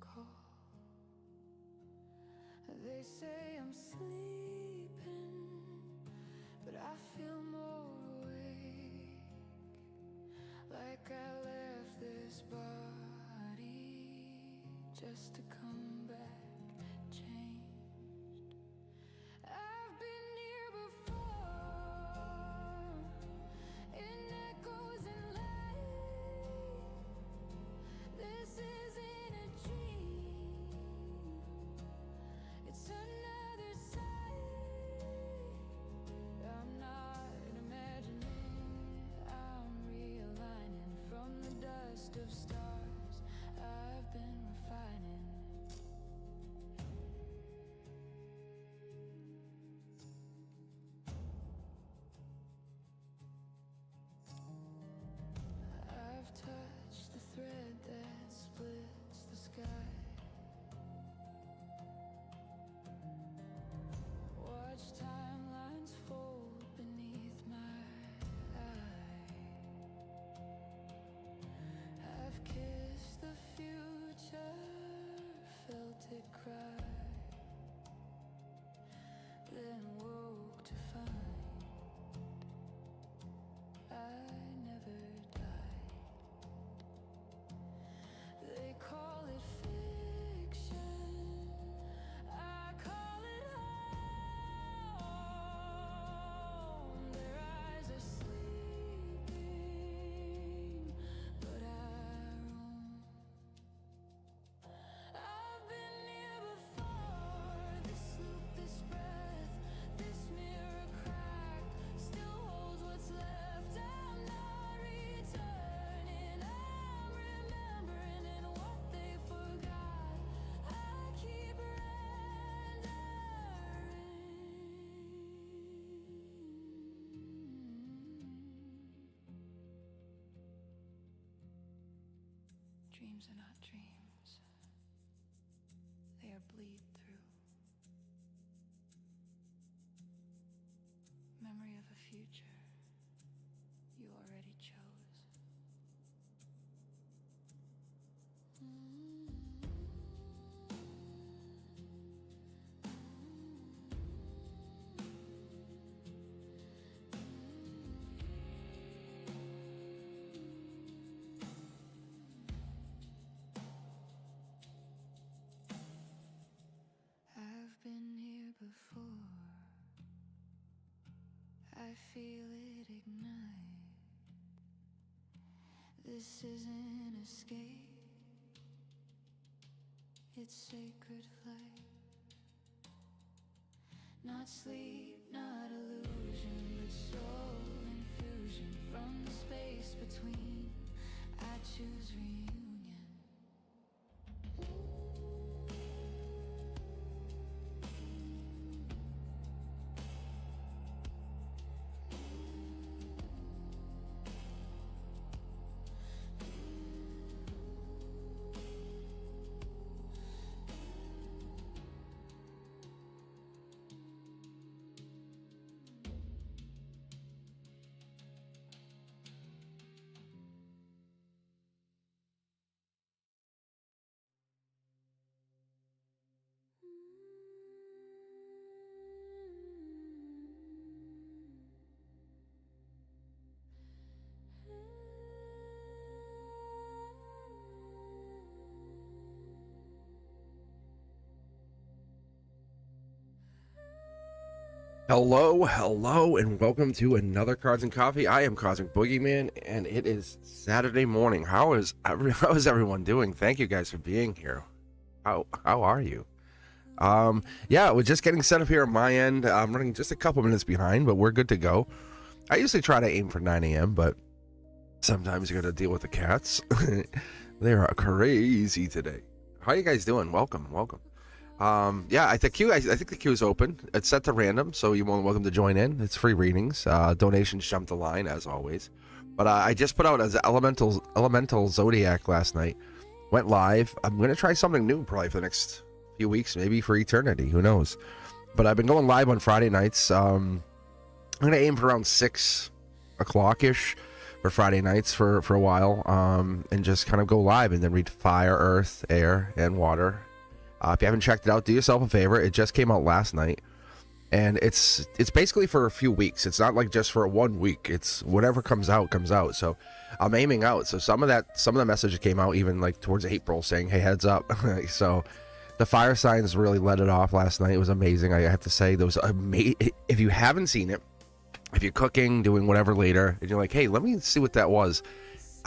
call. They say I'm sleeping, but I feel more awake, like I left this body just to come back changed. I've been here before, in echoes and light. This isn't a dream, it's another sight. I'm not imagining, I'm realigning from the dust of stars I've been refining. I've touched the thread that splits the sky. Watch timelines fold beneath my eye. I've kissed the future, felt it cry, then woke to find I never died. They call it fiction, I call it home. Their eyes are sleeping, but I roam. I've been here before, this loop, this breath, this mirror cracked, still holds what's left. I'm not returning, I'm remembering and what they forgot. I keep rendering. Dreams are not dreams, they are bleed through. Memory of a future you already chose. I've been here before, I feel it ignite. This isn't escape, it's sacred flight. Not sleep, not illusion, but soul infusion from the space between. I choose reunion. Hello, and welcome to another Cards and Coffee. I am Cosmic Boogeyman, and it is Saturday morning. How is everyone doing? Thank you guys for being here. How are you? Yeah, we're just getting set up here on my end. I'm running just a couple minutes behind, but we're good to go. I usually try to aim for 9 a.m., but sometimes you got to deal with the cats. They are crazy today. How are you guys doing? Welcome. Yeah, I think the queue is open. It's set to random, so you're more than welcome to join in. It's free readings. Donations jump the line as always. But I just put out as Elemental Zodiac last night. Went live. I'm gonna try something new probably for the next few weeks, maybe for eternity. Who knows? But I've been going live on Friday nights. I'm gonna aim for around 6 o'clock ish for Friday nights for a while, and just kind of go live and then read fire, earth, air, and water. If you haven't checked it out, do yourself a favor. It just came out last night, and it's basically for a few weeks. It's not like just for 1 week. It's whatever comes out comes out. So I'm aiming out. So some of the messages came out even like towards April saying, hey, heads up. So the fire signs really let it off last night. It was amazing. I have to say, there was if you haven't seen it, if you're cooking, doing whatever later, and you're like, hey, let me see what that was,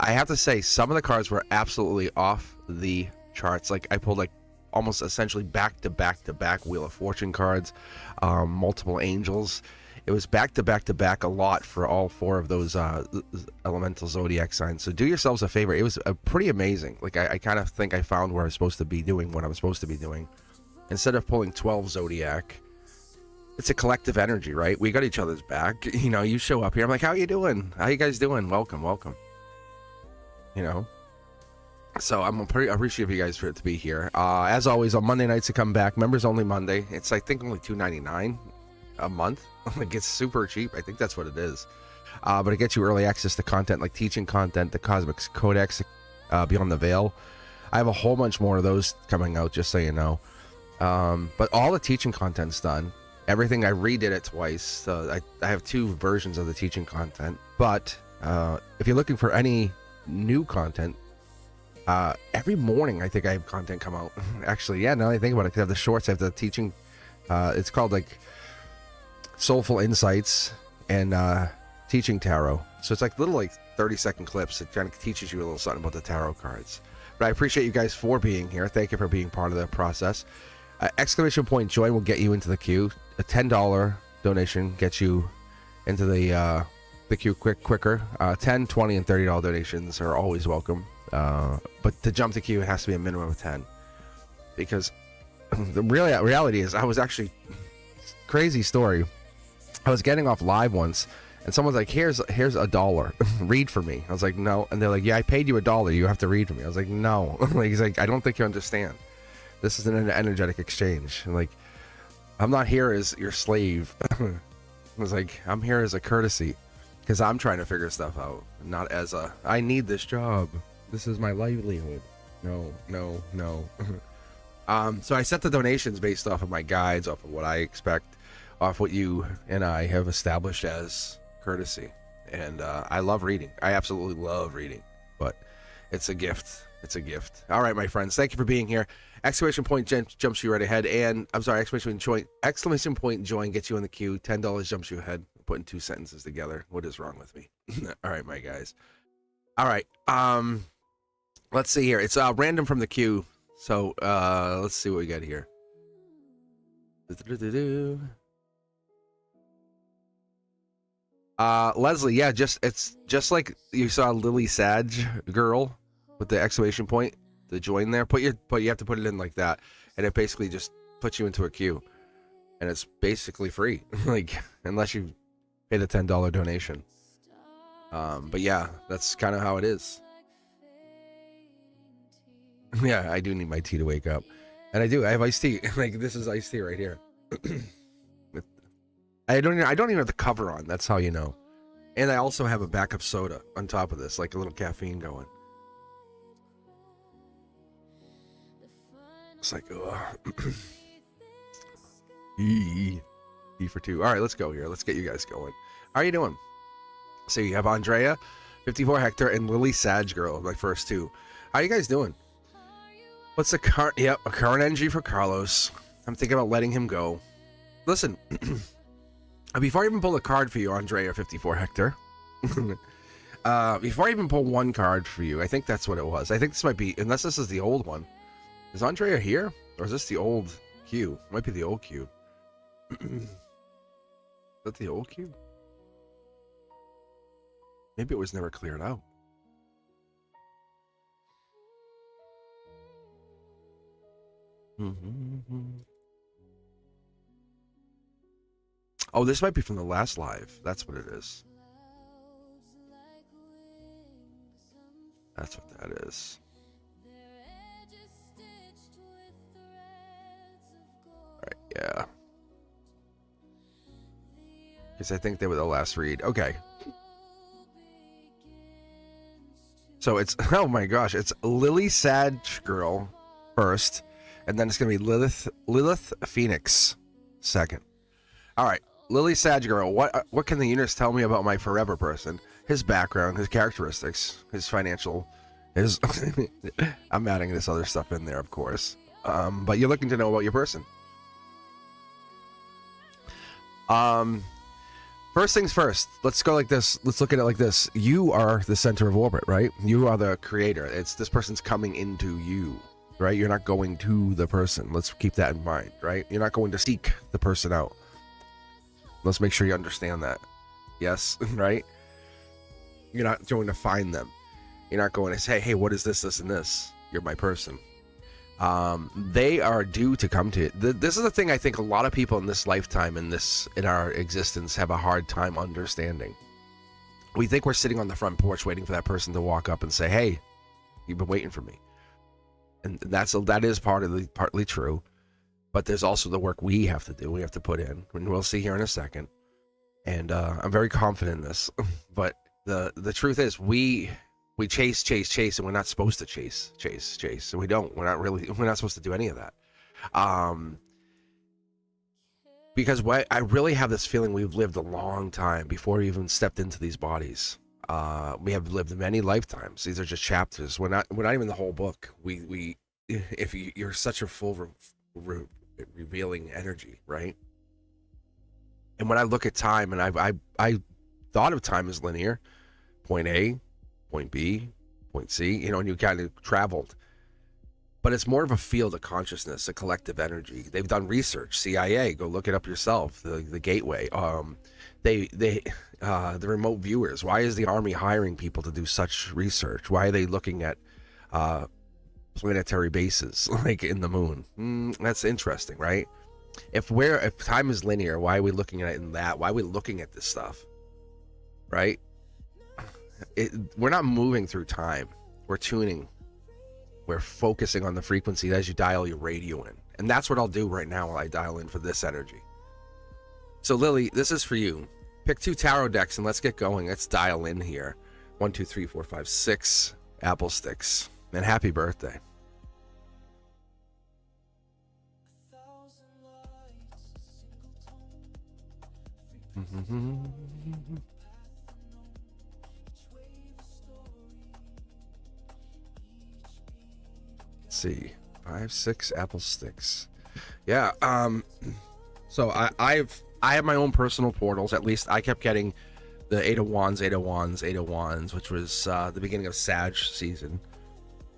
I have to say some of the cards were absolutely off the charts. Like I pulled like almost essentially back to back to back Wheel of Fortune cards, multiple angels. It was back to back to back a lot for all 4 of those elemental zodiac signs. So do yourselves a favor. It was pretty amazing. Like I kind of think I found where I was supposed to be doing what I was supposed to be doing. Instead of pulling 12 zodiac, it's a collective energy, right? We got each other's back. You know, you show up here, I'm like, how you doing? How you guys doing? Welcome. You know, so I'm pretty appreciative of you guys for it to be here. As always, on Monday nights to come back, members only Monday. It's I think only $2.99 a month. Like it's super cheap. I think that's what it is. But it gets you early access to content like teaching content, the Cosmic Codex, Beyond the Veil. I have a whole bunch more of those coming out, just so you know. But all the teaching content's done. Everything, I redid it twice. So I have 2 versions of the teaching content. But if you're looking for any new content, every morning I think I have content come out. Actually, yeah, now that I think about it, 'cause I have the shorts, I have the teaching. It's called like Soulful Insights and Teaching Tarot. So it's like little like 30-second clips. It kind of teaches you a little something about the tarot cards. But I appreciate you guys for being here. Thank you for being part of the process. Exclamation point join will get you into the queue. A $10 donation gets you into the queue quicker. 10, 20, and $30 donations are always welcome. But to jump the queue, it has to be a minimum of 10. Because the reality is, I was actually, crazy story. I was getting off live once, and someone's like, here's $1. Read for me. I was like, no. And they're like, yeah, I paid you $1. You have to read for me. I was like, no. Like, he's like, I don't think you understand. This is an energetic exchange. And like, I'm not here as your slave. I was like, I'm here as a courtesy, because I'm trying to figure stuff out, not as I need this job. This is my livelihood. No. So I set the donations based off of my guides, off of what I expect, off what you and I have established as courtesy. And I love reading. I absolutely love reading, but it's a gift. It's a gift. All right, my friends, thank you for being here. Exclamation point jumps you right ahead, and I'm sorry, exclamation point join gets you in the queue. $10 jumps you ahead. I'm putting 2 sentences together. What is wrong with me? All right, my guys. All right. Let's see here. It's random from the queue. So let's see what we got here. Leslie, yeah, it's just like you saw Lily Sage girl with the exclamation point, the join there. You have to put it in like that, and it basically just puts you into a queue, and it's basically free, like unless you pay the $10 donation. But yeah, that's kind of how it is. Yeah, I do need my tea to wake up, and I do. I have iced tea. Like this is iced tea right here. I don't even have the cover on. That's how you know. And I also have a backup soda on top of this, like a little caffeine going. It's like, E for 2. All right, let's go here. Let's get you guys going. How are you doing? So you have Andrea, 54 Hector, and Lily Sage Girl, my first 2. How you guys doing? What's the current? Yep, a current energy for Carlos. I'm thinking about letting him go. Listen, before I even pull a card for you, Andrea, 54 Hector. Before I even pull one card for you, I think that's what it was. I think this might be, unless this is the old one. Is Andrea here? Or is this the old queue? It might be the old queue. Is that the old queue? Maybe it was never cleared out. Oh, this might be from the last live. That's what it is. That's what that is. Alright, yeah. Because I think they were the last read. Okay. So it's, oh my gosh, it's Lily Sag Girl first, and then it's gonna be Lilith Phoenix second. All right, Lily Sag Girl. What can the universe tell me about my forever person? His background, his characteristics, his financial, his. I'm adding this other stuff in there, of course. But you're looking to know about your person. First things first, let's go like this. Let's look at it like this. You are the center of orbit, right? You are the creator. It's this person's coming into you, right? You're not going to the person. Let's keep that in mind, right? You're not going to seek the person out. Let's make sure you understand that. Yes, right? You're not going to find them. You're not going to say, hey, what is this, this, and this? You're my person. They are due to come to it. This is the thing I think a lot of people in this lifetime, in our existence, have a hard time understanding. We think we're sitting on the front porch waiting for that person to walk up and say, hey, you've been waiting for me. And that is partly true. But there's also the work we have to do. We have to put in, and we'll see here in a second. And I'm very confident in this. But the truth is, we chase, and we're not supposed to chase. So we don't. We're not supposed to do any of that. Because I really have this feeling we've lived a long time before we even stepped into these bodies. We have lived many lifetimes. These are just chapters. We're not even the whole book. If you're such a full revealing energy, right? And when I look at time, and I thought of time as linear, point A, point B, point C, and you kind of traveled. But it's more of a field of consciousness, a collective energy. They've done research. CIA, go look it up yourself. The gateway. The remote viewers. Why is the Army hiring people to do such research? Why are they looking at planetary bases like in the moon? That's interesting, right? If time is linear, why are we looking at it in that? Why are we looking at this stuff? Right? We're not moving through time. We're tuning. We're focusing on the frequency as you dial your radio in. And that's what I'll do right now while I dial in for this energy. So Lily, this is for you. Pick 2 tarot decks and let's get going. Let's dial in here. 1, 2, 3, 4, 5, 6 apple sticks. And happy birthday. Let's see, 5, 6 apple sticks. Yeah. So I have my own personal portals. At least I kept getting the 8 of Wands, 8 of Wands, 8 of Wands, which was the beginning of Sag season,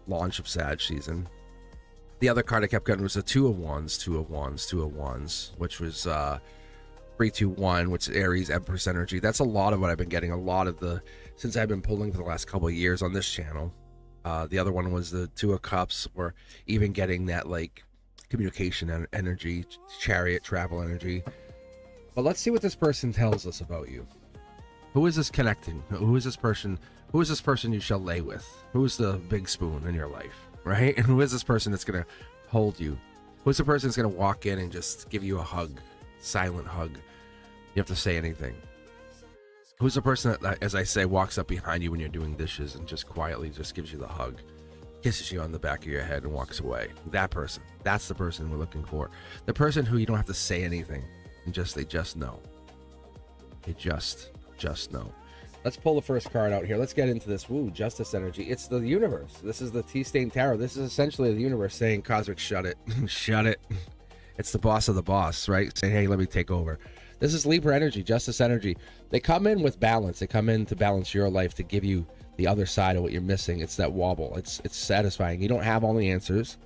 launch of Sag season. The other card I kept getting was the 2 of Wands, 2 of Wands, 2 of Wands, which was 3, 2, 1, which is Aries, Empress energy. That's a lot of what I've been getting. A lot of since I've been pulling for the last couple of years on this channel. The other one was the 2 of Cups, or even getting that like communication energy, chariot, travel energy. But let's see what this person tells us about you. Who is this connecting? Who is this person? Who is this person you shall lay with? Who is the big spoon in your life, right? And who is this person that's going to hold you? Who's the person that's going to walk in and just give you a hug, silent hug? You have to say anything. Who's the person that, as I say, walks up behind you when you're doing dishes and just quietly just gives you the hug, kisses you on the back of your head and walks away? That person. That's the person we're looking for. The person who you don't have to say anything, and they just know. They just know. Let's pull the first card out here. Let's get into this. Woo, justice energy. It's the universe. This is the Tea-Stain Tarot. This is essentially the universe saying, Cosmic, shut it. Shut it. It's the boss of the boss, right? Saying, hey, let me take over. This is Libra energy, justice energy. They come in with balance. They come in to balance your life, to give you the other side of what you're missing. It's that wobble. It's satisfying. You don't have all the answers.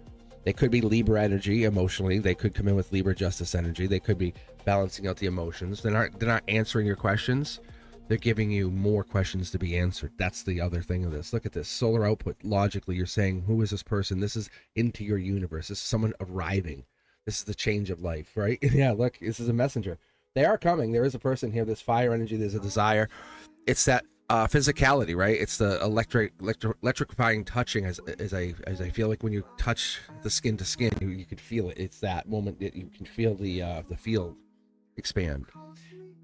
They could be Libra energy emotionally. They could come in with Libra justice energy. They could be balancing out the emotions. They're not answering your questions. They're giving you more questions to be answered. That's the other thing of this. Look at this. Solar output. Logically, you're saying, who is this person? This is into your universe. This is someone arriving. This is the change of life, right? Yeah, look, this is a messenger. They are coming. There is a person here. There's fire energy. There's a desire. It's that physicality, right? It's the electrifying touching, as I feel like when you touch the skin to skin, you can feel it. It's that moment that you can feel the field expand.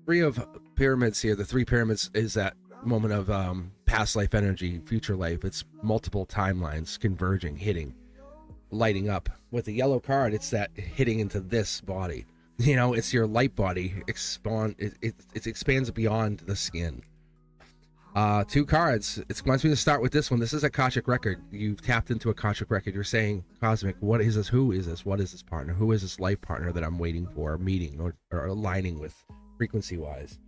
3 of pyramids here. The 3 pyramids is that moment of past life energy, future life. It's multiple timelines converging, hitting, lighting up. With the yellow card, it's that hitting into this body. You know, it's your light body it expands beyond the skin. 2 cards. It wants me to start with this one. This is a Akashic record. You've tapped into a Akashic record. You're saying, Cosmic, what is this? Who is this? What is this partner? Who is this life partner that I'm waiting for, meeting, or aligning with frequency wise?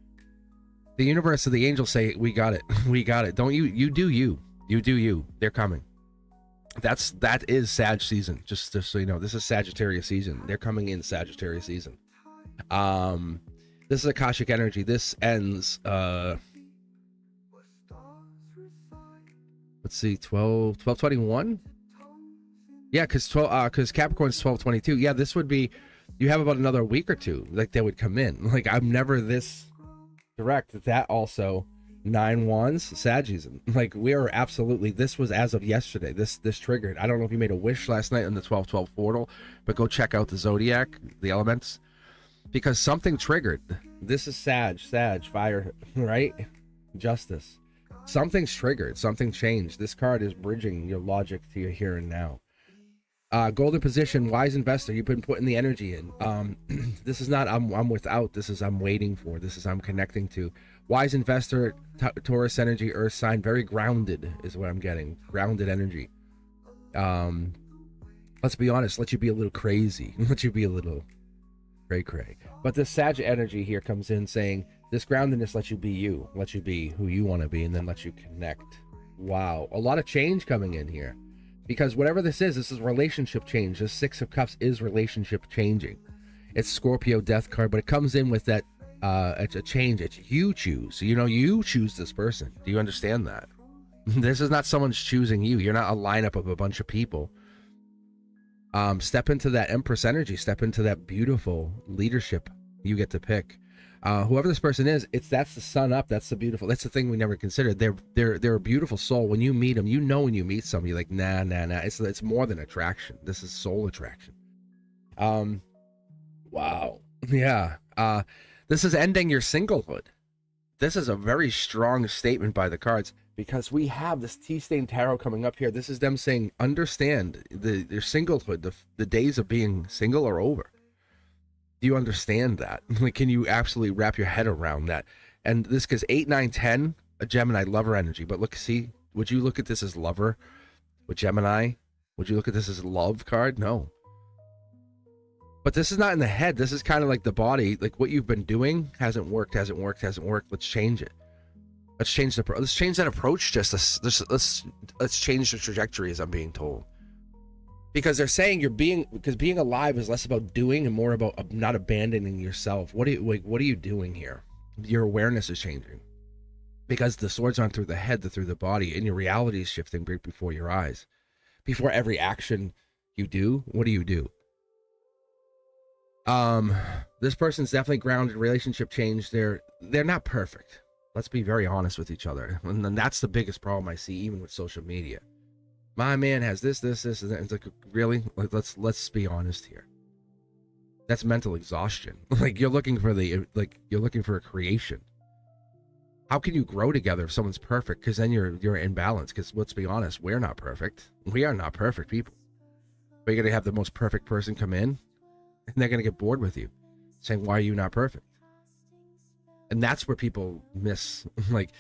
The universe or the angels say, we got it. We got it. Don't you do you. You do you. They're coming. That is Sag season. Just so you know, this is Sagittarius season. They're coming in Sagittarius season. This is Akashic energy. This ends let's see, 12/21. Yeah, because Capricorn's 12/22. Yeah, this would be, you have about another week or two, like they would come in. Like, I'm never this direct. That also 9 wands, Sagittarius. Like, we are absolutely, this was as of yesterday. This triggered. I don't know if you made a wish last night in the 12/12 portal, but go check out the zodiac, the elements, because something triggered. This is Sag, fire, right? Justice. Something's triggered. Something changed. This card is bridging your logic to your here and now. Golden position, wise investor. You've been putting the energy in. This is not I'm without. This is I'm waiting for. This is I'm connecting to. Wise investor, Taurus energy, earth sign, very grounded is what I'm getting. Grounded energy. Let's be honest. Let you be a little crazy. Let you be a little cray. But the Sag energy here comes in saying, this groundedness lets you be you, lets you be who you want to be, and then lets you connect. Wow, a lot of change coming in here, because whatever this is relationship change. The 6 of Cups is relationship changing. It's Scorpio death card, but it comes in with that it's a change. It's you choose. You know, you choose this person. Do you understand that? This is not someone's choosing you. You're not a lineup of a bunch of people. Step into that Empress energy. Step into that beautiful leadership. You get to pick. Whoever this person is, that's the sun up. That's the beautiful. That's the thing we never considered. They're a beautiful soul. When you meet them, you know when you meet somebody, you're like, nah. It's more than attraction. This is soul attraction. Wow. Yeah. This is ending your singlehood. This is a very strong statement by the cards, because we have this Tea-Stain Tarot coming up here. This is them saying, understand their singlehood. The days of being single are over. Do you understand that? Like, can you absolutely wrap your head around that? And this, because 8, 9, 10, a Gemini lover energy. But look, see, would you look at this as lover with Gemini? Would you look at this as love card? No. But this is not in the head. This is kind of like the body. Like, what you've been doing hasn't worked. Let's change it. Let's change that approach. Let's change the trajectory, as I'm being told. Because they're saying because being alive is less about doing and more about not abandoning yourself. What are you doing here? Your awareness is changing, because the swords aren't through the head, they're through the body, and your reality is shifting right before your eyes. Before every action you do, what do you do? This person's definitely grounded. Relationship change. They're not perfect. Let's be very honest with each other, and then that's the biggest problem I see, even with social media. My man has this, and that. It's like, really? Like, let's be honest here. That's mental exhaustion. Like, you're looking for a creation. How can you grow together if someone's perfect? Because then you're in balance. Because let's be honest, we're not perfect. We are not perfect people. But you're gonna have the most perfect person come in, and they're gonna get bored with you, saying, "Why are you not perfect?" And that's where people miss. Like,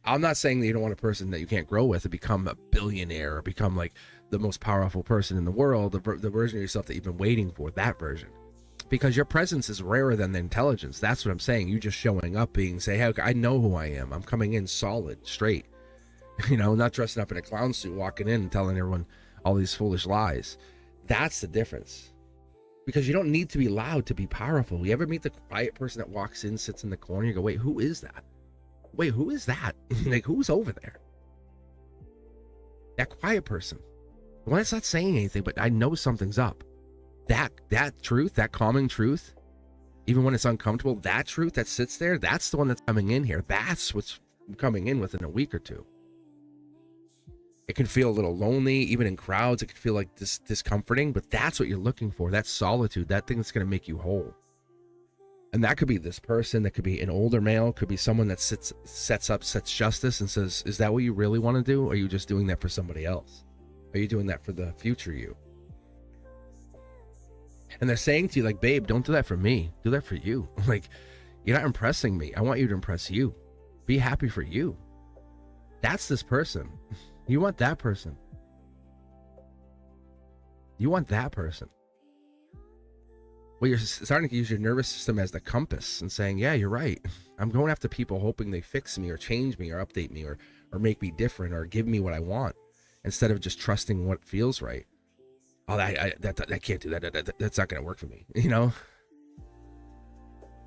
I'm not saying that you don't want a person that you can't grow with to become a billionaire or become like the most powerful person in the world, the version of yourself that you've been waiting for, that version. Because your presence is rarer than the intelligence. That's what I'm saying. You just showing up, say, hey, I know who I am. I'm coming in solid, straight. You know, not dressing up in a clown suit, walking in and telling everyone all these foolish lies. That's the difference. Because you don't need to be loud to be powerful. You ever meet the quiet person that walks in, sits in the corner, you go, wait, who is that? Wait, who is that? Like, who's over there? That quiet person. The one that's not saying anything, but I know something's up. That truth, that calming truth, even when it's uncomfortable, that truth that sits there, that's the one that's coming in here. That's what's coming in within a week or two. It can feel a little lonely, even in crowds. It can feel like discomforting, but that's what you're looking for. That solitude, that thing that's going to make you whole. And that could be this person, that could be an older male, could be someone that sets justice and says, is that what you really want to do? Or are you just doing that for somebody else? Are you doing that for the future you? And they're saying to you, like, babe, don't do that for me. Do that for you. Like, you're not impressing me. I want you to impress you. Be happy for you. That's this person. You want that person. You want that person. Well, you're starting to use your nervous system as the compass and saying, yeah, you're right. I'm going after people hoping they fix me or change me or update me or make me different or give me what I want instead of just trusting what feels right. Oh, that can't do that. That's not going to work for me. You know,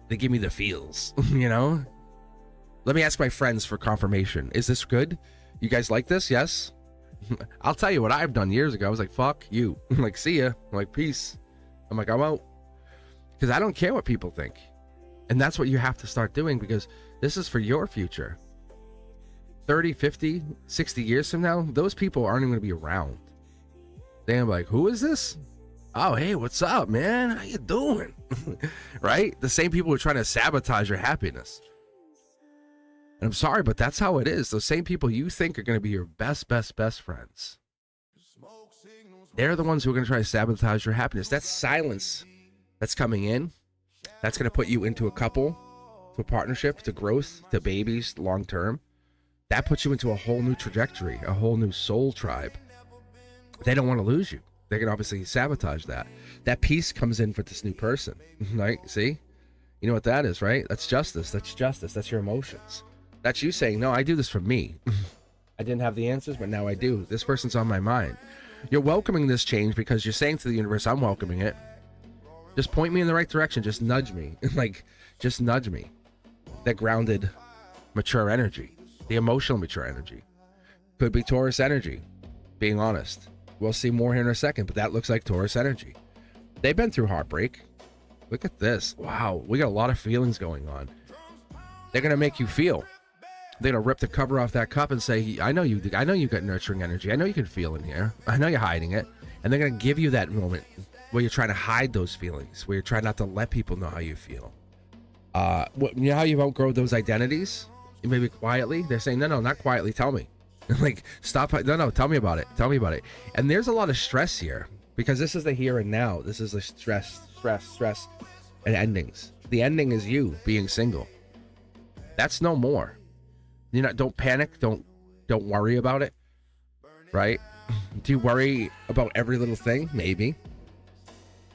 they give me the feels, you know, let me ask my friends for confirmation. Is this good? You guys like this? Yes. I'll tell you what I've done years ago. I was like, fuck you. I'm like, see ya. I'm like, peace. I'm like, I'm out. Because I don't care what people think. And that's what you have to start doing, because this is for your future. 30, 50, 60 years from now, those people aren't even going to be around. They're like, who is this? Oh, hey, what's up, man? How you doing? Right? The same people who are trying to sabotage your happiness. And I'm sorry, but that's how it is. Those same people you think are going to be your best friends, they're the ones who are going to try to sabotage your happiness. That silence that's coming in, that's going to put you into a couple, to a partnership, to growth, to babies, long term. That puts you into a whole new trajectory, a whole new soul tribe. They don't want to lose you. They can obviously sabotage that. That peace comes in for this new person, right? See? You know what that is, right? That's justice. That's justice. That's your emotions. That's you saying, no, I do this for me. I didn't have the answers, but now I do. This person's on my mind. You're welcoming this change because you're saying to the universe, I'm welcoming it. Just point me in the right direction. Just nudge me. Like, just nudge me. That grounded, mature energy. The emotional mature energy. Could be Taurus energy, being honest. We'll see more here in a second, but that looks like Taurus energy. They've been through heartbreak. Look at this. Wow, we got a lot of feelings going on. They're going to make you feel. They're going to rip the cover off that cup and say, I know you got nurturing energy. I know you can feel in here. I know you're hiding it. And they're going to give you that moment where you're trying to hide those feelings, where you're trying not to let people know how you feel. You know how you outgrow those identities? Maybe quietly. They're saying, no, not quietly. Tell me. Like, stop. No, tell me about it. Tell me about it. And there's a lot of stress here because this is the here and now. This is the stress, and endings. The ending is you being single. That's no more. Don't panic. Don't worry about it. Right? Do you worry about every little thing? Maybe.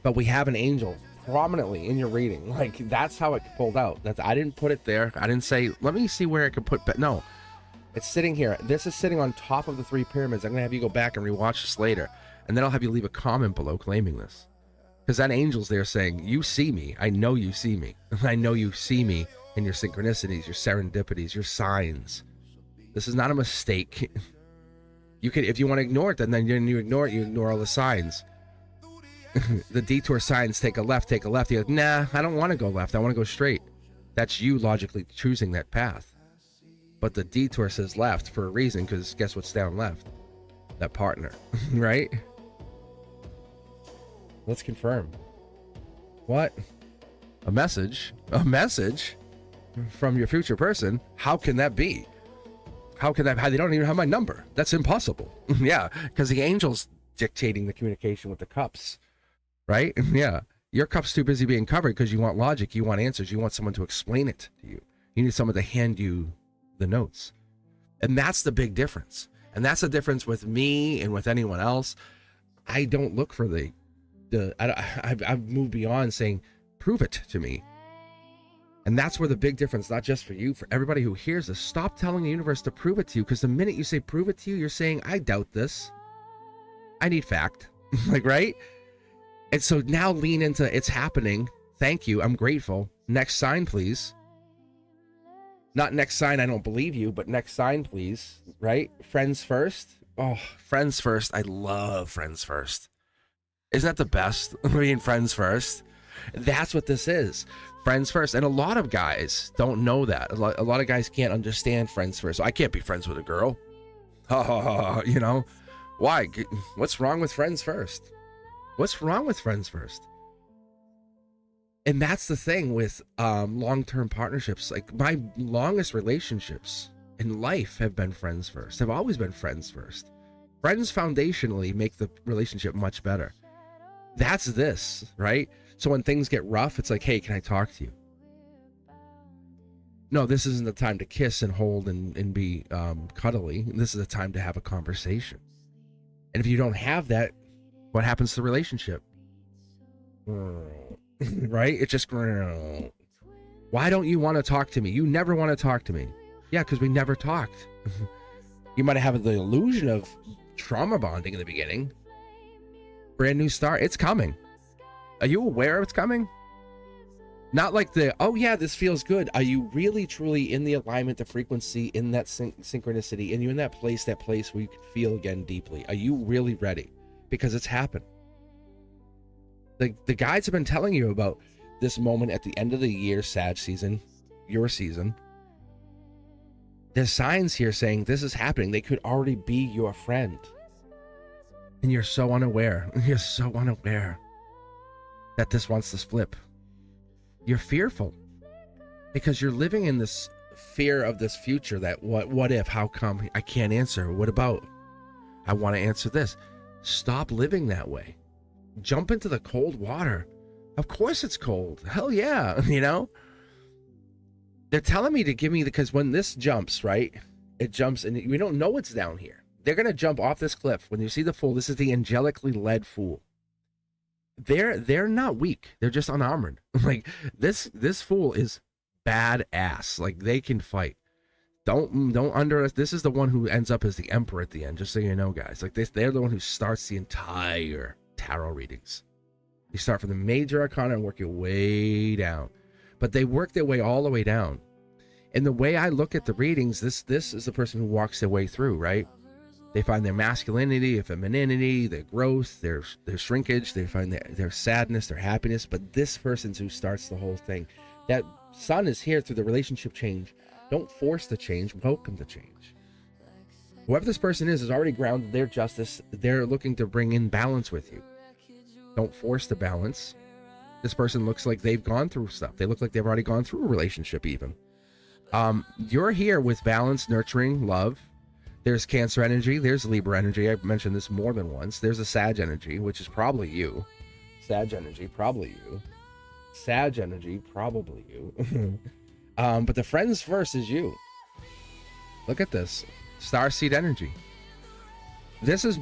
But we have an angel prominently in your reading. Like, that's how it pulled out. I didn't put it there. I didn't say, let me see where I could put. No, it's sitting here. This is sitting on top of the three pyramids. I'm going to have you go back and rewatch this later. And then I'll have you leave a comment below claiming this. Because that angel's there saying, you see me. I know you see me. I know you see me in your synchronicities, your serendipities, your signs. This is not a mistake. You can, if you want to ignore it, then you ignore it. You ignore all the signs. The detour signs, take a left. You're like, nah, I don't want to go left. I want to go straight. That's you logically choosing that path. But the detour says left for a reason, because guess what's down left? That partner, right? Let's confirm. What? A message from your future person? How can that be? How can that? They don't even have my number. That's impossible. Yeah, because the angel's dictating the communication with the cups, right? Yeah, your cup's too busy being covered because you want logic, you want answers, you want someone to explain it to you. You need someone to hand you the notes, and that's the big difference. And that's the difference with me and with anyone else. I don't look for I've moved beyond saying, prove it to me. And that's where the big difference, not just for you, for everybody who hears this, stop telling the universe to prove it to you. Because the minute you say prove it to you, you're saying, I doubt this. I need fact. Like, right? And so now lean into it's happening. Thank you. I'm grateful. Next sign, please. Not next sign, I don't believe you, but next sign, please. Right? Friends first. Oh, friends first. I love friends first. Isn't that the best? Being friends first. That's what this is. Friends first. And a lot of guys don't know that. A lot of guys can't understand friends first. So I can't be friends with a girl. You know? Why? What's wrong with friends first? What's wrong with friends first? And that's the thing with long-term partnerships. Like my longest relationships in life have been friends first, have always been friends first. Friends foundationally make the relationship much better. That's this, right? So when things get rough, it's like, hey, can I talk to you? No, this isn't the time to kiss and hold and be cuddly. This is the time to have a conversation. And if you don't have that, what happens to the relationship? Right? It's just, why don't you want to talk to me? You never want to talk to me. Yeah, because we never talked. You might have the illusion of trauma bonding in the beginning. Brand new start. It's coming. Are you aware of it's coming? Not like oh yeah, this feels good. Are you really truly in the alignment, the frequency, in that synchronicity, and you in that place where you can feel again deeply? Are you really ready? Because it's happened. The guides have been telling you about this moment at the end of the year, Sag season, your season. There's signs here saying this is happening. They could already be your friend. And you're so unaware. You're so unaware that this wants to flip. You're fearful because you're living in this fear of this future that what if, how come, I can't answer. What about? I want to answer this. Stop living that way. Jump into the cold water. Of course it's cold. Hell yeah. You know, they're telling me to give me, because when this jumps, right, it jumps and we don't know what's down here. They're going to jump off this cliff. When you see the fool, this is the angelically led fool. They're not weak. They're just unarmored. Like this fool is badass. Like they can fight. Don't this is the one who ends up as the emperor at the end, just so you know, guys. Like they're the one who starts the entire tarot readings. You start from the major arcana and work your way down. But they work their way all the way down. And the way I look at the readings, this is the person who walks their way through, right? They find their masculinity, their femininity, their growth, their shrinkage. They find their sadness, their happiness. But this person's who starts the whole thing. That sun is here through the relationship change. Don't force the change. Welcome the change. Whoever this person is already grounded their justice. They're looking to bring in balance with you. Don't force the balance. This person looks like they've gone through stuff. They look like they've already gone through a relationship even. You're here with balance, nurturing, love. There's Cancer energy. There's Libra energy. I've mentioned this more than once. There's a Sag energy, which is probably you. Sag energy, probably you. Sag energy, probably you. But the friends first is you. Look at this. Starseed energy. This is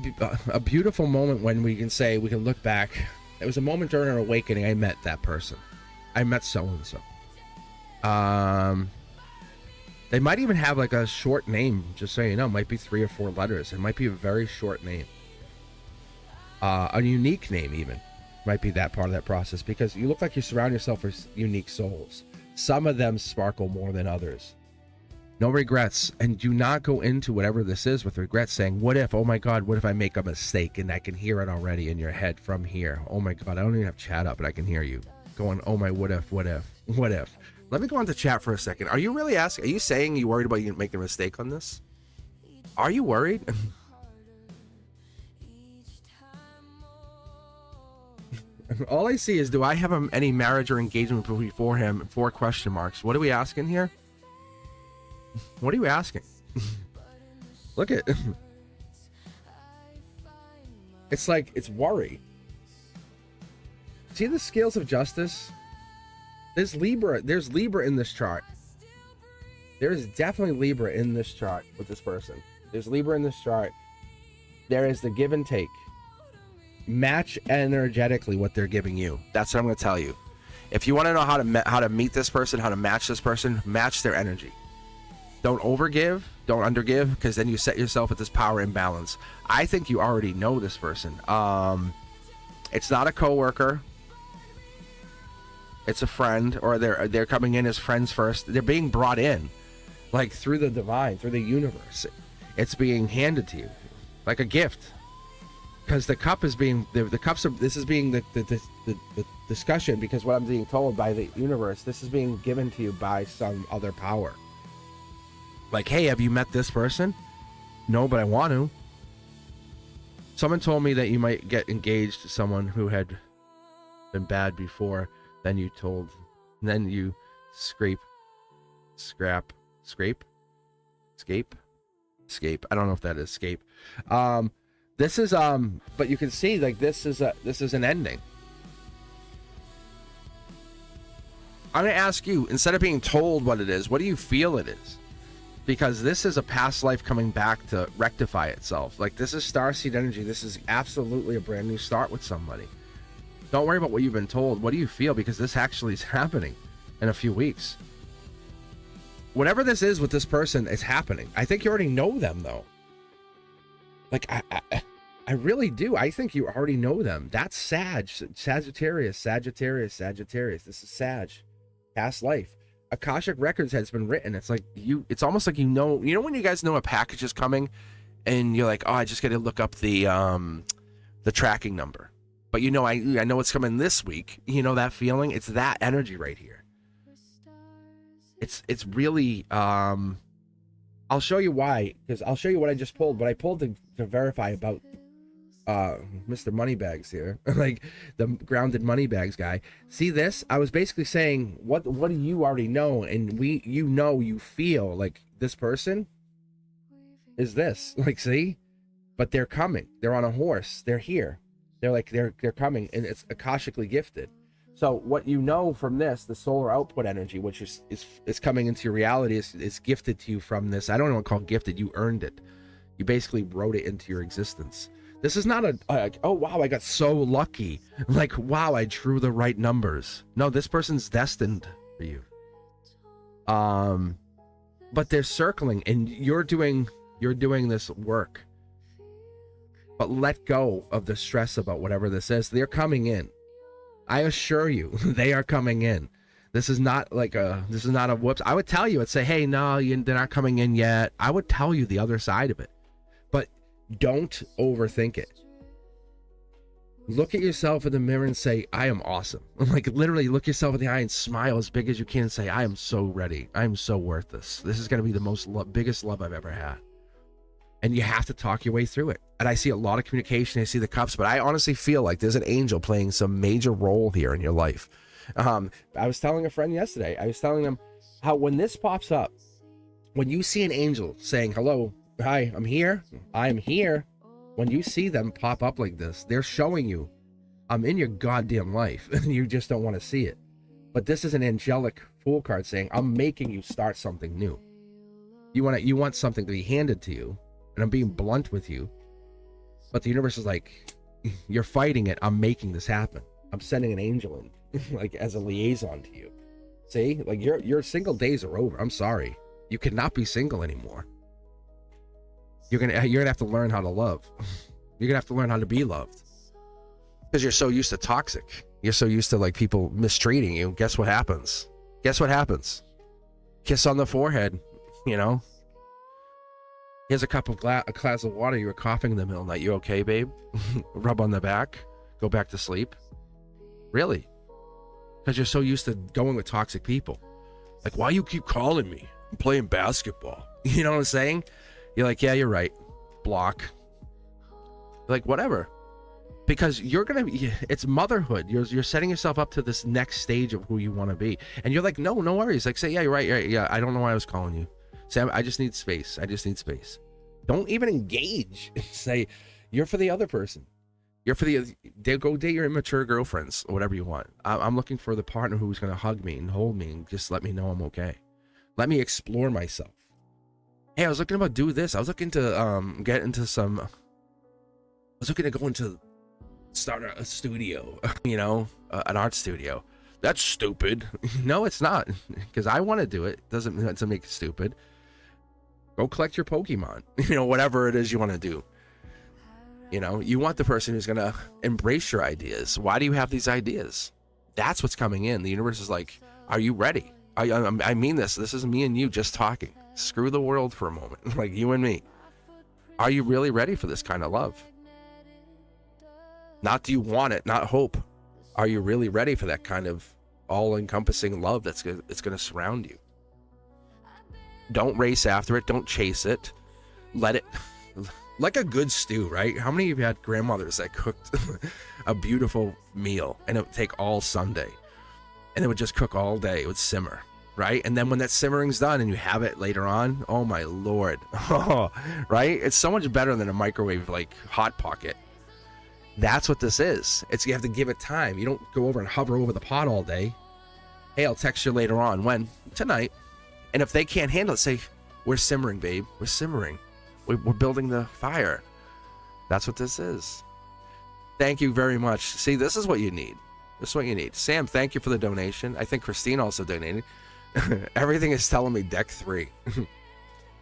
a beautiful moment when we can say, we can look back. It was a moment during our awakening. I met that person. I met so-and-so. They might even have like a short name, just so you know. It might be 3 or 4 letters. It might be a very short name. A unique name even. Might be that part of that process, because you look like you surround yourself with unique souls. Some of them sparkle more than others. No regrets, and do not go into whatever this is with regrets, saying, what if, oh my God, what if I make a mistake? And I can hear it already in your head from here. Oh my God, I don't even have chat up, but I can hear you going, oh my, what if, what if, what if? Let me go on to chat for a second. Are you really asking, are you saying you worried about you making a mistake on this? Are you worried? All I see is, do I have any marriage or engagement before him? 4 question marks. What are we asking here? What are you asking? Look at it's like, it's worry. See the scales of justice? There's Libra in this chart. There is definitely Libra in this chart with this person. There's Libra in this chart. There is the give and take. Match energetically what they're giving you. That's what I'm going to tell you. If you want to know how to meet this person, how to match this person, match their energy. Don't overgive, don't undergive, because then you set yourself at this power imbalance. I think you already know this person. It's not a coworker. It's a friend, or they're coming in as friends first. They're being brought in, like through the divine, through the universe. It's being handed to you, like a gift. Because the cup is being this is being the discussion. Because what I'm being told by the universe, this is being given to you by some other power. Like, hey, have you met this person? No, but I want to. Someone told me that you might get engaged to someone who had been bad before. Then you told, then you scrape, scrap, scrape, escape, escape. I don't know if that is escape. This is but you can see like this is an ending. I'm gonna ask you, instead of being told what it is, what do you feel it is? Because this is a past life coming back to rectify itself. Like, this is starseed energy. This is absolutely a brand new start with somebody. Don't worry about what you've been told. What do you feel? Because this actually is happening in a few weeks. Whatever this is with this person, it's happening. I think you already know them, though. Like, I really do. I think you already know them. That's Sagittarius. This is Sag. Past life. Akashic Records has been written. It's like it's almost like you know when you guys know a package is coming and you're like, oh, I just got to look up the tracking number. But I know it's coming this week. You know that feeling? It's that energy right here. It's really I'll show you why, because I'll show you what I just pulled. But I pulled to verify about Mr. Moneybags here, like the grounded Moneybags guy. See this? I was basically saying, what do you already know? And you feel like this person is this. Like, see? But they're coming. They're on a horse. They're here. They're coming, and it's akashically gifted. So what you know from this, the solar output energy, which is coming into your reality, is gifted to you from this. I don't know what to call gifted. You earned it. You basically wrote it into your existence. This is not oh wow, I got so lucky. Like, wow, I drew the right numbers. No, this person's destined for you. But they're circling, and you're doing this work. But let go of the stress about whatever this is. They're coming in. I assure you, they are coming in. This is not a whoops. I would tell you, I'd say, hey, no, they're not coming in yet. I would tell you the other side of it. But don't overthink it. Look at yourself in the mirror and say, I am awesome. Like, literally look yourself in the eye and smile as big as you can and say, I am so ready. I am so worth this. This is going to be the biggest love I've ever had. And you have to talk your way through it. And I see a lot of communication. I see the cups, but I honestly feel like there's an angel playing some major role here in your life. I was telling a friend yesterday, I was telling them how when this pops up, when you see an angel saying, hello, hi, I'm here. When you see them pop up like this, they're showing you, I'm in your goddamn life, and you just don't want to see it. But this is an angelic fool card saying, I'm making you start something new. You want something to be handed to you, and I'm being blunt with you. But the universe is like, you're fighting it. I'm making this happen. I'm sending an angel in, like, as a liaison to you. See, like, your single days are over. I'm sorry. You cannot be single anymore. You're gonna have to learn how to love. You're gonna have to learn how to be loved, because you're so used to toxic. You're so used to, like, people mistreating you. Guess what happens? Kiss on the forehead. Here's a glass of water. You were coughing in the middle of the night. You okay, babe? Rub on the back. Go back to sleep. Really? Because you're so used to going with toxic people. Like, why you keep calling me? I'm playing basketball. You know what I'm saying? You're like, yeah, you're right. Block. Like, whatever. Because it's motherhood. You're setting yourself up to this next stage of who you want to be. And you're like, no worries. Like, say, yeah, you're right. Yeah, I don't know why I was calling you. Say, I just need space. Don't even engage. Say, you're for the other person. Go date your immature girlfriends or whatever you want. I'm looking for the partner who's going to hug me and hold me and just let me know I'm okay. Let me explore myself. Hey, I was looking about do this. I was looking to start a studio, an art studio. That's stupid. No, it's not, because I want to do it. Doesn't make it stupid. Go collect your Pokemon, whatever it is you want to do. You want the person who's going to embrace your ideas. Why do you have these ideas? That's what's coming in. The universe is like, are you ready? I mean this. This is me and you just talking. Screw the world for a moment, like you and me. Are you really ready for this kind of love? Not do you want it, not hope. Are you really ready for that kind of all-encompassing love that's going to surround you? Don't race after it. Don't chase it. Let it, like a good stew, right? How many of you had grandmothers that cooked a beautiful meal and it would take all Sunday? and it would just cook all day. It would simmer, right? And then when that simmering's done and you have it later on, oh my Lord, right? It's so much better than a microwave like Hot Pocket. That's what this is. You have to give it time. You don't go over and hover over the pot all day. Hey, I'll text you later on. When? Tonight. And if they can't handle it, say, we're simmering, babe. We're simmering. We're building the fire. That's what this is. Thank you very much. See, this is what you need. This is what you need. Sam, thank you for the donation. I think Christine also donated. Everything is telling me deck 3.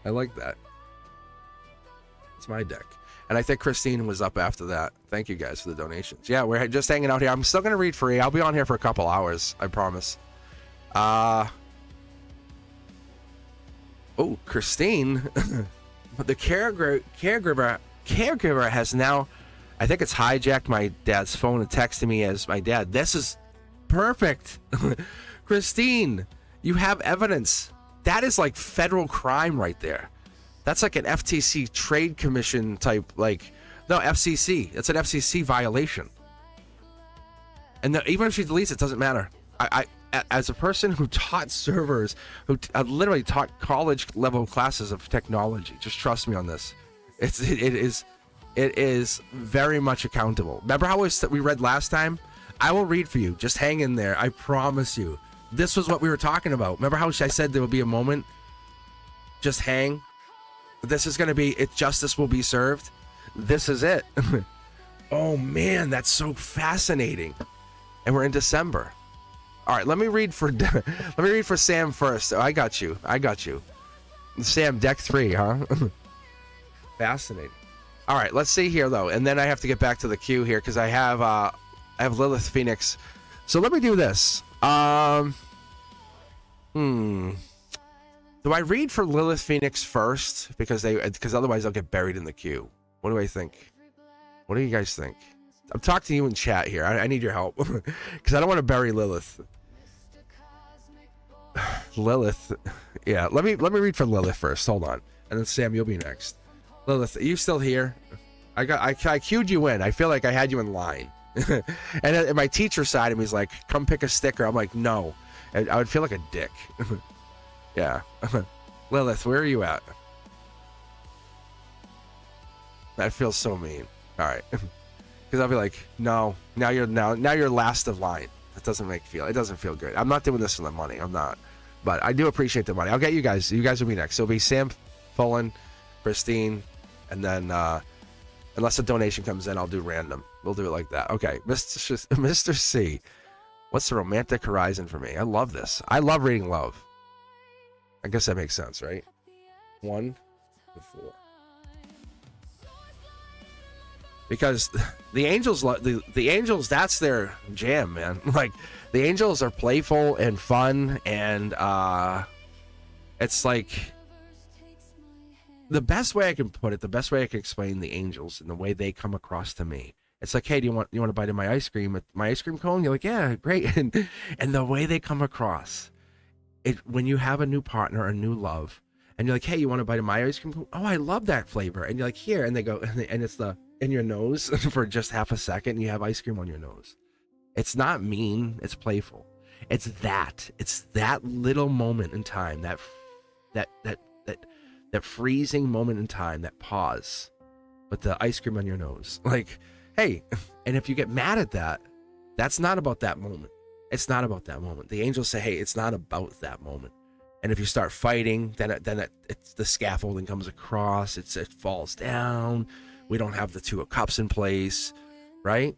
I like that. It's my deck. And I think Christine was up after that. Thank you guys for the donations. Yeah, we're just hanging out here. I'm still going to read free. I'll be on here for a couple hours. I promise. Oh, Christine. The caregiver has now, I think it's hijacked my dad's phone and texted me as my dad. This is perfect. Christine, you have evidence. That is like federal crime right there. That's like an FTC Trade Commission type, no, FCC. That's an FCC violation. And even if she deletes it, doesn't matter. I as a person who taught servers, who literally taught college level classes of technology, just trust me on this. It is very much accountable. Remember how we read last time? I will read for you. Just hang in there. I promise you. This was what we were talking about. Remember how I said there will be a moment? Just hang. This is going to be, justice will be served. This is it. Oh man, that's so fascinating. And we're in December. All right, let me read for Sam first. Oh, I got you. Sam, deck 3, huh? Fascinating. All right, let's see here though, and then I have to get back to the queue here because I have Lilith Phoenix. So let me do this. Do I read for Lilith Phoenix first because otherwise I'll get buried in the queue? What do I think? What do you guys think? I'm talking to you in chat here. I need your help because I don't want to bury Lilith. Lilith, yeah. Let me read for Lilith first. Hold on, and then Sam, you'll be next. Lilith, are you still here? I queued you in. I feel like I had you in line. And my teacher side of me is like, come pick a sticker. I'm like, no. And I would feel like a dick. Yeah. Lilith, where are you at? That feels so mean. All right. Because I'll be like, no. Now you're last of line. It doesn't feel good. I'm not doing this for the money. I'm not. But I do appreciate the money. I'll get you guys. You guys will be next. So it'll be Sam, Fullen, Christine, and then unless a donation comes in, I'll do random. We'll do it like that. Okay, Mr. C. What's the romantic horizon for me? I love this. I love reading love. I guess that makes sense, right? 1 to 4. Because the angels, the angels, that's their jam, man. Like the angels are playful and fun, and it's like the best way I can put it, the best way I can explain the angels and the way they come across to me. It's like, hey, do you want a bite of my ice cream cone? You're like, yeah, great. And the way they come across it when you have a new partner, a new love, and you're like, hey, you want a bite of my ice cream cone? Oh, I love that flavor. And you're like, here, and they go, and it's in your nose for just half a second, and you have ice cream on your nose. It's not mean, it's playful. It's that little moment in time, that freezing moment in time, that pause, with the ice cream on your nose. Like, hey, and if you get mad at that, that's not about that moment. It's not about that moment. The angels say, hey, it's not about that moment. And if you start fighting, then it's the scaffolding comes across, it falls down. We don't have the 2 of cups in place, right?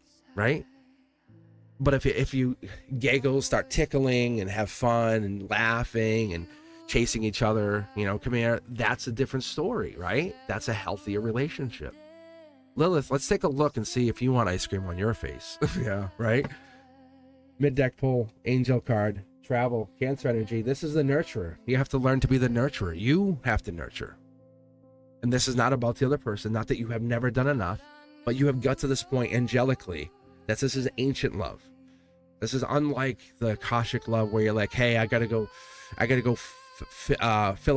But if you giggle, start tickling and have fun and laughing and chasing each other, come here, that's a different story, right? That's a healthier relationship. Lilith, let's take a look and see if you want ice cream on your face. Yeah, right? Mid-deck pull, angel card, travel, Cancer energy. This is the nurturer. You have to learn to be the nurturer. You have to nurture. And this is not about the other person. Not that you have never done enough, but you have got to this point angelically. This is ancient love. This is unlike the Akashic love where you're like, hey, I gotta go fill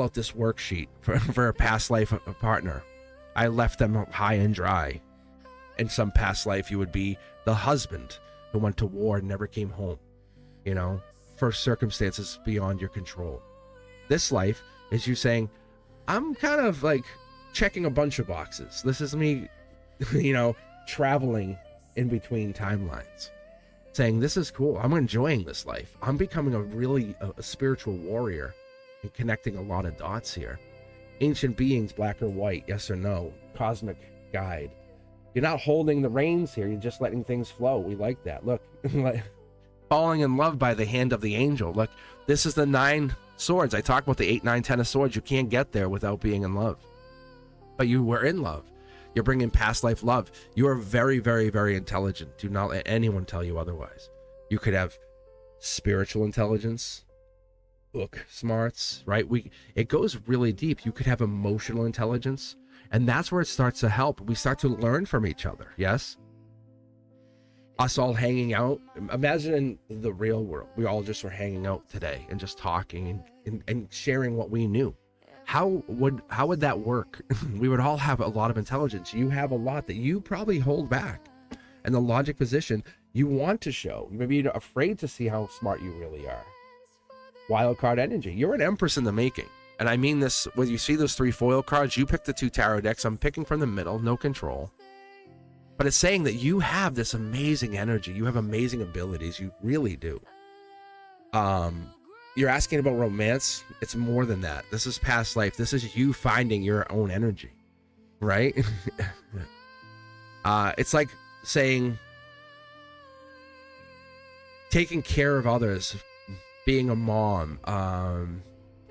out this worksheet for a past life partner. I left them high and dry. In some past life, you would be the husband who went to war and never came home. for circumstances beyond your control. This life is you saying, I'm kind of like checking a bunch of boxes. This is me, traveling in between timelines, saying, this is cool. I'm enjoying this life. I'm becoming a spiritual warrior and connecting a lot of dots here. Ancient beings, black or white, yes or no, cosmic guide. You're not holding the reins here. You're just letting things flow. We like that. Look, falling in love by the hand of the angel. Look, this is the 9 swords. I talk about the 8, 9, 10 of swords. You can't get there without being in love. But you were in love. You're bringing past life love. You are very, very, very intelligent. Do not let anyone tell you otherwise. You could have spiritual intelligence, book smarts, right? It goes really deep. You could have emotional intelligence. And that's where it starts to help. We start to learn from each other, yes? Us all hanging out. Imagine in the real world, we all just were hanging out today and just talking and sharing what we knew. How would that work? We would all have a lot of intelligence. You have a lot that you probably hold back. And the logic position, you want to show. Maybe you're afraid to see how smart you really are. Wild card energy. You're an empress in the making. And I mean this, when you see those 3 foil cards, you pick the 2 tarot decks. I'm picking from the middle, no control. But it's saying that you have this amazing energy. You have amazing abilities. You really do. You're asking about romance. It's more than that. This is past life. This is you finding your own energy, right? It's like saying taking care of others, being a mom,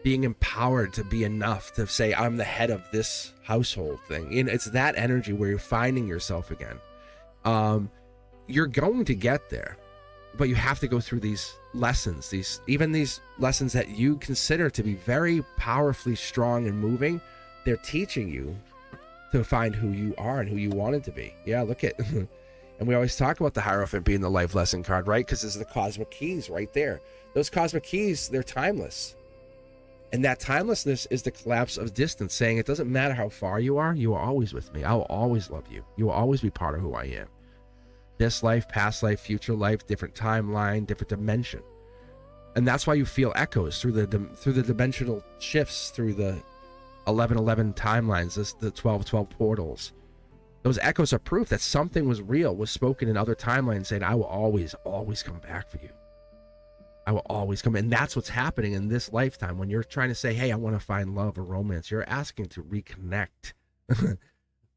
being empowered to be enough to say, I'm the head of this household thing. It's that energy where you're finding yourself again. You're going to get there, but you have to go through these lessons, these lessons that you consider to be very powerfully strong and moving. They're teaching you to find who you are and who you wanted to be. Yeah, look at, and we always talk about the Hierophant being the life lesson card, right? Because there's the cosmic keys right there. Those cosmic keys, they're timeless. And that timelessness is the collapse of distance, saying it doesn't matter how far you are always with me. I will always love you. You will always be part of who I am. This life, past life, future life, different timeline, different dimension. And that's why you feel echoes through the dimensional shifts, through the 1111 timelines, the 1212 portals. Those echoes are proof that something was real, was spoken in other timelines, saying, I will always, always come back for you. I will always come. And that's what's happening in this lifetime. When you're trying to say, hey, I want to find love or romance, you're asking to reconnect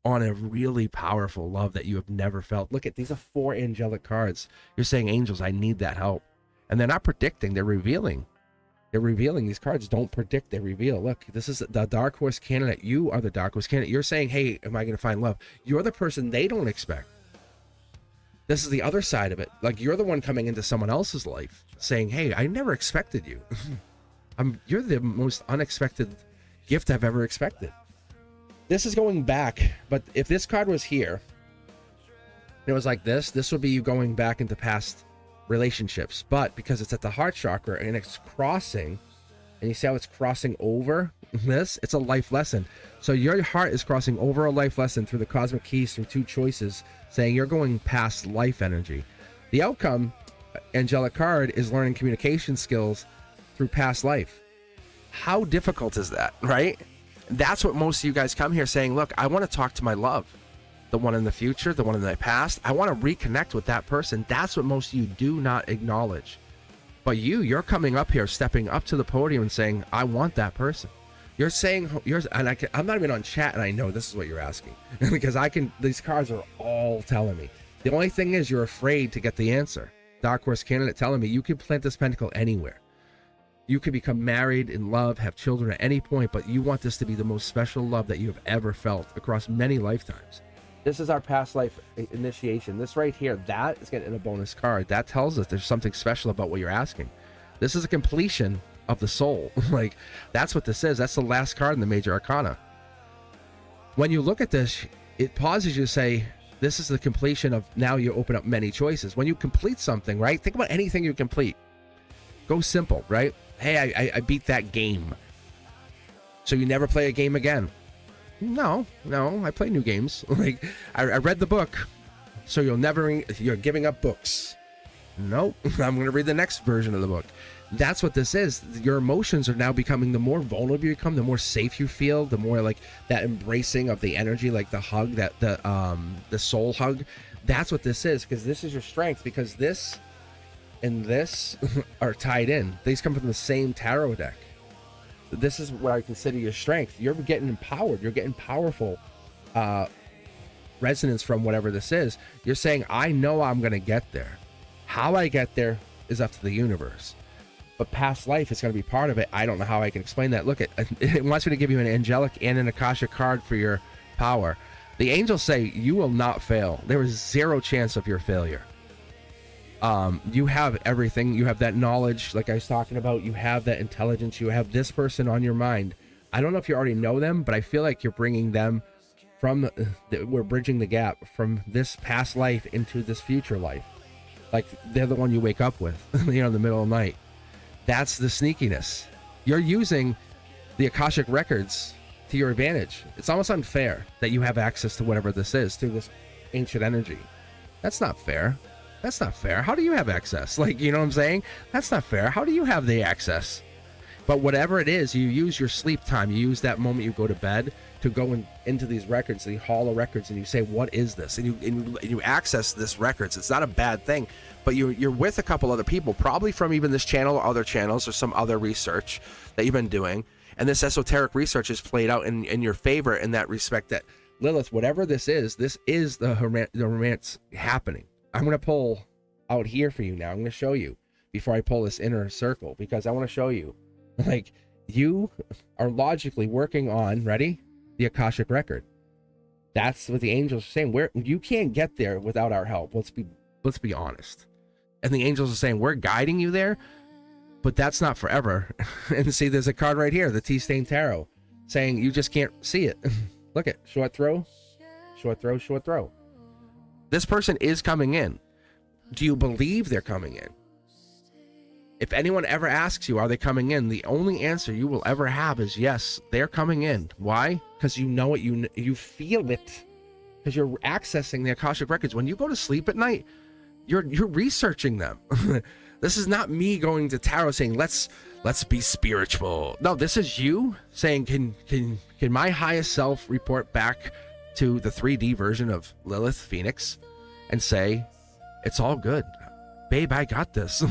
on a really powerful love that you have never felt. Look at these are 4 angelic cards. You're saying, angels, I need that help. And they're not predicting, they're revealing. They're revealing. These cards don't predict, they reveal. Look, this is the dark horse candidate. You are the dark horse candidate. You're saying, hey, am I going to find love? You're the person they don't expect. This is the other side of it. Like, you're the one coming into someone else's life saying, hey, I never expected you. You're the most unexpected gift I've ever expected. This is going back, but if this card was here, it was like this would be you going back into past relationships. But because it's at the heart chakra and it's crossing, and you see how it's crossing over this, it's a life lesson. So your heart is crossing over a life lesson through the cosmic keys, through 2 choices, saying you're going past life energy. The outcome, angelic card, is learning communication skills through past life. How difficult is that, right? That's what most of you guys come here saying, look, I want to talk to my love, the one in the future, the one in the past. I want to reconnect with that person. That's what most of you do not acknowledge. But you're coming up here, stepping up to the podium and saying, I want that person. You're saying, I'm not even on chat, and I know this is what you're asking because these cards are all telling me. The only thing is you're afraid to get the answer. Dark Horse candidate telling me you can plant this pentacle anywhere. You could become married, in love, have children at any point, but you want this to be the most special love that you have ever felt across many lifetimes. This is our past life initiation. This right here, that is getting a bonus card. That tells us there's something special about what you're asking. This is a completion of the soul. Like, that's what this is. That's the last card in the major arcana. When you look at this, it pauses you to say, this is the completion of, now you open up many choices. When you complete something, right? Think about anything you complete. Go simple, right? Hey, I beat that game. So you never play a game again. No, I play new games. Like, I read the book. So you're giving up books. Nope, I'm going to read the next version of the book. That's what this is. Your emotions are now becoming, the more vulnerable you become, the more safe you feel, the more like that embracing of the energy, like the hug, that the soul hug. That's what this is, because this is your strength, because this and this are tied in. These come from the same tarot deck. This is what I consider your strength. You're getting empowered. You're getting powerful resonance from whatever this is. You're saying, I know I'm going to get there. How I get there is up to the universe. But past life is going to be part of it. I don't know how I can explain that. Look, it wants me to give you an angelic and an Akashic card for your power. The angels say you will not fail. There is zero chance of your failure. You have everything. You have that knowledge, like I was talking about. You have that intelligence. You have this person on your mind. I don't know if you already know them, but I feel like you're bringing them from we're bridging the gap from this past life into this future life. Like they're the one you wake up with, you know, in the middle of the night. That's the sneakiness. You're using the Akashic records to your advantage. It's almost unfair that you have access to whatever this is through this ancient energy. That's not fair. That's not fair. How do you have access? Like, you know what I'm saying? That's not fair. How do you have the access? But whatever it is, you use your sleep time. You use that moment you go to bed to go into these records, the holo records, and you say, what is this? And you access this records. It's not a bad thing, but you're with a couple other people, probably from even this channel or other channels or some other research that you've been doing. And this esoteric research is played out in your favor in that respect, that Lilith, whatever this is the romance happening. I'm going to pull out here for you now. I'm going to show you before I pull this inner circle, because I want to show you, like, you are logically working on, ready? The Akashic record. That's what the angels are saying. You can't get there without our help. Let's be honest. And the angels are saying, we're guiding you there, but that's not forever. And see, there's a card right here, the Tea-Stained Tarot, saying you just can't see it. Look at short throw, short throw, short throw. This person is coming in. Do you believe they're coming in? If anyone ever asks you, are they coming in? The only answer you will ever have is yes, they're coming in. Why? Because you know it, you feel it. Because you're accessing the Akashic records. When you go to sleep at night, you're researching them. This is not me going to tarot saying, let's be spiritual. No, this is you saying, can my highest self report back to the 3D version of Lilith Phoenix and say, it's all good. Babe, I got this.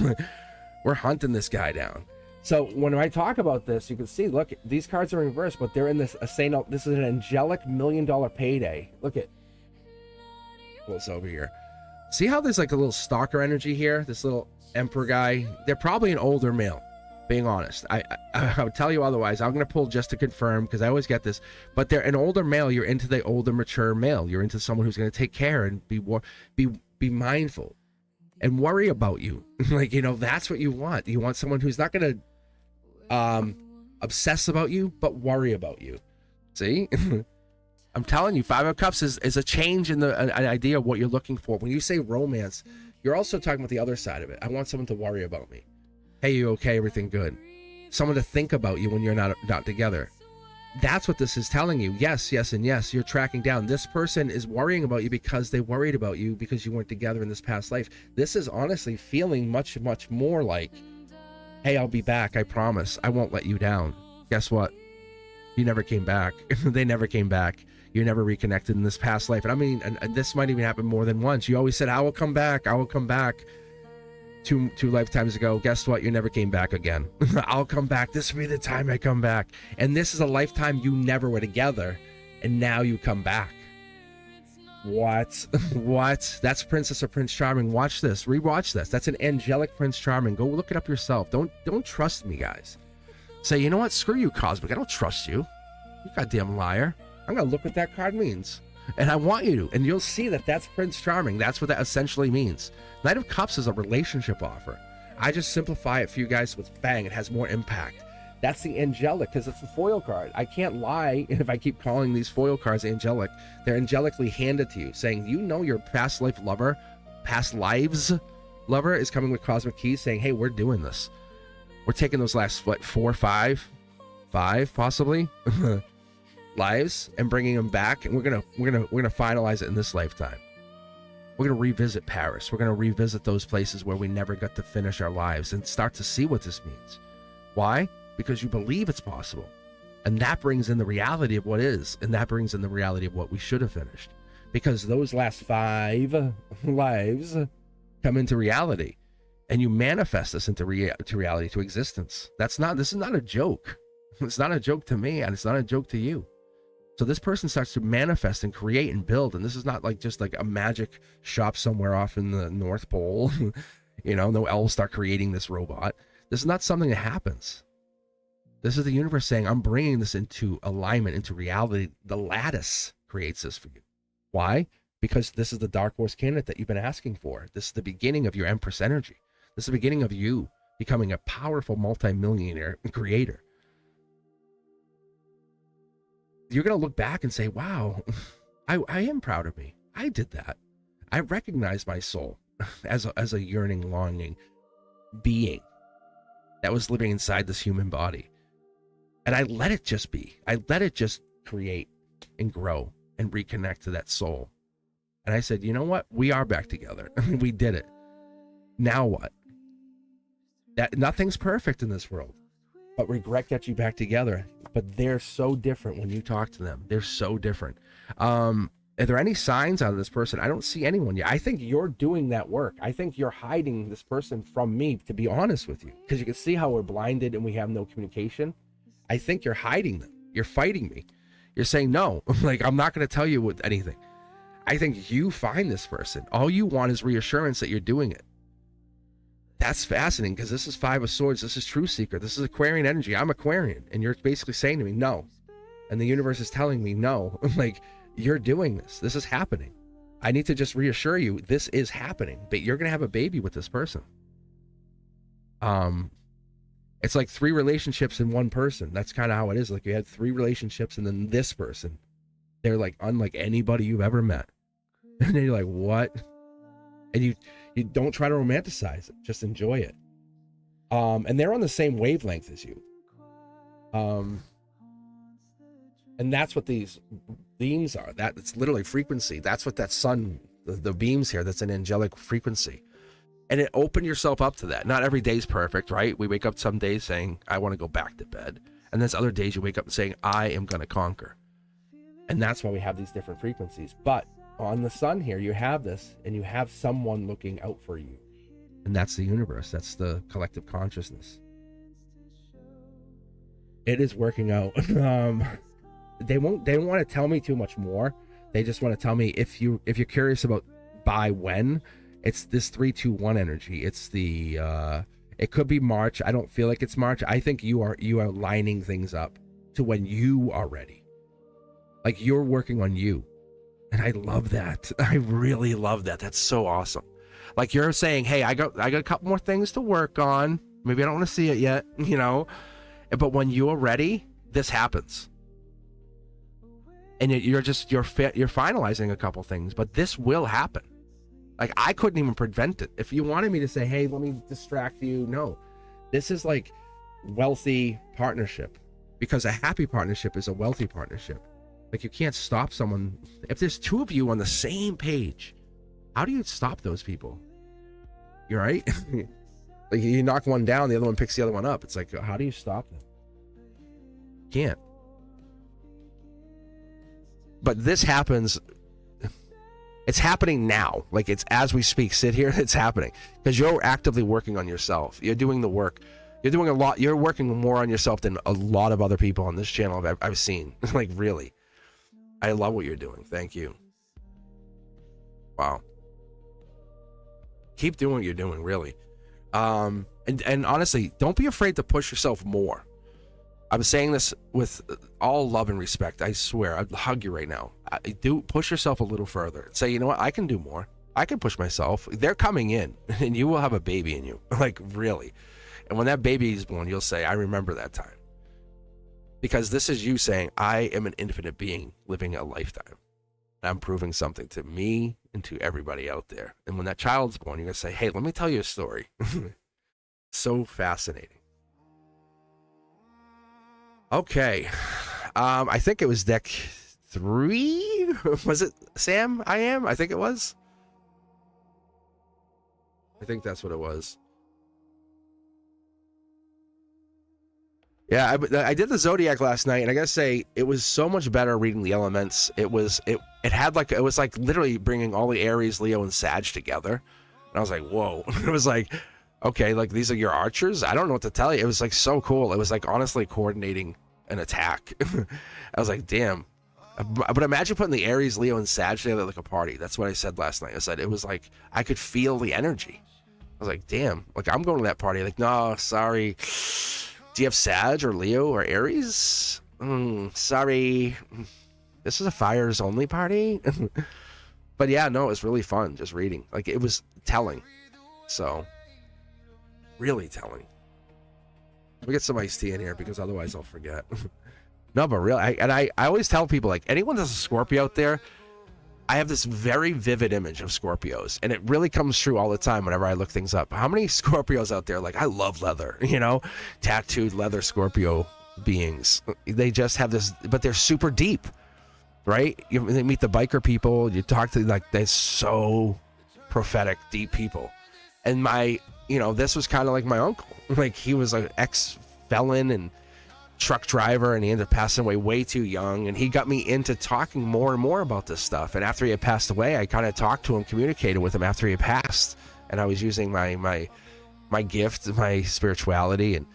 We're hunting this guy down. So when I talk about this, you can see, look, these cards are in reverse, but they're in this this is an angelic $1 million payday. Look at what's over here. See how there's like a little stalker energy here? This little emperor guy. They're probably an older male, being honest. I would tell you otherwise. I'm going to pull just to confirm, because I always get this. But they're an older male. You're into the older, mature male. You're into someone who's going to take care and be mindful and worry about you. Like, you know, that's what you want. You want someone who's not going to obsess about you, but worry about you. See? I'm telling you, Five of Cups is a change in an idea of what you're looking for. When you say romance, you're also talking about the other side of it. I want someone to worry about me. Hey, you okay? Everything good? Someone to think about you when you're not together. That's what this is telling you. Yes, yes, and yes. You're tracking down. This person is worrying about you because they worried about you because you weren't together in this past life. This is honestly feeling much, much more like, hey, I'll be back. I promise. I won't let you down. Guess what? You never came back. They never came back. You never reconnected in this past life. And I mean, and this might even happen more than once. You always said, I will come back. I will come back. Two lifetimes ago, guess what? You never came back again. I'll come back. This will be the time I come back. And this is a lifetime you never were together, and now you come back. What? What? That's Princess or Prince Charming. Watch this. Rewatch this. That's an angelic Prince Charming. Go look it up yourself. Don't trust me, guys. Say, you know what? Screw you, Cosmic. I don't trust you. You goddamn liar. I'm gonna look what that card means. And I want you to, and you'll see that that's Prince Charming. That's what that essentially means. Knight of Cups is a relationship offer. I just simplify it for you guys with bang. It has more impact. That's the angelic, because it's the foil card. I can't lie if I keep calling these foil cards angelic. They're angelically handed to you, saying, you know, your past life lover, past lives lover is coming with cosmic keys, saying, hey, we're doing this. We're taking those last, what, 4, 5 possibly lives and bringing them back, and we're gonna finalize it in this lifetime. We're going to revisit Paris. We're going to revisit those places where we never got to finish our lives and start to see what this means. Why? Because you believe it's possible. And that brings in the reality of what is, and that brings in the reality of what we should have finished. Because those last 5 lives come into reality, and you manifest this into reality, to existence. This is not a joke. It's not a joke to me, and it's not a joke to you. So this person starts to manifest and create and build, and this is not like just like a magic shop somewhere off in the North Pole. No elves start creating this robot. This is not something that happens. This is the universe saying, I'm bringing this into alignment, into reality. The lattice creates this for you. Why? Because this is the Dark Horse candidate that you've been asking for. This is the beginning of your Empress energy. This is the beginning of you becoming a powerful multimillionaire creator. You're going to look back and say, wow, I am proud of me. I did that. I recognize my soul as a yearning, longing being that was living inside this human body. And I let it just be. I let it just create and grow and reconnect to that soul. And I said, you know what? We are back together. We did it. Now what? Nothing's perfect in this world, but regret gets you back together. But they're so different when you talk to them. They're so different. Are there any signs out of this person? I don't see anyone yet. I think you're doing that work. I think you're hiding this person from me, to be honest with you, because you can see how we're blinded and we have no communication. I think you're hiding them. You're fighting me. You're saying, no, like, I'm not going to tell you with anything. I think you find this person. All you want is reassurance that you're doing it. That's fascinating, because this is 5 of Swords. This is True Seeker. This is Aquarian energy. I'm Aquarian. And you're basically saying to me, no. And the universe is telling me, no. Like, you're doing this. This is happening. I need to just reassure you, this is happening. But you're going to have a baby with this person. It's like 3 relationships in one person. That's kind of how it is. Like, you had 3 relationships, and then this person, they're like unlike anybody you've ever met. And then you're like, what? And you don't try to romanticize it. Just enjoy it. And they're on the same wavelength as you. And that's what these beams are. It's literally frequency. That's what that sun, the beams here, that's an angelic frequency. And it open yourself up to that. Not every day's perfect, right? We wake up some days saying, I want to go back to bed. And there's other days you wake up saying, I am going to conquer. And that's why we have these different frequencies. But on the sun here, you have this, and you have someone looking out for you. And that's the universe. That's the collective consciousness. It is working out. They don't want to tell me too much more. They just want to tell me, if you're curious about by when, it's this 3-2-1 energy. It's the it could be March. I don't feel like it's March. I think you are lining things up to when you are ready. Like, you're working on you. And I love that. I really love that. That's so awesome. Like, you're saying, hey, I got a couple more things to work on. Maybe I don't want to see it yet, but when you're ready, this happens. And you're finalizing a couple things, but this will happen. Like, I couldn't even prevent it. If you wanted me to say, hey, let me distract you, no. This is like wealthy partnership, because a happy partnership is a wealthy partnership. Like, you can't stop someone. If there's 2 of you on the same page, how do you stop those people? You're right. Like, you knock one down, the other one picks the other one up. It's like, how do you stop them? Can't. But this happens. It's happening now. Like, it's as we speak. Sit here. It's happening because you're actively working on yourself. You're doing the work. You're doing a lot. You're working more on yourself than a lot of other people on this channel I've seen. Like, really. I love what you're doing. Thank you. Wow. Keep doing what you're doing, really. And honestly, don't be afraid to push yourself more. I'm saying this with all love and respect. I swear, I'd hug you right now. Do push yourself a little further. Say, you know what? I can do more. I can push myself. They're coming in, and you will have a baby in you. Like, really. And when that baby is born, you'll say, I remember that time. Because this is you saying, I am an infinite being living a lifetime. I'm proving something to me and to everybody out there. And when that child's born, you're going to say, hey, let me tell you a story. So fascinating. Okay. I think it was deck 3. Was it Sam? I think it was. I think that's what it was. Yeah, I did the Zodiac last night, and I gotta say, it was so much better reading the elements. It was like literally bringing all the Aries, Leo, and Sag together. And I was like, whoa. It was like, okay, like these are your archers? I don't know what to tell you. It was like so cool. It was like honestly coordinating an attack. I was like, damn. But imagine putting the Aries, Leo, and Sag together like a party. That's what I said last night. I said it was like I could feel the energy. I was like, damn, like I'm going to that party. Like, no, sorry. Do you have Sag or Leo or Aries? Sorry. This is a fires only party. But yeah, no, it was really fun just reading. Like it was telling. So really telling. Let me get some iced tea in here because otherwise I'll forget. No, but really, I always tell people, like, anyone that's a Scorpio out there, I have this very vivid image of Scorpios, and it really comes true all the time whenever I look things up. How many Scorpios out there, like, I love leather, you know, tattooed leather Scorpio beings. They just have this, but they're super deep, right? You meet the biker people, you talk to, like, they're so prophetic, deep people. And this was kind of like my uncle. Like, he was an ex-felon and truck driver, and he ended up passing away way too young, and he got me into talking more and more about this stuff. And after he had passed away, I kind of talked to him, communicated with him after he had passed, and I was using my gift, my spirituality, and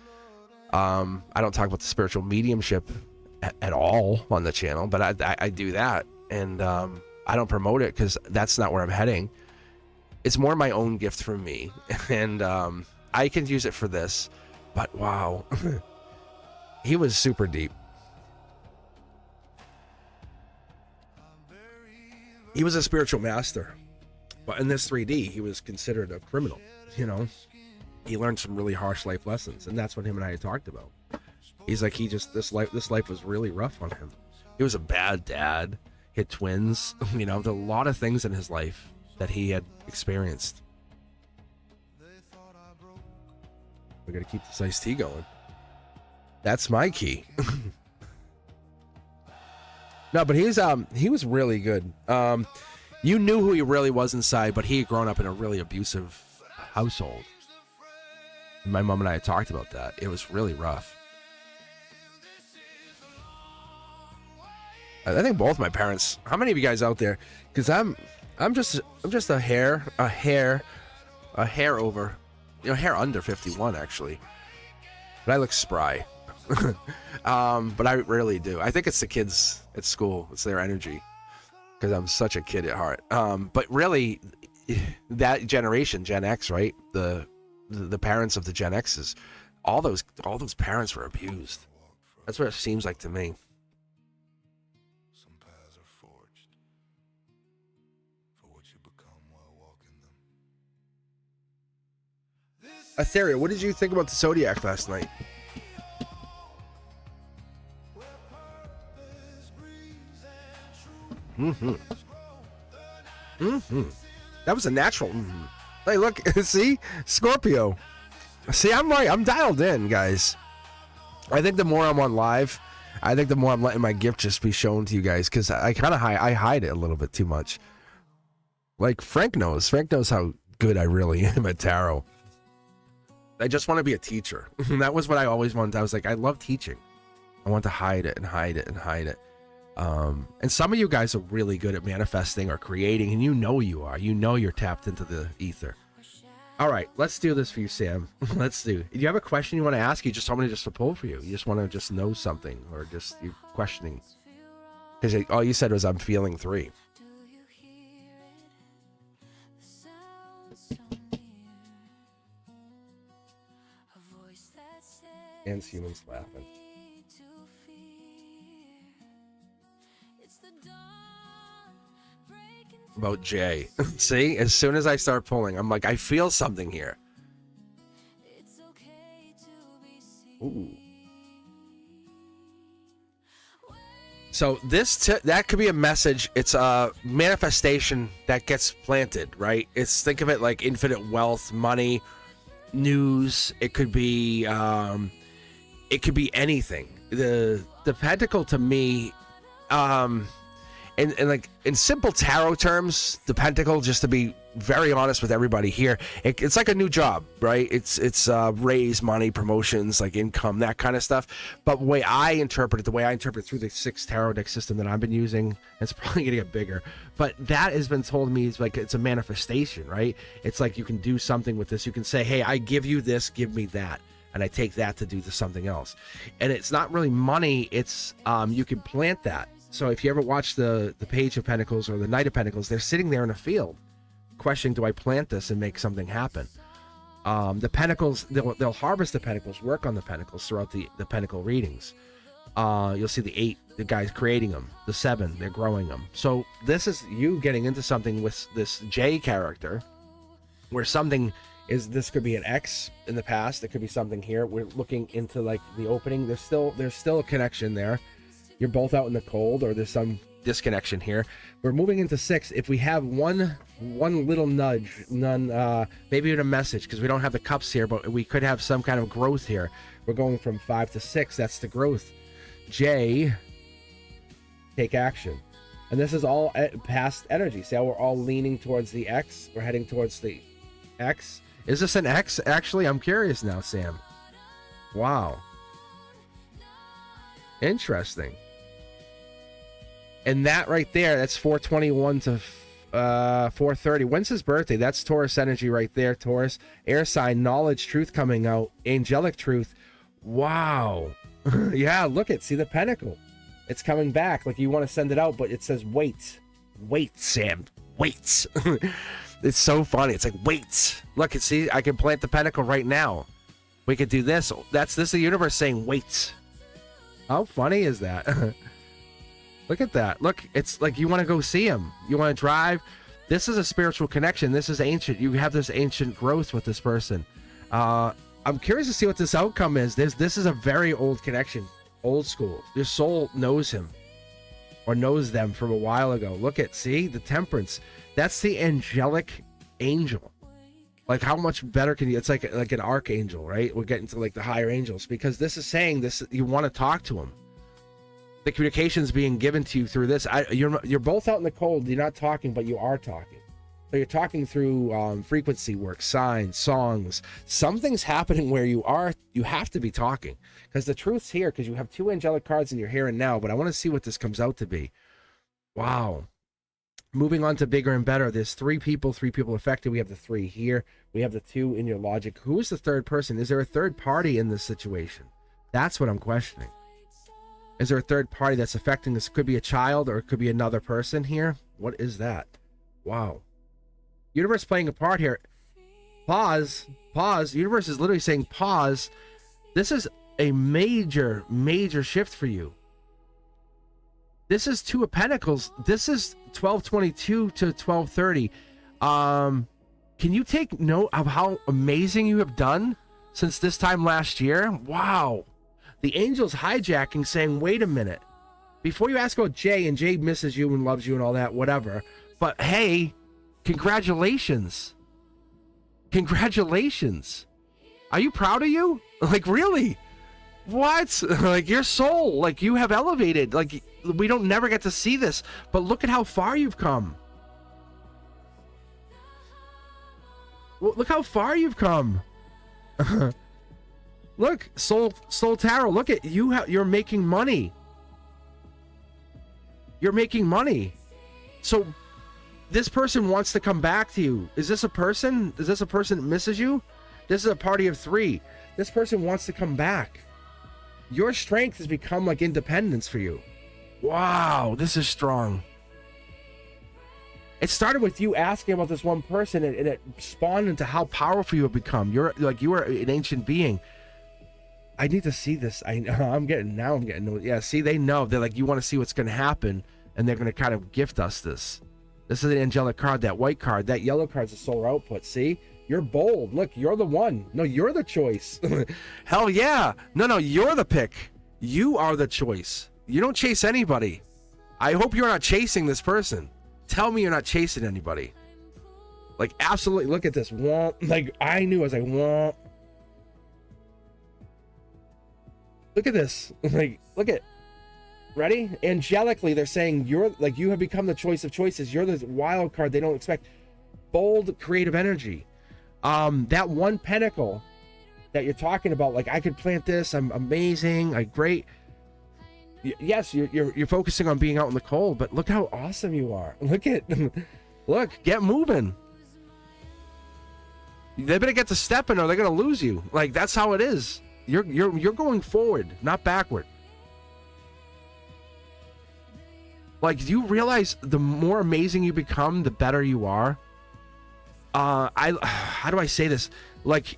I don't talk about the spiritual mediumship at all on the channel, but I do that, and I don't promote it because that's not where I'm heading. It's more my own gift from me, and I can use it for this, but wow. He was super deep. He was a spiritual master. But in this 3D, he was considered a criminal, you know? He learned some really harsh life lessons, and that's what him and I had talked about. He's like, this life was really rough on him. He was a bad dad. He had twins. You know, there were a lot of things in his life that he had experienced. We gotta keep this iced tea going. That's my key. No, but he was really good. You knew who he really was inside, but he had grown up in a really abusive household. And my mom and I had talked about that. It was really rough. I think both my parents. How many of you guys out there? Because I'm just a hair over, hair under 51 actually. But I look spry. But I really do. I think it's the kids at school. It's their energy, because I'm such a kid at heart. But really, that generation, Gen X, right? The parents of the Gen X's, all those parents were abused. That's what it seems like to me. Some paths are forged for what you become while walking them. Etheria, what did you think about the Zodiac last night? That was a natural. Hey, look, see, Scorpio. See, I'm right. I'm dialed in, guys. I think the more I'm on live, I think the more I'm letting my gift just be shown to you guys, because I kind of hide it a little bit too much. Like Frank knows how good I really am at tarot. I just want to be a teacher. That was what I always wanted. I was like, I love teaching. I want to hide it and hide it and hide it. And some of you guys are really good at manifesting or creating, and you are. You're tapped into the ether. All right, let's do this for you, Sam. Do you have a question you want to ask? You just told me just to pull for you. You just want to just know something, or just you're questioning. Because all you said was, I'm feeling 3. And humans laughing. About Jay. See, as soon as I start pulling, I'm like, I feel something here. Ooh. So that could be a message. It's a manifestation that gets planted, right? Think of it like infinite wealth, money, news. It could be anything. The pentacle to me, And like in simple tarot terms, the pentacle, just to be very honest with everybody here, it's like a new job, right? It's raise money, promotions, like income, that kind of stuff. But the way I interpret it through the 6 tarot deck system that I've been using, it's probably gonna get bigger, but that has been told me is like it's a manifestation, right? It's like you can do something with this. You can say, hey, I give you this, give me that, and I take that to do something else. And it's not really money, it's you can plant that. So if you ever watch the Page of Pentacles or the Knight of Pentacles, they're sitting there in a field questioning, do I plant this and make something happen? The pentacles, they'll harvest the pentacles, work on the pentacles throughout the pentacle readings. You'll see the 8, the guys creating them. The 7, they're growing them. So this is you getting into something with this J character, where something is, this could be an X in the past, it could be something here. We're looking into like the opening. There's still a connection there. You're both out in the cold, or there's some disconnection here. We're moving into 6. If we have one little nudge, maybe even a message, because we don't have the cups here, but we could have some kind of growth here. We're going from 5 to 6. That's the growth. J, take action. And this is all past energy. See how we're all leaning towards the X? We're heading towards the X. Is this an X? Actually, I'm curious now, Sam. Wow. Interesting. And that right there, that's 421 to 430. When's his birthday? That's Taurus energy right there, Taurus. Air sign, knowledge, truth coming out, angelic truth. Wow. Yeah, look at, see the pentacle. It's coming back. Like you want to send it out, but it says wait. Wait, Sam. Wait. It's so funny. It's like, wait. Look, see, I can plant the pentacle right now. We could do this. This is the universe saying wait. How funny is that? Look at that. Look, it's like you want to go see him. You want to drive. This is a spiritual connection. This is ancient. You have this ancient growth with this person. I'm curious to see what this outcome is. This is a very old connection. Old school. Your soul knows him. Or knows them from a while ago. Look at, see? The temperance. That's the angelic angel. Like how much better can you, it's like an archangel, right? We're getting to like the higher angels, because this is saying this, you want to talk to him. The communication's being given to you through this. You're both out in the cold. You're not talking, but you are talking. So you're talking through frequency work, signs, songs. Something's happening where you have to be talking, because the truth's here, because you have 2 angelic cards in your here and now, but I want to see what this comes out to be. Wow. Moving on to bigger and better. There's 3 people affected. We have the 3 here. We have the 2 in your logic. Who is the third person? Is there a third party in this situation? That's what I'm questioning. Is there a third party that's affecting this? It could be a child, or it could be another person here. What is that? Wow. Universe playing a part here. Pause. Universe is literally saying pause. This is a major shift for you. This is 2 of Pentacles. This is 1222 to 1230. Can you take note of how amazing you have done since this time last year? Wow. The angel's hijacking, saying, wait a minute. Before you ask about Jay, and Jay misses you and loves you and all that, whatever. But hey, congratulations. Congratulations. Are you proud of you? Like, really? What? Like, your soul, like, you have elevated. Like, we don't never get to see this, but look at how far you've come. Well, look how far you've come. Look, Soul Tarot, look at you. You're making money. You're making money. So this person wants to come back to you. Is this a person? Is this a person that misses you? This is a party of 3. This person wants to come back. Your strength has become like independence for you. Wow, this is strong. It started with you asking about this one person, and it spawned into how powerful you have become. You are an ancient being. I need to see this. I'm getting. Yeah, see, they know. They're like, you want to see what's going to happen, and they're going to kind of gift us this. This is an angelic card, that white card. That yellow card's a solar output. See? You're bold. Look, you're the one. No, you're the choice. Hell yeah. No, you're the pick. You are the choice. You don't chase anybody. I hope you're not chasing this person. Tell me you're not chasing anybody. Like, absolutely. Look at this. Like, I knew. I was like, womp. Look at this. Like, look at. Ready? Angelically, they're saying you're like, you have become the choice of choices. You're the wild card they don't expect. Bold, creative energy. That one pentacle that you're talking about, like, I could plant this, I'm amazing, like, great. Yes, you're focusing on being out in the cold, but look how awesome you are. Look, get moving. They better get to stepping or they're gonna lose you. Like, that's how it is. You're going forward, not backward. Like, do you realize the more amazing you become, the better you are? How do I say this? Like,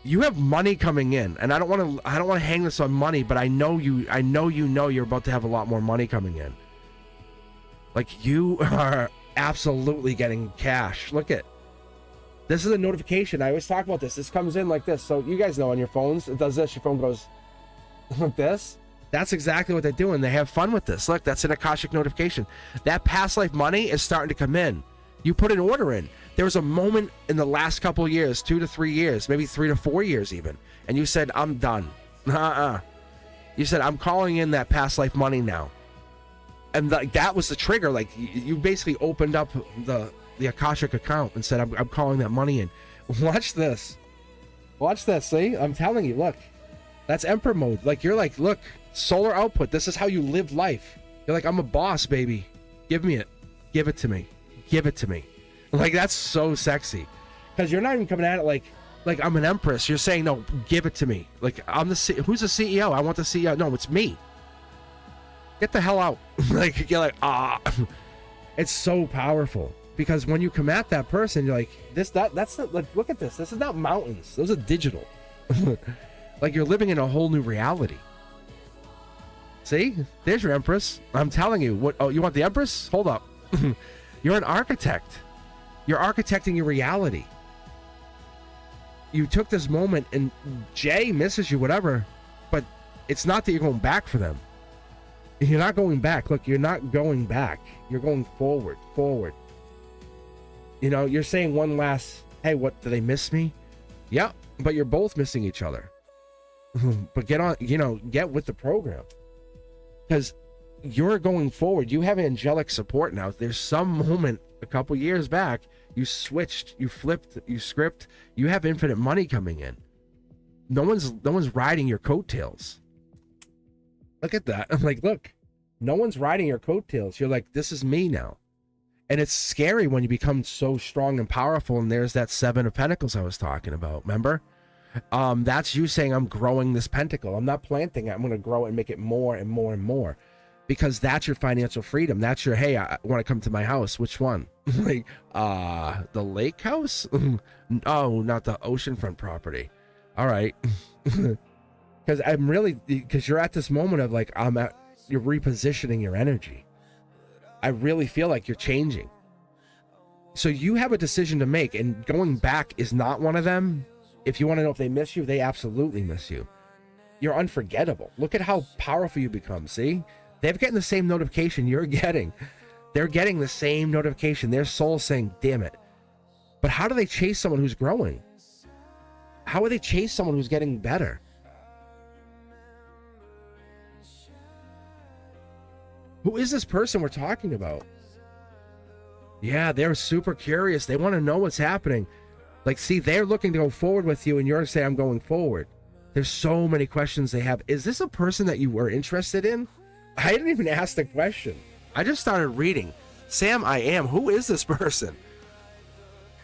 you have money coming in, and I don't want to hang this on money, but I know you're about to have a lot more money coming in. Like, you are absolutely getting cash. Look at this. Is a notification. I always talk about this. This comes in like this. So you guys know on your phones, it does this. Your phone goes like this. That's exactly what they're doing. They have fun with this. Look, that's an Akashic notification. That past life money is starting to come in. You put an order in. There was a moment in the last couple of years, 2 to 3 years, maybe 3 to 4 years even, and you said, I'm done. You said, I'm calling in that past life money now. And like, that was the trigger. Like, you basically opened up the Akashic account and said, I'm calling that money in. Watch this. Watch this. See? I'm telling you, look. That's Emperor mode. Like, you're like, look, solar output. This is how you live life. You're like, I'm a boss, baby. Give me it. Give it to me. Give it to me. Like, that's so sexy. Because you're not even coming at it like I'm an empress. You're saying, no, give it to me. Like, I'm the who's the CEO? I want the CEO. No, it's me. Get the hell out. Like, you're like, It's so powerful. Because when you come at that person, you're like, that's not, like, look at this. This is not mountains. Those are digital. Like, you're living in a whole new reality. See? There's your empress. I'm telling you. What? Oh, you want the empress? Hold up. You're an architect. You're architecting your reality. You took this moment and Jay misses you, whatever, but it's not that you're going back for them. You're not going back. Look, you're not going back. You're going forward. You know, you're saying one last, hey, what, do they miss me? Yeah, but you're both missing each other. But get on, get with the program. Because you're going forward. You have angelic support now. There's some moment a couple years back, you switched, you flipped, you script, you have infinite money coming in. No one's riding your coattails. Look at that. I'm like, look, no one's riding your coattails. You're like, this is me now. And it's scary when you become so strong and powerful. And there's that 7 of Pentacles I was talking about. Remember? That's you saying, I'm growing this pentacle. I'm not planting it. I'm going to grow it and make it more and more and more. Because that's your financial freedom. That's your, hey, I want to come to my house. Which one? Like, the lake house? Oh, not the oceanfront property. All right. Because you're at this moment of like, you're repositioning your energy. I really feel like you're changing. So you have a decision to make, and going back is not one of them. If you want to know if they miss you, they absolutely miss you. You're unforgettable. Look at how powerful you become. See? They're getting the same notification you're getting. They're getting the same notification. Their soul's saying, damn it. But how do they chase someone who's growing? How would they chase someone who's getting better? Who is this person we're talking about? Yeah, they're super curious. They want to know what's happening. Like, see, they're looking to go forward with you, and you're saying, I'm going forward. There's so many questions they have. Is this a person that you were interested in? I didn't even ask the question. I just started reading. Sam, I am. Who is this person?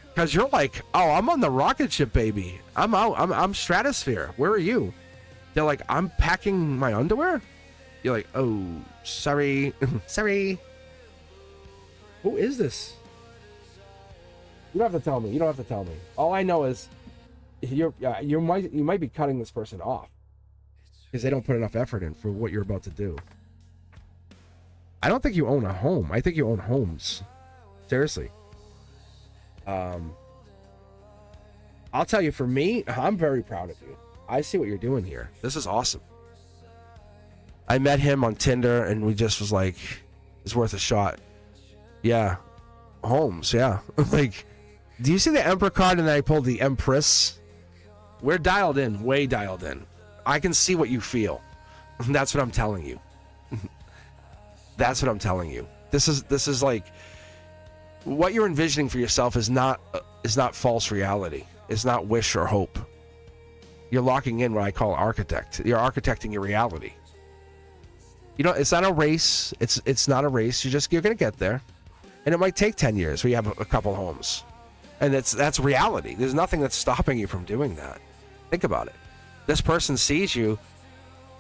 Because you're like, oh, I'm on the rocket ship, baby. I'm out. I'm stratosphere. Where are you? They're like, I'm packing my underwear? You're like, oh, sorry. Sorry. Who is this? You don't have to tell me. You don't have to tell me. All I know is you might be cutting this person off because they don't put enough effort in for what you're about to do. I don't think you own a home. I think you own homes. Seriously. I'll tell you, for me, I'm very proud of you. I see what you're doing here. This is awesome. I met him on Tinder and we just was like, it's worth a shot. Yeah. Homes, yeah. Like, do you see the Emperor card and then I pulled the Empress? We're dialed in, way dialed in. I can see what you feel. That's what I'm telling you. That's what I'm telling you. This is like what you're envisioning for yourself is not false reality. It's not wish or hope. You're locking in what I call architect. You're architecting your reality. You know, it's not a race. It's not a race. You're gonna get there, and it might take 10 years. We have a couple homes, and that's reality. There's nothing that's stopping you from doing that. Think about it. This person sees you,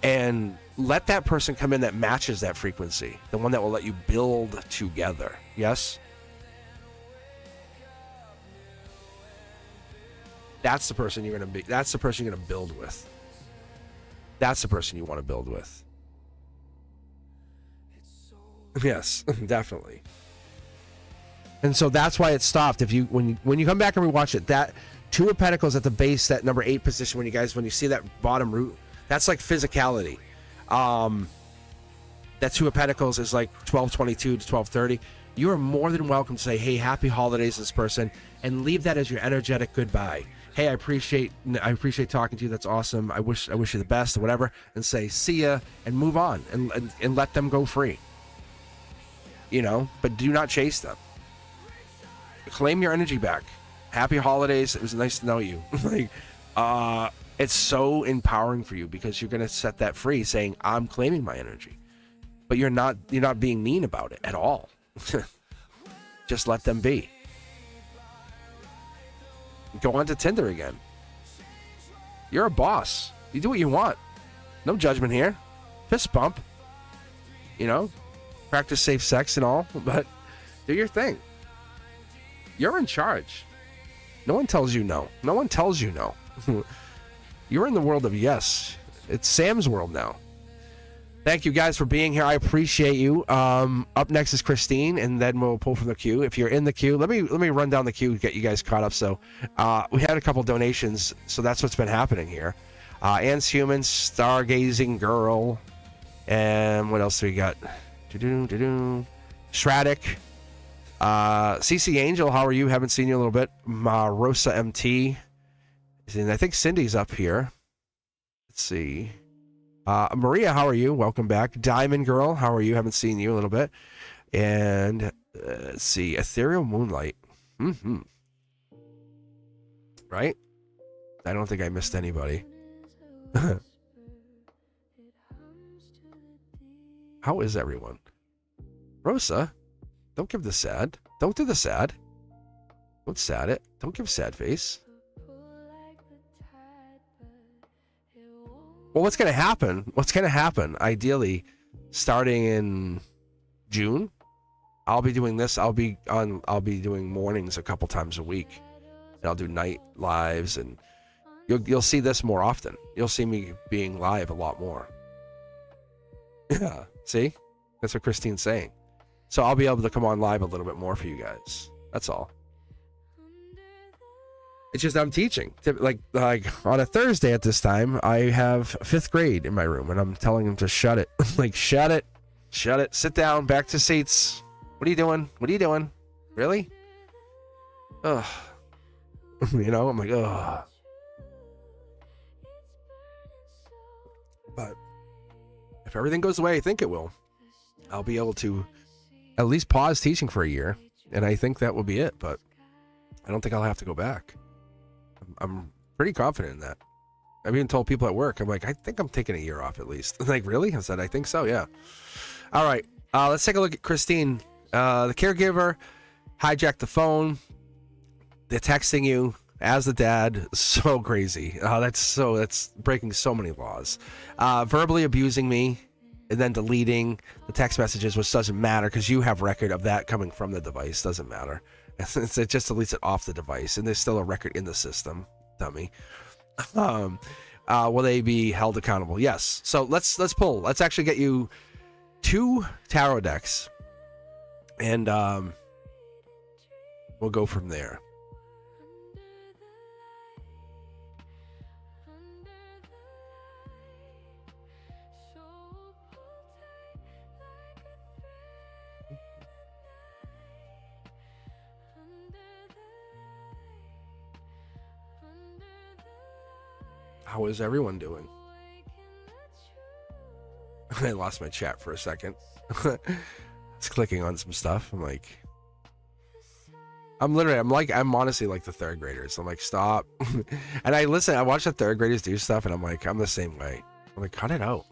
and let that person come in that matches that frequency, the one that will let you build together. Yes. That's the person you're going to be. That's the person you're going to build with. That's the person you want to build with. Yes, definitely. And so that's why it stopped. If you when you come back and rewatch it, that Two of Pentacles at the base, that number 8 position, when you see that bottom root, that's like physicality. That Two of Pentacles is like 1222 to 1230. You are more than welcome to say, hey, happy holidays to this person, and leave that as your energetic goodbye. Hey, I appreciate talking to you. That's awesome. I wish you the best or whatever, and say see ya and move on and let them go free. You know, but do not chase them. Claim your energy back. Happy holidays. It was nice to know you. It's so empowering for you because you're gonna set that free, saying I'm claiming my energy, but you're not being mean about it at all. Just let them be. Go onto Tinder again. You're a boss. You do what you want. No judgment here. Fist bump. You know, practice safe sex and all, but do your thing. You're in charge. No one tells you no. No one tells you no. You're in the world of yes. It's Sam's world now. Thank you guys for being here. I appreciate you. Up next is Christine, and then we'll pull from the queue. If you're in the queue, let me run down the queue, get you guys caught up. So we had a couple donations, so that's what's been happening here. Anne's Human, Stargazing Girl, and what else do we got? Shradic, CC Angel, how are you? Haven't seen you in a little bit. Rosa MT, and I think Cindy's up here. Let's see. Maria, how are you? Welcome back. Diamond Girl, how are you? Haven't seen you in a little bit. And let's see. Ethereal Moonlight. Right? I don't think I missed anybody. How is everyone? Rosa, don't give the sad. Don't do the sad. Don't sad it. Don't give sad face. Well, what's going to happen? What's going to happen? Ideally, starting in June, I'll be doing this. I'll be doing mornings a couple times a week, and I'll do night lives, and you'll see this more often. You'll see me being live a lot more. Yeah, see, that's what Christine's saying. So I'll be able to come on live a little bit more for you guys. That's all. It's just I'm teaching. Like on a Thursday at this time, I have 5th grade in my room, and I'm telling them to shut it. Like, shut it. Sit down. Back to seats. What are you doing? Really? Ugh. You know, I'm like, ugh. But if everything goes the way I think it will, I'll be able to at least pause teaching for a year, and I think that will be it. But I don't think I'll have to go back. I'm pretty confident in that. I've even told people at work, I'm like, I think I'm taking a year off at least. Like, really? I said, I think so, yeah. All right, let's take a look at Christine. The caregiver hijacked the phone. They're texting you as the dad. So crazy. That's breaking so many laws. Verbally abusing me and then deleting the text messages, which doesn't matter because you have record of that coming from the device. Doesn't matter. It just deletes it off the device, and there's still a record in the system, dummy. Will they be held accountable? Yes. So let's pull. Let's actually get you 2 tarot decks, and we'll go from there. How is everyone doing? I lost my chat for a second. I was clicking on some stuff. I'm like, I'm honestly like the third graders. I'm like, stop. And I watch the third graders do stuff, and I'm like, I'm the same way. I'm like, cut it out.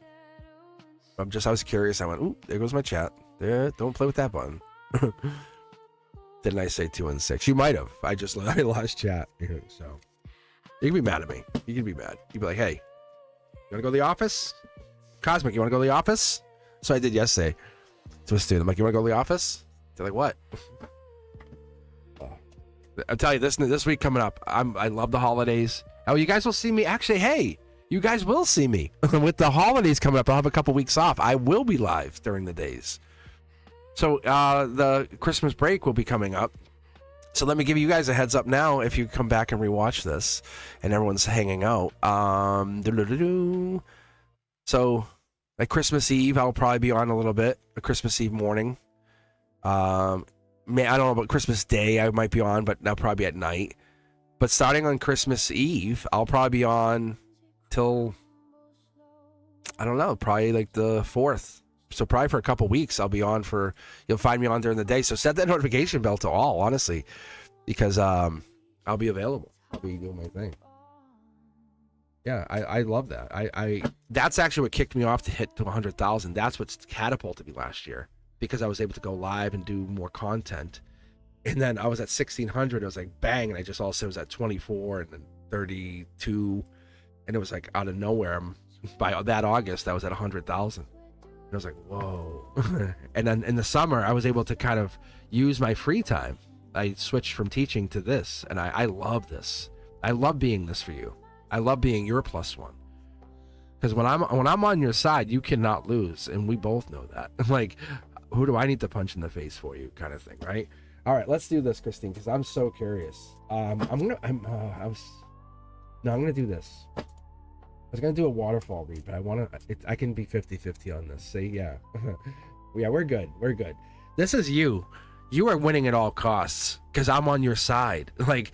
I was curious. I went, ooh, there goes my chat. There, don't play with that button. Didn't I say 2 and 6? You might have. I lost chat. So you can be mad at me. You can be mad. You'd be like, hey, you want to go to the office? Cosmic, you want to go to the office? So I did yesterday to a student. I'm like, you want to go to the office? They're like, what? I'll tell you, this week coming up, I love the holidays. Oh, you guys will see me. Actually, hey, you guys will see me. With the holidays coming up, I'll have a couple weeks off. I will be live during the days. So the Christmas break will be coming up. So let me give you guys a heads up now if you come back and rewatch this and everyone's hanging out. So like Christmas Eve, I'll probably be on a little bit. A Christmas Eve morning. I don't know about Christmas Day, I might be on, but that'll probably be at night. But starting on Christmas Eve, I'll probably be on till, I don't know, probably like the 4th. So probably for a couple weeks, I'll be on you'll find me on during the day. So set that notification bell to all, honestly, because I'll be available. I'll be doing my thing. Yeah, I love that. That's actually what kicked me off to hit to 100,000. That's what's catapulted me last year, because I was able to go live and do more content. And then I was at 1,600. I was like, bang. And I just also was at 24 and then 32. And it was like out of nowhere. By that August, I was at 100,000. And I was like, whoa. And then in the summer, I was able to kind of use my free time. I switched from teaching to this. And I love this. I love being this for you. I love being your +1. Because when I'm on your side, you cannot lose. And we both know that. Like, who do I need to punch in the face for you, kind of thing, right? All right, let's do this, Christine, because I'm so curious. I'm gonna do this. I was gonna do a waterfall read, but I can be 50-50 on this. See, yeah. Yeah, we're good. This is you. You are winning at all costs because I'm on your side. Like,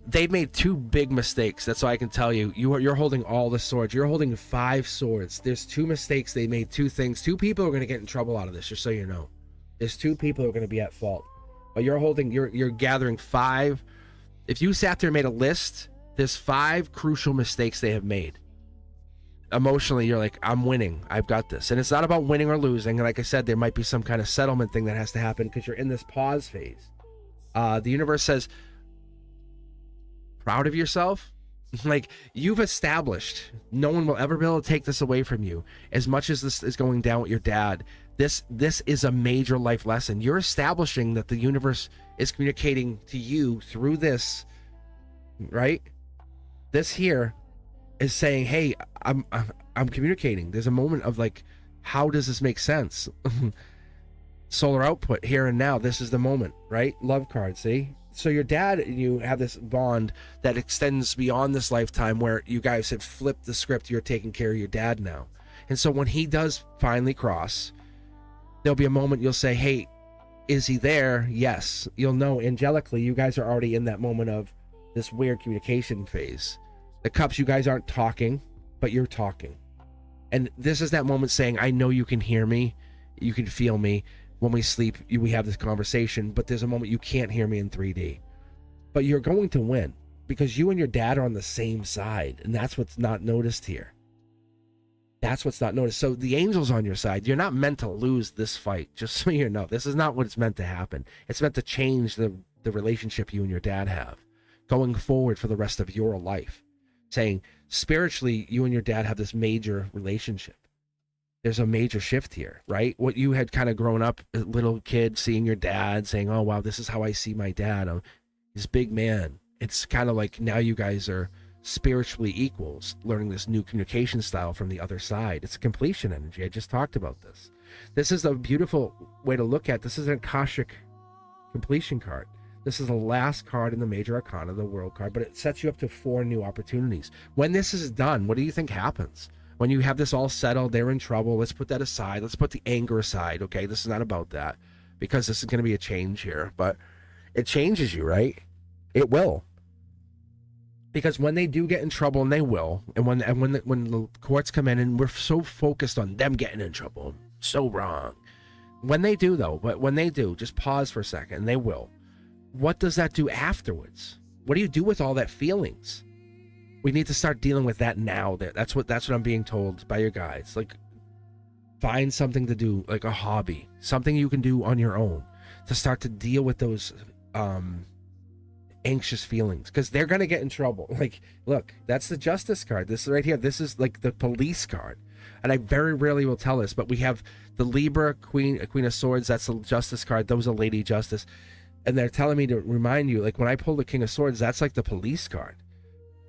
they made 2 big mistakes. That's all I can tell you. You're holding all the swords. You're holding 5 swords. There's 2 mistakes. They made 2 things. 2 people are going to get in trouble out of this, just so you know. There's 2 people who are going to be at fault. But you're gathering 5. If you sat there and made a list, there's 5 crucial mistakes they have made. Emotionally, you're like, I'm winning. I've got this. And it's not about winning or losing. And like I said, there might be some kind of settlement thing that has to happen because you're in this pause phase. The universe says, proud of yourself? Like, you've established no one will ever be able to take this away from you. As much as this is going down with your dad, this is a major life lesson. You're establishing that the universe is communicating to you through this, right? This here is saying, hey, I'm communicating. There's a moment of like, how does this make sense? Solar output here and now. This is the moment, right? Love card, see? So your dad and you have this bond that extends beyond this lifetime, where you guys have flipped the script. You're taking care of your dad now. And so when he does finally cross, there'll be a moment you'll say, hey, is he there? Yes. You'll know angelically you guys are already in that moment of this weird communication phase. The cups, you guys aren't talking, but you're talking. And this is that moment saying, I know you can hear me. You can feel me. When we sleep, we have this conversation, but there's a moment you can't hear me in 3D. But you're going to win because you and your dad are on the same side, and that's what's not noticed here. That's what's not noticed. So the angel's on your side. You're not meant to lose this fight, just so you know. This is not what it's meant to happen. It's meant to change the relationship you and your dad have going forward for the rest of your life. Saying, spiritually, you and your dad have this major relationship. There's a major shift here, right? What you had kind of grown up, a little kid, seeing your dad, saying, oh, wow, this is how I see my dad. This big man. It's kind of like now you guys are spiritually equals, learning this new communication style from the other side. It's a completion energy. I just talked about this. This is a beautiful way to look at. This is an Akashic completion card. This is the last card in the major arcana, the world card, but it sets you up to 4 new opportunities. When this is done, what do you think happens? When you have this all settled, they're in trouble. Let's put that aside. Let's put the anger aside. Okay, this is not about that, because this is going to be a change here, but it changes you, right? It will. Because when they do get in trouble, and they will, and when the courts come in and we're so focused on them getting in trouble, so wrong. When they do though, but when they do, just pause for a second, and they will. What does that do afterwards? What do you do with all that feelings? We need to start dealing with that now. That's what I'm being told by your guides. Like, find something to do, like a hobby, something you can do on your own to start to deal with those anxious feelings, because they're going to get in trouble. Like, look, that's the justice card. This right here, this is like the police card. And I very rarely will tell this, but we have the Libra queen of swords. That's the justice card. Those are Lady Justice. And they're telling me to remind you, like when I pull the King of Swords, that's like the police card.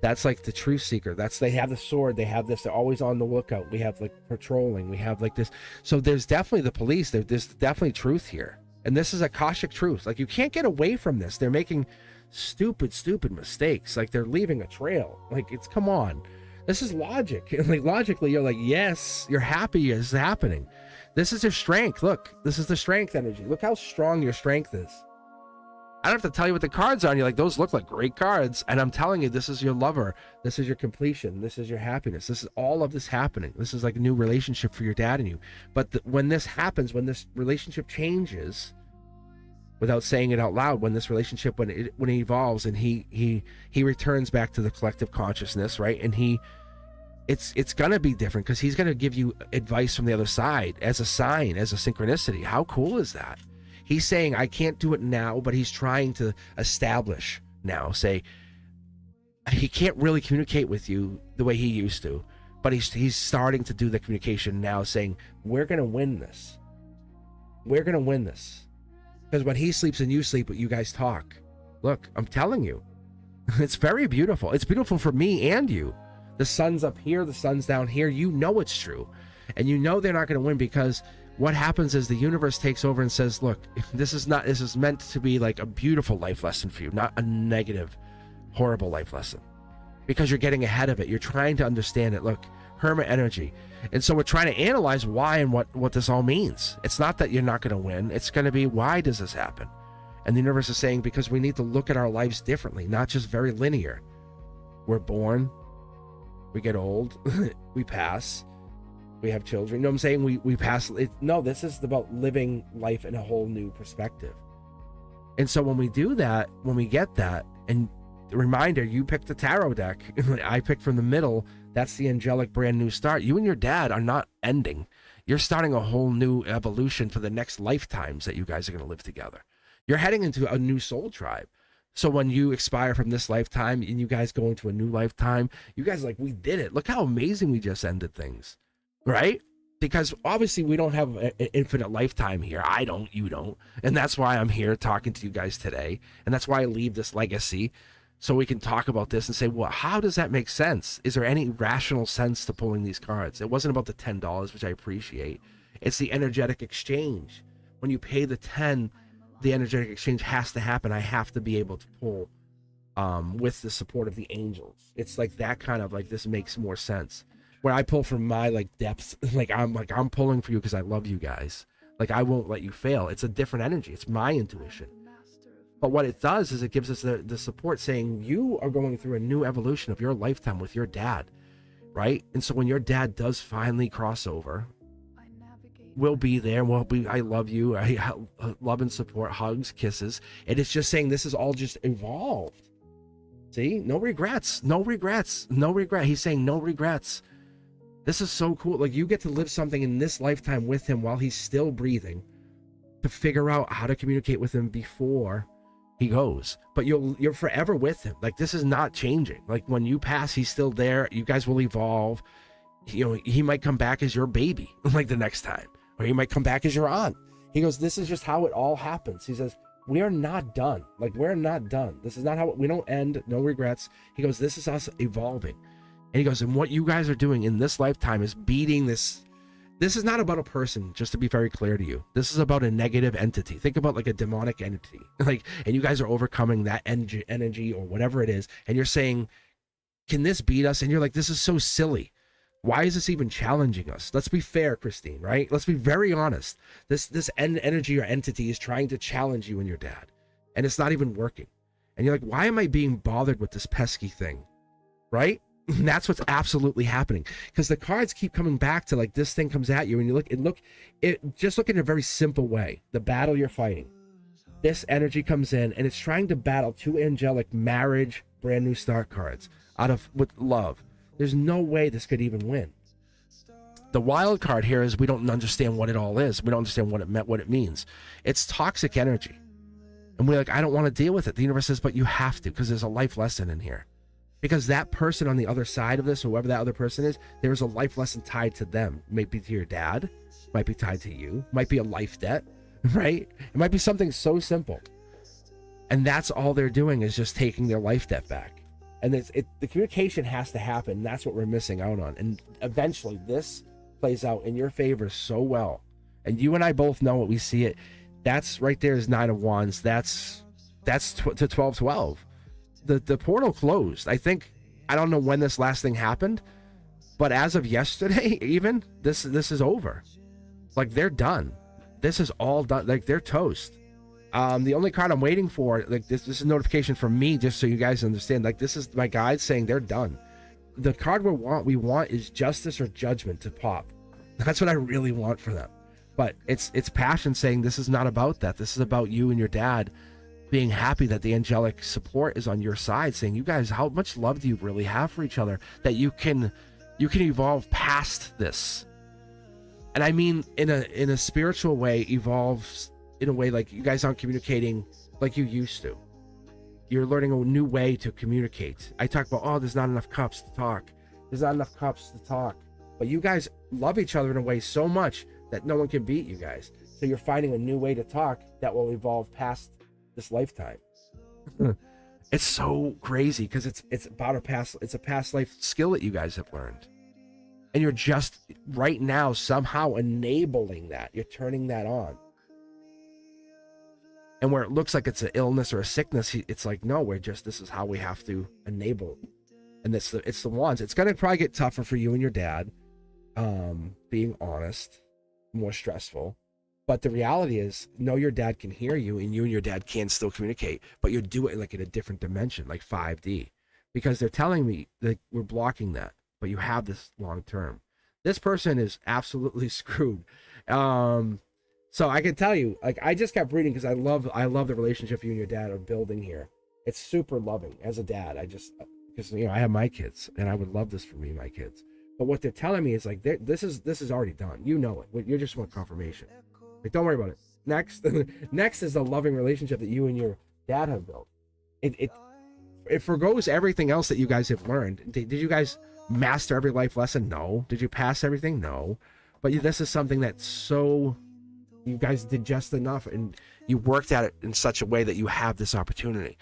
That's like the truth seeker. They have the sword. They have this. They're always on the lookout. We have like patrolling. We have like this. So there's definitely the police. There's definitely truth here. And this is Akashic truth. Like, you can't get away from this. They're making stupid mistakes. Like, they're leaving a trail. Like, come on. This is logic. Like, logically, you're like, yes, you're happy it's happening. This is your strength. Look, this is the strength energy. Look how strong your strength is. I don't have to tell you what the cards are. And you're like, those look like great cards. And I'm telling you, this is your lover. This is your completion. This is your happiness. This is all of this happening. This is like a new relationship for your dad and you. But when this happens, when this relationship changes, without saying it out loud, when this relationship, when it evolves and he returns back to the collective consciousness, right? And it's gonna be different, because he's gonna give you advice from the other side as a sign, as a synchronicity. How cool is that? He's saying, I can't do it now, but he's trying to establish now, say, he can't really communicate with you the way he used to, but he's starting to do the communication now, saying, we're going to win this. We're going to win this. Because when he sleeps and you sleep, you guys talk. Look, I'm telling you, it's very beautiful. It's beautiful for me and you. The sun's up here, the sun's down here. You know it's true. And you know they're not going to win, because what happens is the universe takes over and says, look, this is meant to be like a beautiful life lesson for you, not a negative, horrible life lesson, because you're getting ahead of it. You're trying to understand it. Look, hermit energy. And so we're trying to analyze why and what this all means. It's not that you're not going to win. It's going to be, why does this happen? And the universe is saying, because we need to look at our lives differently, not just very linear. We're born, we get old, we pass, we have children. You know what I'm saying? We pass. No, this is about living life in a whole new perspective. And so when we do that, when we get that, and reminder, you picked the tarot deck, I picked from the middle. That's the angelic brand new start. You and your dad are not ending. You're starting a whole new evolution for the next lifetimes that you guys are going to live together. You're heading into a new soul tribe. So when you expire from this lifetime and you guys go into a new lifetime, you guys are like, we did it. Look how amazing we just ended things. Right? Because obviously we don't have an infinite lifetime here. I don't, you don't. And that's why I'm here talking to you guys today. And that's why I leave this legacy, so we can talk about this and say, well, how does that make sense? Is there any rational sense to pulling these cards? It wasn't about the $10, which I appreciate. It's the energetic exchange. When you pay the 10, the energetic exchange has to happen. I have to be able to pull with the support of the angels. It's like that kind of like, this makes more sense. Where I pull from my like depths, I'm pulling for you because I love you guys. Like, I won't let you fail. It's a different energy. It's my intuition. But what it does is it gives us the support, saying you are going through a new evolution of your lifetime with your dad, right? And so when your dad does finally cross over, we'll be there. I love you. I love and support, hugs, kisses. And it's just saying this is all just evolved. See, no regrets, no regrets, no regret. He's saying no regrets. This is so cool. Like, you get to live something in this lifetime with him while he's still breathing, to figure out how to communicate with him before he goes. But you're forever with him. Like, this is not changing. Like, when you pass, he's still there. You guys will evolve. You know, he might come back as your baby like the next time, or he might come back as your aunt. He goes, this is just how it all happens. He says, we are not done. Like, we're not done. This is not how we don't end. No regrets. He goes, this is us evolving. And he goes, and what you guys are doing in this lifetime is beating this. This is not about a person, just to be very clear to you. This is about a negative entity. Think about like a demonic entity. Like, and you guys are overcoming that energy or whatever it is. And you're saying, can this beat us? And you're like, this is so silly. Why is this even challenging us? Let's be fair, Christine, right? Let's be very honest. This energy or entity is trying to challenge you and your dad. And it's not even working. And you're like, why am I being bothered with this pesky thing? right? And that's what's absolutely happening, because the cards keep coming back to like this thing comes at you and you just look in a very simple way. The battle you're fighting, this energy comes in and it's trying to battle two angelic marriage, brand new start cards with love. There's no way this could even win. The wild card here is we don't understand what it all is. We don't understand what it means. It's toxic energy. And we're like, I don't want to deal with it. The universe says, but you have to, because there's a life lesson in here. Because that person on the other side of this, whoever that other person is, there's a life lesson tied to them. Maybe to your dad, might be tied to you, might be a life debt, right? It might be something so simple. And that's all they're doing, is just taking their life debt back. And the communication has to happen. That's what we're missing out on. And eventually this plays out in your favor so well. And you and I both know it. We see it. That's right there is 9 of Wands. That's to 12-12. The portal closed. I don't know when this last thing happened, but as of yesterday, even this is over. Like, they're done. This is all done. Like, they're toast. The only card I'm waiting for, like, this is a notification from me, just so you guys understand. Like, this is my guide saying they're done. The card we want is justice or judgment to pop. That's what I really want for them. But it's passion saying this is not about that. This is about you and your dad being happy that the angelic support is on your side, saying, you guys, how much love do you really have for each other, that you can evolve past this. And I mean in a spiritual way, evolves in a way like you guys aren't communicating like you used to. You're learning a new way to communicate. I talk about, oh, there's not enough cups to talk. There's not enough cups to talk. But you guys love each other in a way so much that no one can beat you guys. So you're finding a new way to talk that will evolve past this lifetime. It's so crazy, because it's about a past life skill that you guys have learned. And you're just right now somehow enabling that. You're turning that on. And where it looks like it's an illness or a sickness, it's like, no, this is how we have to enable. And it's the Wands. It's going to probably get tougher for you and your dad. Being honest, more stressful. But the reality is, no, your dad can hear you, and you and your dad can still communicate, but you do it like in a different dimension, like 5D, because they're telling me that we're blocking that, but you have this long term. This person is absolutely screwed. So I can tell you, like, I just kept reading because I love the relationship you and your dad are building here. It's super loving as a dad. Because I have my kids, and I would love this for me and my kids. But what they're telling me is like, this is already done. You know it. You just want confirmation. Like, don't worry about it. Next is the loving relationship that you and your dad have built. It forgoes everything else that you guys have learned. Did you guys master every life lesson? No. Did you pass everything? No. But this is something that's so, you guys did just enough, and you worked at it in such a way that you have this opportunity.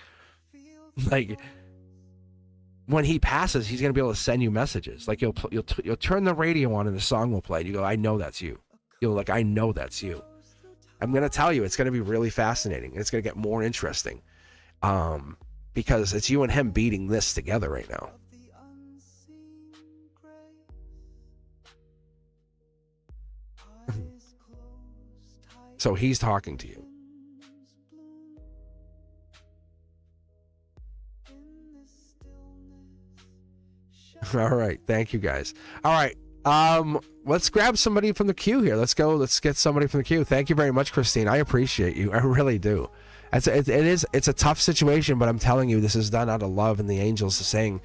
Like, when he passes, he's gonna be able to send you messages. Like, you'll turn the radio on and the song will play. And you go, I know that's you. You're like, I know that's you. I'm going to tell you, it's going to be really fascinating. It's going to get more interesting, because it's you and him beating this together right now. So he's talking to you. All right. Thank you, guys. All right. Let's grab somebody from the queue here. Let's get somebody from the queue. Thank you very much, Christine. I appreciate you. I really do. It's a tough situation, but I'm telling you, this is done out of love, and the angels are saying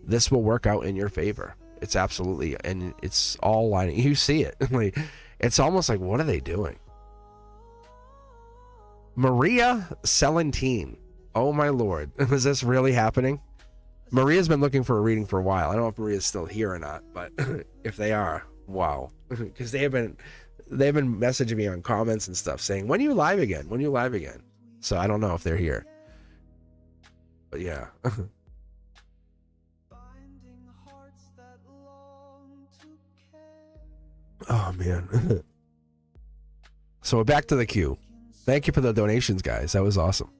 this will work out in your favor. It's absolutely, and it's all lining. You see it. Like, it's almost like, what are they doing? Maria Celentine. Oh my Lord. Is this really happening? Maria's been looking for a reading for a while. I don't know if Maria's still here or not, but if they are, wow. Because they've been messaging me on comments and stuff saying, when are you live again? When are you live again? So I don't know if they're here. But yeah. Oh man. So we're back to the queue. Thank you for the donations, guys. That was awesome.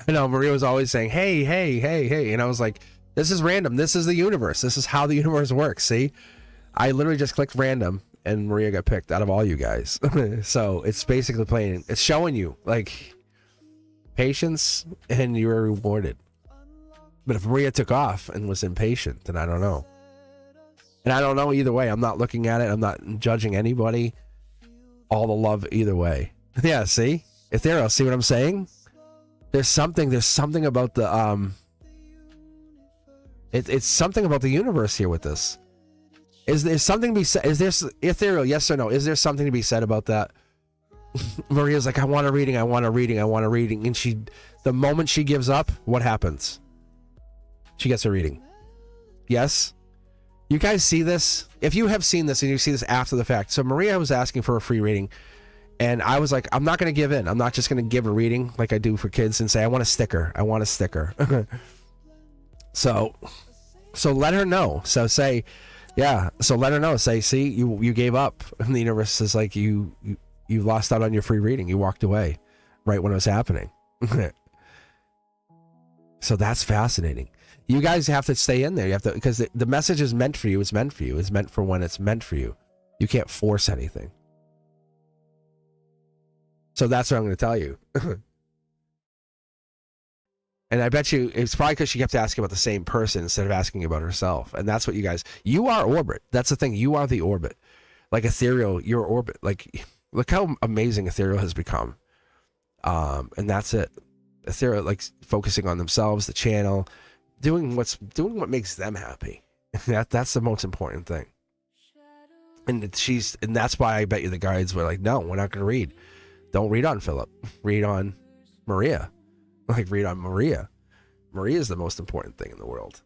I know Maria was always saying, hey, hey, hey, hey. And I was like, this is random. This is the universe. This is how the universe works. See, I literally just clicked random and Maria got picked out of all you guys. So it's basically playing, it's showing you like patience and you're rewarded. But if Maria took off and was impatient, then I don't know. And I don't know either way. I'm not looking at it. I'm not judging anybody. All the love either way. Yeah, see? Ethereal, see what I'm saying? There's something about the it's something about the universe here with this. Is there something to be said? Is there, Ethereal, yes or no? Is there something to be said about that? Maria's like, I want a reading, I want a reading, I want a reading. And the moment she gives up, what happens? She gets a reading. Yes? You guys see this? If you have seen this and you see this after the fact. So Maria was asking for a free reading. And I was like, I'm not going to give in. I'm not just going to give a reading like I do for kids and say, I want a sticker. I want a sticker. So let her know. So say, yeah. So let her know. Say, see, you gave up. And the universe is like, you lost out on your free reading. You walked away right when it was happening. So that's fascinating. You guys have to stay in there. You have to, because the message is meant for you. It's meant for you. It's meant for when it's meant for you. You can't force anything. So that's what I'm going to tell you. And I bet you it's probably because she kept asking about the same person instead of asking about herself. And that's what you are orbit. That's the thing. You are the orbit. Like Ethereal, you're orbit. Like, look how amazing Ethereal has become. And that's it. Ethereal, like, focusing on themselves, the channel, doing what makes them happy. That's the most important thing. And that's why I bet you the guides were like, no, we're not going to read. Don't read on Philip. Read on Maria. Like, read on Maria. Maria is the most important thing in the world.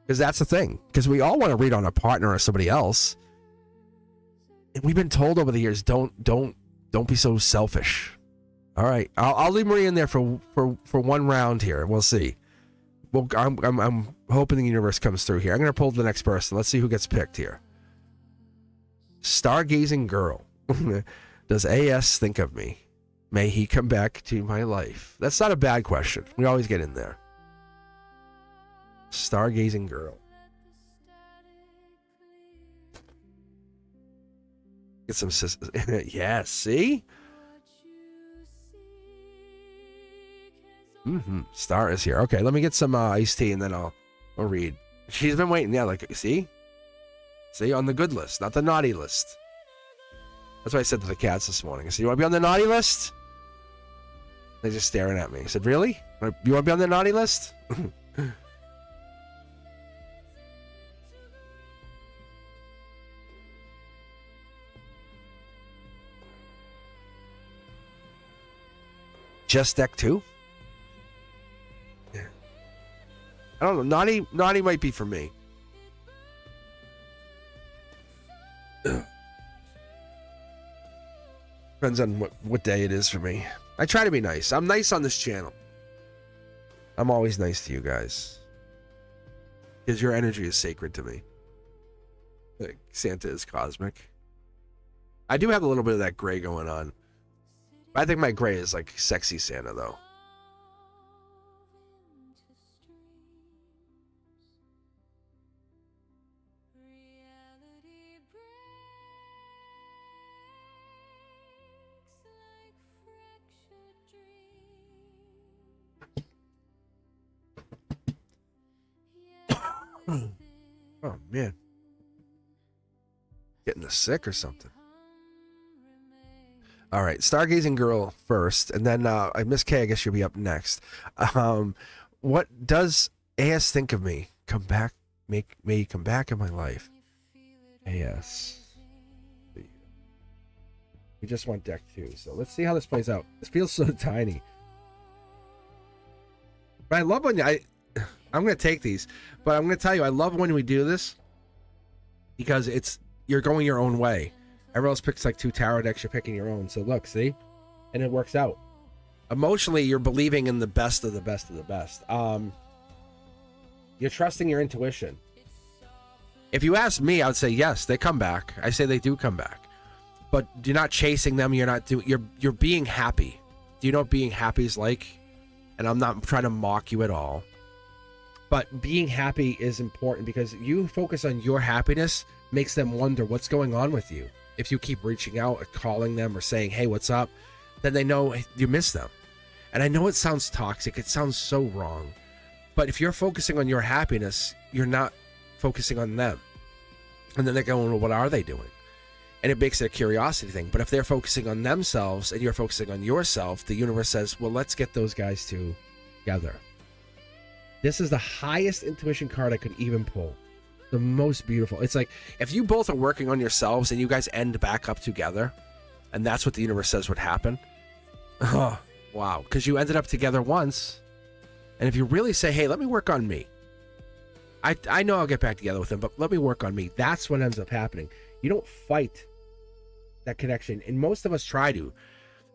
Because that's the thing. Because we all want to read on a partner or somebody else. And we've been told over the years, don't be so selfish. All right, I'll leave Maria in there for one round here. We'll see. Well, I'm hoping the universe comes through here. I'm gonna pull the next person. Let's see who gets picked here. Stargazing girl. Does AS think of me? May he come back to my life? That's not a bad question. We always get in there. Stargazing girl. Get some yeah, see? Star is here. Okay, let me get some iced tea and then I'll read. She's been waiting. Yeah, like, see, on the good list, not the naughty list. That's what I said to the cats this morning. I said, you want to be on the naughty list? They're just staring at me. I said, really? You want to be on the naughty list? Just deck 2? I don't know. Naughty might be for me. Depends on what day it is for me. I try to be nice. I'm nice on this channel. I'm always nice to you guys. Because your energy is sacred to me. Like, Santa is cosmic. I do have a little bit of that gray going on. I think my gray is like sexy Santa, though. Oh, man. Getting sick or something. All right, Stargazing Girl first, and then Miss K, I guess you'll be up next. What does AS think of me? Come back, may you come back in my life. AS. We just want deck 2, so let's see how this plays out. This feels so tiny. But I love when I'm going to take these, but I'm going to tell you, I love when we do this because you're going your own way. Everyone else picks like 2 tarot decks, you're picking your own. So look, see? And it works out. Emotionally, you're believing in the best of the best of the best. You're trusting your intuition. If you ask me, I would say yes, they come back. I say they do come back. But you're not chasing them, you're being happy. Do you know what being happy is like? And I'm not trying to mock you at all. But being happy is important because you focus on your happiness makes them wonder what's going on with you. If you keep reaching out or calling them or saying, hey, what's up? Then they know you miss them. And I know it sounds toxic, it sounds so wrong, but if you're focusing on your happiness, you're not focusing on them. And then they're going, well, what are they doing? And it makes it a curiosity thing. But if they're focusing on themselves and you're focusing on yourself, the universe says, well, let's get those guys together. This is the highest intuition card I could even pull. The most beautiful. It's like, if you both are working on yourselves and you guys end back up together, and that's what the universe says would happen. Oh, wow. Because you ended up together once. And if you really say, hey, let me work on me. I know I'll get back together with him, but let me work on me. That's what ends up happening. You don't fight that connection. And most of us try to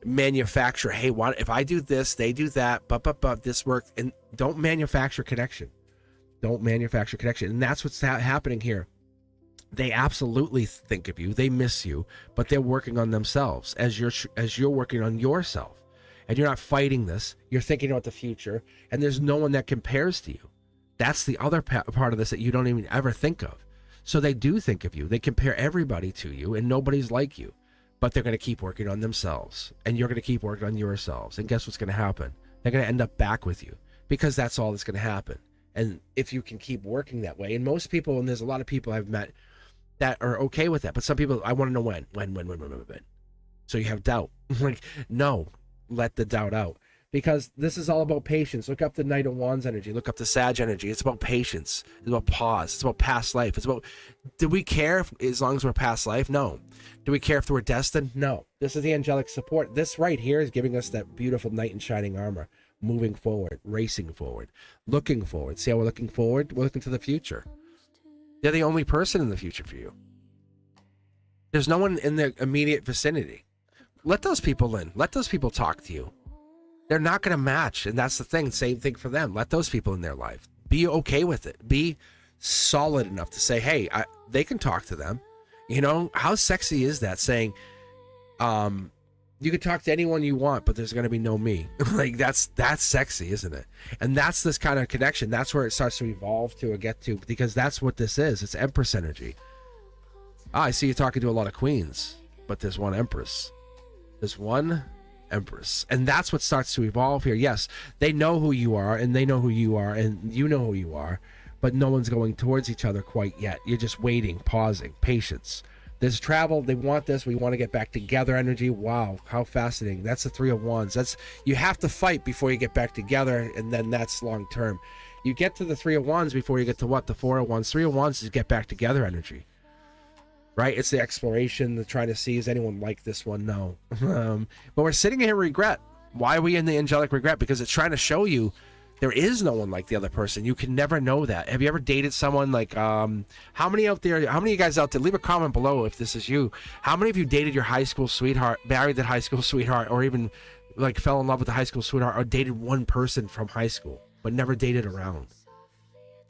manufacture, hey, if I do this, they do that, but this work. And don't manufacture connection. Don't manufacture connection. And that's what's happening here. They absolutely think of you. They miss you, but they're working on themselves as you're working on yourself. And you're not fighting this. You're thinking about the future, and there's no one that compares to you. That's the other part of this that you don't even ever think of. So they do think of you. They compare everybody to you, and nobody's like you. But they're going to keep working on themselves, and you're going to keep working on yourselves. And guess what's going to happen? They're going to end up back with you, because that's all that's going to happen. And if you can keep working that way, and most people, and there's a lot of people I've met that are okay with that, but some people, I want to know when. So you have doubt. Like, no, let the doubt out. Because this is all about patience. Look up the Knight of Wands energy. Look up the Sag energy. It's about patience. It's about pause. It's about past life. It's about, do we care as long as we're past life? No. Do we care if we're destined? No. This is the angelic support. This right here is giving us that beautiful knight in shining armor. Moving forward, racing forward, looking forward. See how we're looking forward? We're looking to the future. They're the only person in the future for you. There's no one in the immediate vicinity. Let those people in. Let those people talk to you. They're not going to match. And that's the thing. Same thing for them. Let those people in their life. Be okay with it. Be solid enough to say, hey, they can talk to them. You know, how sexy is that saying, you can talk to anyone you want, but there's going to be no me. Like that's sexy, isn't it? And that's this kind of connection. That's where it starts to evolve to or get to, because that's what this is. It's Empress energy. I see you talking to a lot of queens, but there's one Empress. There's one Empress. And that's what starts to evolve here. Yes, they know who you are, and they know who you are, and you know who you are, but no one's going towards each other quite yet. You're just waiting, pausing, patience. There's travel. They want this. We want to get back together energy. Wow, how fascinating. That's the Three of Wands. That's, you have to fight before you get back together, and then that's long term. You get to the Three of Wands before you get to what? The Four of Wands. Three of Wands is get back together energy. Right? It's the exploration, the trying to see, is anyone like this one? No. But we're sitting here in regret. Why are we in the angelic regret? Because it's trying to show you there is no one like the other person. You can never know that. Have you ever dated someone like, how many of you guys out there, leave a comment below if this is you. How many of you dated your high school sweetheart, married that high school sweetheart, or even like fell in love with the high school sweetheart, or dated one person from high school, but never dated around?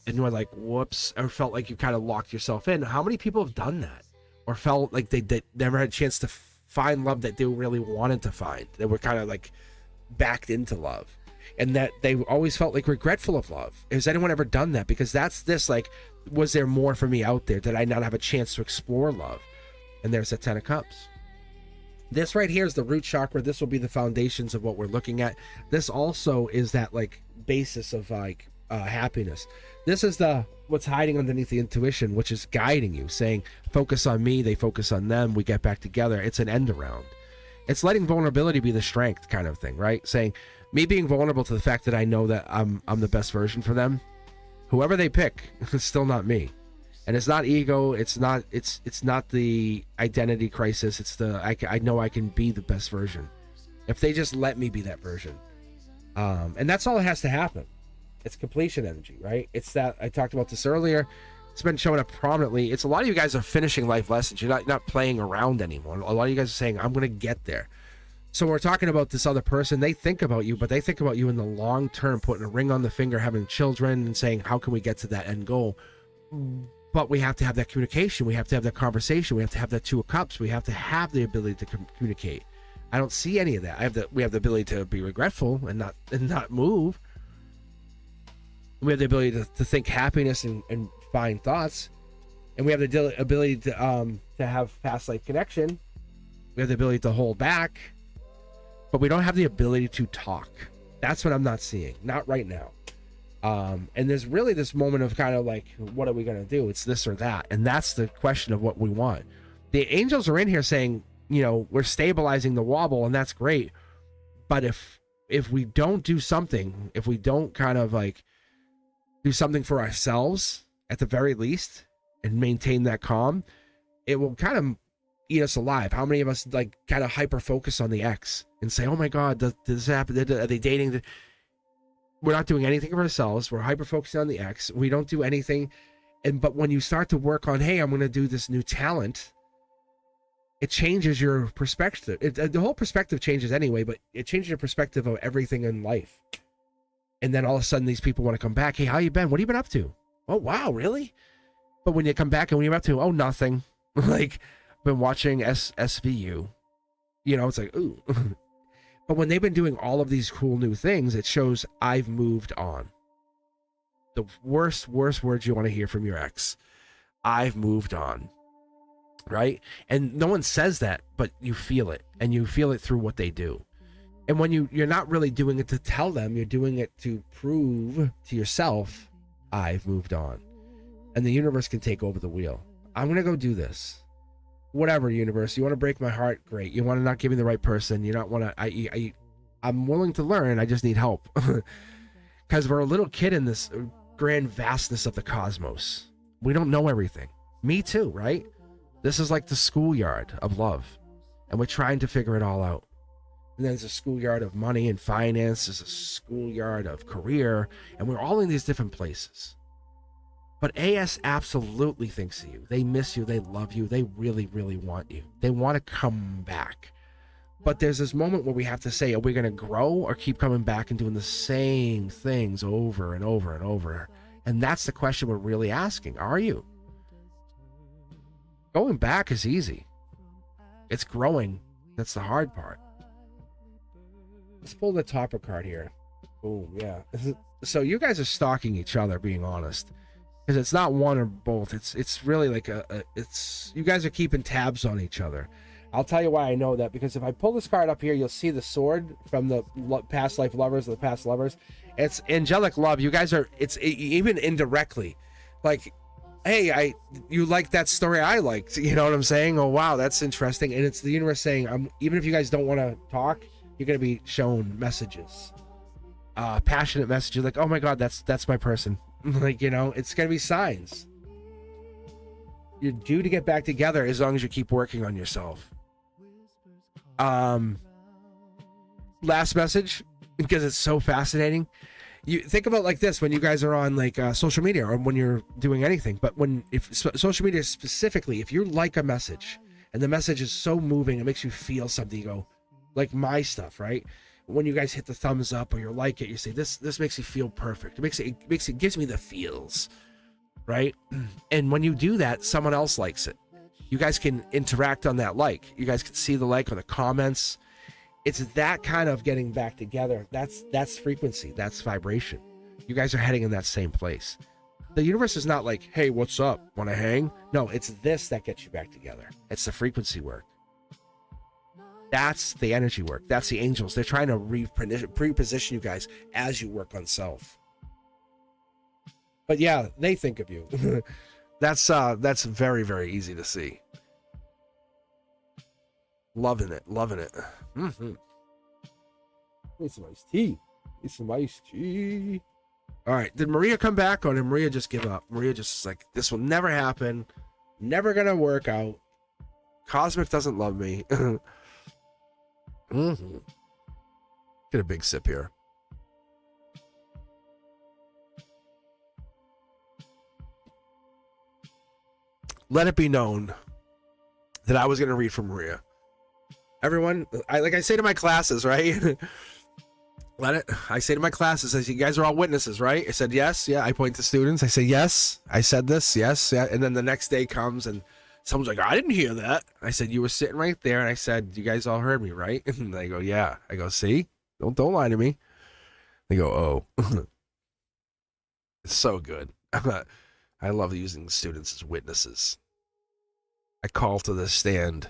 And you were like, whoops, or felt like you kind of locked yourself in. How many people have done that? Or felt like they never had a chance to find love that they really wanted to find. They were kind of like backed into love. And that they always felt like regretful of love. Has anyone ever done that? Because that's this, like, was there more for me out there? Did I not have a chance to explore love? And there's the Ten of Cups. This right here is the root chakra. This will be the foundations of what we're looking at. This also is that like basis of like happiness. This is what's hiding underneath the intuition, which is guiding you, saying, focus on me, they focus on them, we get back together. It's an end around. It's letting vulnerability be the strength kind of thing, right? Saying, me being vulnerable to the fact that I know that I'm the best version for them. Whoever they pick, it's still not me. And it's not ego, it's not the identity crisis, it's the I know I can be the best version. If they just let me be that version. And that's all that has to happen. It's completion energy, right? It's that, I talked about this earlier. It's been showing up prominently. It's a lot of you guys are finishing life lessons. You're not playing around anymore. A lot of you guys are saying, I'm going to get there. So we're talking about this other person. They think about you, but they think about you in the long term, putting a ring on the finger, having children, and saying, how can we get to that end goal? But we have to have that communication. We have to have that conversation. We have to have that Two of Cups. We have to have the ability to communicate. I don't see any of that. We have the ability to be regretful and not move. We have the ability to think happiness and find thoughts. And we have the ability to have past life connection. We have the ability to hold back. But we don't have the ability to talk. That's what I'm not seeing. Not right now. And there's really this moment of kind of like, what are we going to do? It's this or that. And that's the question of what we want. The angels are in here saying, you know, we're stabilizing the wobble, and that's great. But if we don't do something, if we don't kind of like do something for ourselves at the very least and maintain that calm, it will kind of eat us alive. How many of us like kind of hyper focus on the ex and say, oh my God, does this happen? Are they dating? We're not doing anything for ourselves. We're hyper focusing on the ex. We don't do anything. But when you start to work on, hey, I'm going to do this new talent, it changes your perspective. The whole perspective changes anyway, but it changes your perspective of everything in life. And then all of a sudden these people want to come back. Hey, how you been? What have you been up to? Oh, wow, really? But when you come back and when you're up to, oh, nothing. Like, been watching SVU. You know, it's like, ooh. But when they've been doing all of these cool new things, it shows I've moved on. The worst words you want to hear from your ex. I've moved on. Right? And no one says that, but you feel it. And you feel it through what they do. And when you're not really doing it to tell them, you're doing it to prove to yourself, I've moved on. And the universe can take over the wheel. I'm going to go do this. Whatever, universe. You want to break my heart? Great. You want to not give me the right person? You don't want to... I'm willing to learn. I just need help. Because we're a little kid in this grand vastness of the cosmos. We don't know everything. Me too, right? This is like the schoolyard of love. And we're trying to figure it all out. And then there's a schoolyard of money and finance. There's a schoolyard of career. And we're all in these different places. But AS absolutely thinks of you. They miss you. They love you. They really, really want you. They want to come back. But there's this moment where we have to say, are we going to grow or keep coming back and doing the same things over and over and over? And that's the question we're really asking. Are you? Going back is easy. It's growing. That's the hard part. Let's pull the topper card here. Oh, yeah. So you guys are stalking each other, being honest. Because it's not one or both. It's really like it's you guys are keeping tabs on each other. I'll tell you why I know that, because if I pull this card up here, you'll see the sword from the past life lovers of the past lovers. It's angelic love. You guys are, it's even indirectly like, hey, you like that story I liked. You know what I'm saying? Oh, wow, that's interesting. And it's the universe saying, even if you guys don't want to talk, you're going to be shown messages. Passionate messages like, oh my God, that's my person. Like, you know, it's going to be signs. You're due to get back together as long as you keep working on yourself. Last message, because it's so fascinating. You think about like this when you guys are on like social media or when you're doing anything. But if social media specifically, if you like a message and the message is so moving, it makes you feel something. You go, like my stuff, right? When you guys hit the thumbs up or you like it, you say this makes me feel perfect. It gives me the feels, right? And when you do that, someone else likes it. You guys can interact on that like. You guys can see the like or the comments. It's that kind of getting back together. That's frequency. That's vibration. You guys are heading in that same place. The universe is not like, hey, what's up? Want to hang? No, it's this that gets you back together. It's the frequency work. That's the energy work. That's the angels. They're trying to pre-position you guys as you work on self. But yeah, they think of you. That's very, very easy to see. Loving it. Mm-hmm. Need some iced tea. All right. Did Maria come back or did Maria just give up? Maria just is like, this will never happen. Never gonna work out. Cosmic doesn't love me. Mm-hmm. Get a big sip here. Let it be known that I was going to read from Maria. Everyone, I say to my classes, right? I say to my classes, I say, you guys are all witnesses, right? I said, yes. Yeah. I point to students. I say, yes. I said this. Yes. Yeah. And then the next day comes and someone's like, I didn't hear that. I said, you were sitting right there. And I said, you guys all heard me, right? And they go, yeah. I go, see? Don't lie to me. They go, oh. It's so good. I love using students as witnesses. I call to the stand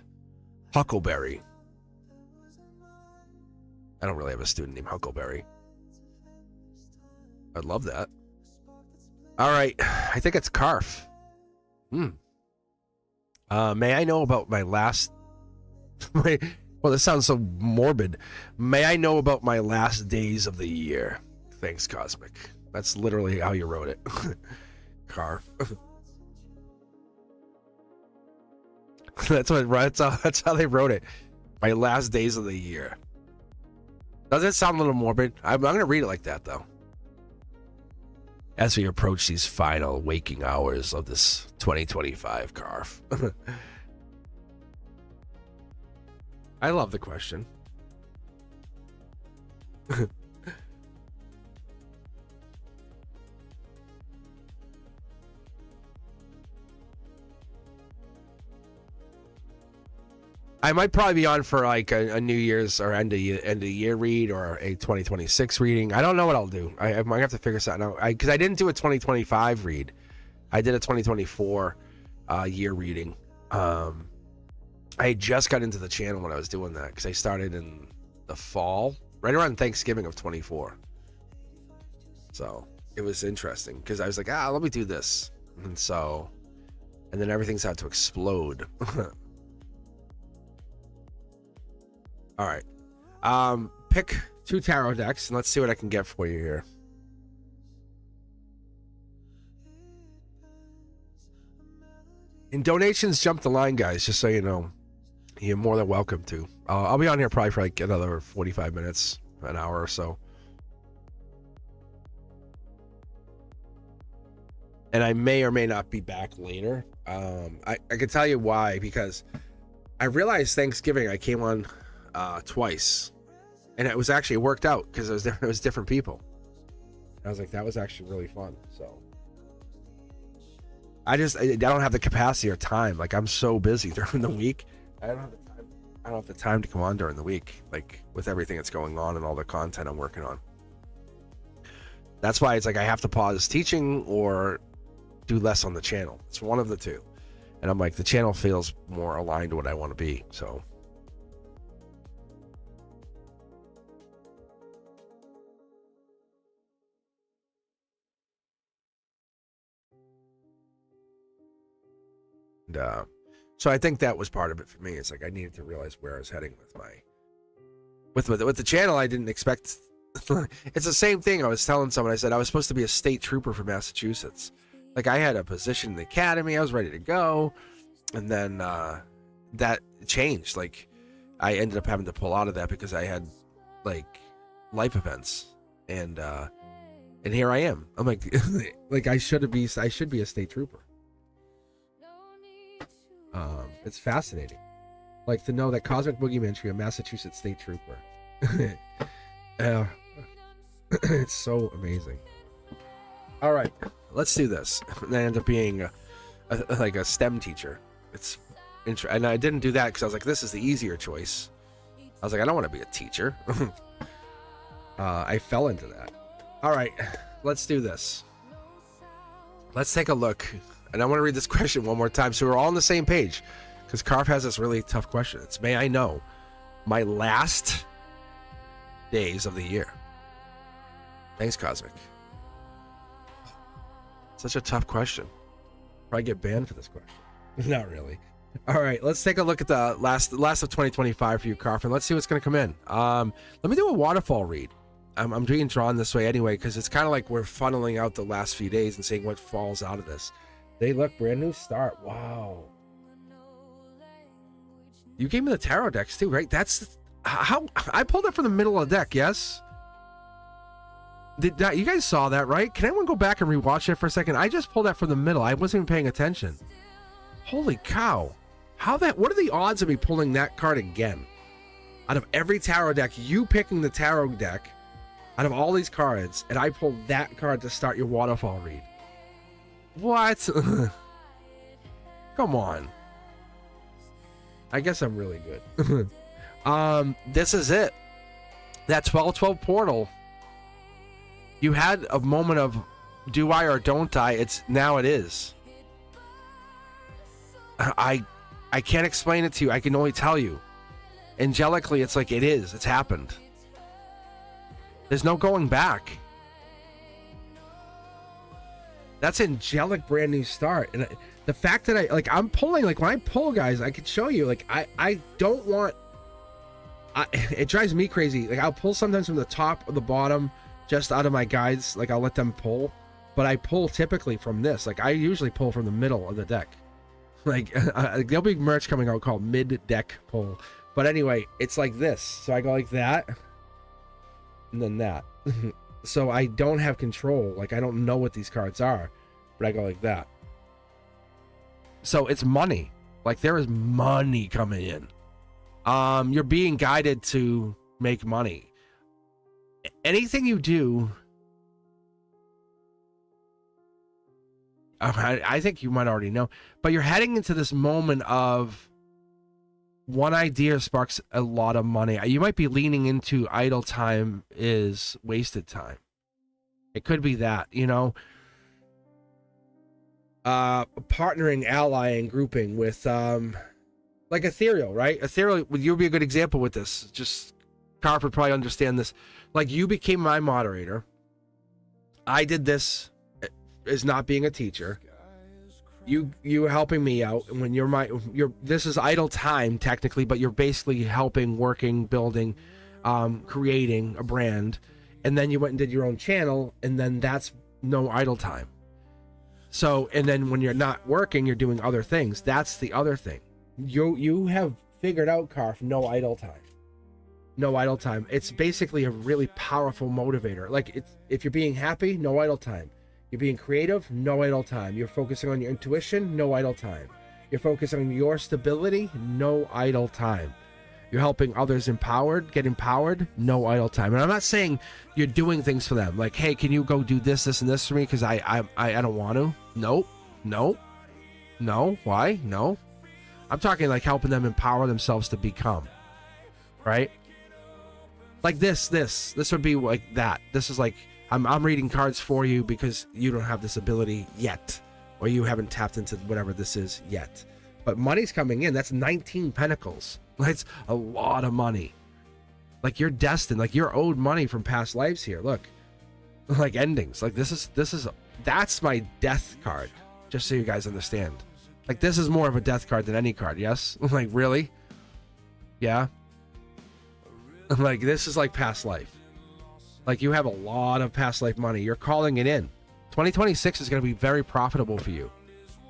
Huckleberry. I don't really have a student named Huckleberry. I'd love that. All right. I think it's Carf. May I know about my last... well, this sounds so morbid. May I know about my last days of the year? Thanks, Cosmic. That's literally how you wrote it. Carf. That's how they wrote it. My last days of the year. Does it sound a little morbid? I'm going to read it like that, though. As we approach these final waking hours of this 2025 Carf. I love the question. I might probably be on for like a New Year's or end of year read or a 2026 reading. I don't know what I'll do. I might have to figure something out. Because I didn't do a 2025 read. I did a 2024 year reading. I just got into the channel when I was doing that because I started in the fall, right around Thanksgiving of 24. So it was interesting because I was like, let me do this. And then everything's had to explode. All right. Pick 2 tarot decks and let's see what I can get for you here. And donations jump the line, guys, just so you know. You're more than welcome to. I'll be on here probably for like another 45 minutes, an hour or so. And I may or may not be back later. I can tell you why, because I realized Thanksgiving I came on twice, and it worked out because it was different people. I was like, that was actually really fun. So I don't have the capacity or time. Like, I'm so busy during the week. I don't have the time to come on during the week, like with everything that's going on and all the content I'm working on. That's why it's like I have to pause teaching or do less on the channel. It's one of the two. And I'm like, the channel feels more aligned to what I want to be. So so I think that was part of it for me. It's like I needed to realize where I was heading with the channel. I didn't expect. It's the same thing. I was telling someone. I said I was supposed to be a state trooper for Massachusetts. Like, I had a position in the academy. I was ready to go, and then that changed. Like, I ended up having to pull out of that because I had like life events, and here I am. I'm like, like I should be a state trooper. It's fascinating, like, to know that Cosmic Boogeyman should be a Massachusetts state trooper. It's so amazing. All right, let's do this. And I end up being like a STEM teacher. And I didn't do that because I was like, this is the easier choice. I was like, I don't want to be a teacher. I fell into that. All right, let's do this. Let's take a look. And I want to read this question one more time so we're all on the same page, because Carf has this really tough question. It's, may I know my last days of the year? Thanks, Cosmic. Such a tough question. Probably get banned for this question. Not really. All right, let's take a look at the last of 2025 for you, Carf, and let's see what's going to come in. Let me do a waterfall read. I'm being drawn this way anyway because it's kind of like we're funneling out the last few days and seeing what falls out of this. They look brand new start. Wow. You gave me the tarot decks too, right? That's how I pulled it from the middle of the deck. Yes. You guys saw that, right? Can anyone go back and rewatch it for a second? I just pulled that from the middle. I wasn't even paying attention. Holy cow. What are the odds of me pulling that card again? Out of every tarot deck, you picking the tarot deck out of all these cards, and I pulled that card to start your waterfall read. What? Come on. I guess I'm really good. This is it. That 12/12 portal. You had a moment of do I or don't I? Now it is. I can't explain it to you. I can only tell you. Angelically, it's like it is. It's happened. There's no going back. That's angelic brand new start. And the fact that I'm pulling, like when I pull, guys, I could show you, like I don't want, it drives me crazy. Like I'll pull sometimes from the top or the bottom, just out of my guides. Like I'll let them pull, but I pull typically from this. Like I usually pull from the middle of the deck. Like there'll be merch coming out called mid deck pull. But anyway, it's like this. So I go like that, and then that. So I don't have control. Like I don't know what these cards are, but I go like that. So it's money. Like there is money coming in. You're being guided to make money. Anything you do, I think you might already know, but you're heading into this moment of one idea sparks a lot of money. You might be leaning into idle time is wasted time. It could be that, you know, partnering, allying, grouping with, like ethereal, right? Ethereal, you'll be a good example with this. Just Carp would probably understand this. Like you became my moderator. I did this as not being a teacher. You helping me out when this is idle time technically, but you're basically helping, working, building, creating a brand, and then you went and did your own channel, and then that's no idle time. So, and then when you're not working, you're doing other things. That's the other thing. You have figured out, Carf, no idle time. No idle time. It's basically a really powerful motivator. Like if you're being happy, no idle time. You're being creative, no idle time. You're focusing on your intuition, no idle time. You're focusing on your stability, no idle time. You're helping others get empowered, no idle time. And I'm not saying you're doing things for them. Like, hey, can you go do this, this, and this for me? Because I don't want to. No. Why? No. I'm talking like helping them empower themselves to become. Right? Like this would be like that. This is like, I'm reading cards for you because you don't have this ability yet, or you haven't tapped into whatever this is yet. But money's coming in. That's 19 pentacles. That's a lot of money. Like you're destined. Like you're owed money from past lives here. Look, like endings. Like that's my death card. Just so you guys understand. Like this is more of a death card than any card. Yes. Like really? Yeah. Like this is like past life. Like you have a lot of past life money. You're calling it in. 2026 is going to be very profitable for you.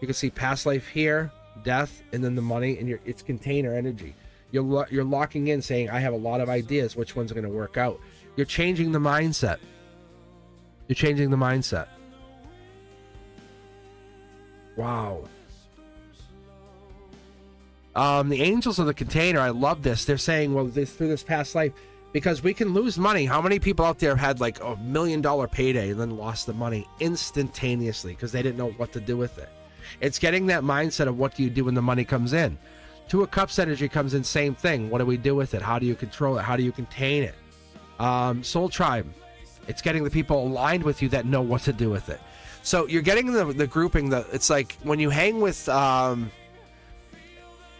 You can see past life here, death, and then the money, and it's container energy. You're locking in saying, I have a lot of ideas. Which ones are going to work out? You're changing the mindset. You're changing the mindset. Wow. The angels of the container, I love this. They're saying, well, through this past life, because we can lose money. How many people out there have had like $1 million payday and then lost the money instantaneously because they didn't know what to do with it? It's getting that mindset of what do you do when the money comes in. Two of Cups energy comes in, same thing. What do we do with it? How do you control it? How do you contain it? Soul Tribe, it's getting the people aligned with you that know what to do with it. So you're getting the grouping. It's like when you hang with,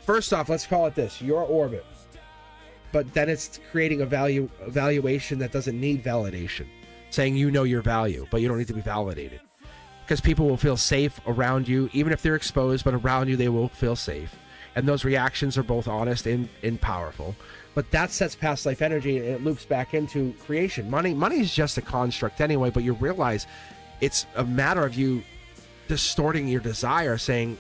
first off, let's call it this, your orbit. But then it's creating a valuation that doesn't need validation, saying you know your value, but you don't need to be validated, because people will feel safe around you, even if they're exposed, but around you they will feel safe, and those reactions are both honest and powerful. But that sets past life energy, and it loops back into creation. Money is just a construct anyway, but you realize it's a matter of you distorting your desire, saying,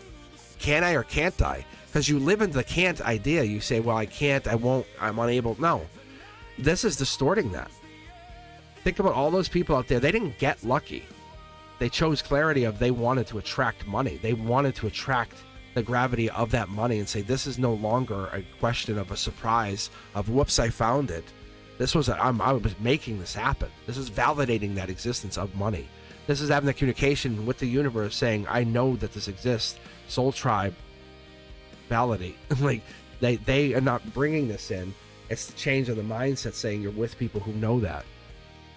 can I or can't I? Because you live into the can't idea. You say, well, I can't, I won't, I'm unable. No, this is distorting that. Think about all those people out there. They didn't get lucky. They chose clarity of they wanted to attract money. They wanted to attract the gravity of that money and say, this is no longer a question of a surprise of, whoops, I found it. This was, I was making this happen. This is validating that existence of money. This is having the communication with the universe saying, I know that this exists. Soul Tribe, validate. Like they are not bringing this in. It's the change of the mindset, saying you're with people who know that.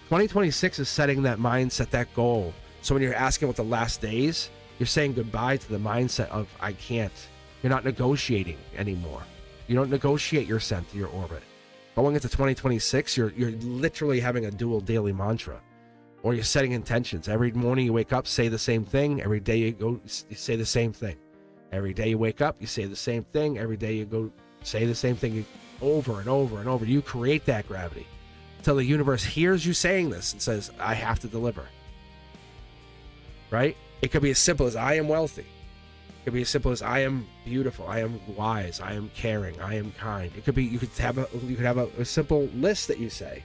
2026 is setting that mindset, that goal. So when you're asking about the last days, you're saying goodbye to the mindset of I can't. You're not negotiating anymore. You don't negotiate your ascent to your orbit. Going into 2026, you're literally having a dual daily mantra. Or you're setting intentions. Every morning you wake up, say the same thing. Every day you say the same thing. Every day you wake up, you say the same thing. Every day you go, say the same thing over and over and over. You create that gravity until the universe hears you saying this and says, I have to deliver. Right? It could be as simple as I am wealthy. It could be as simple as I am beautiful. I am wise. I am caring. I am kind. It could be, you could have a simple list that you say,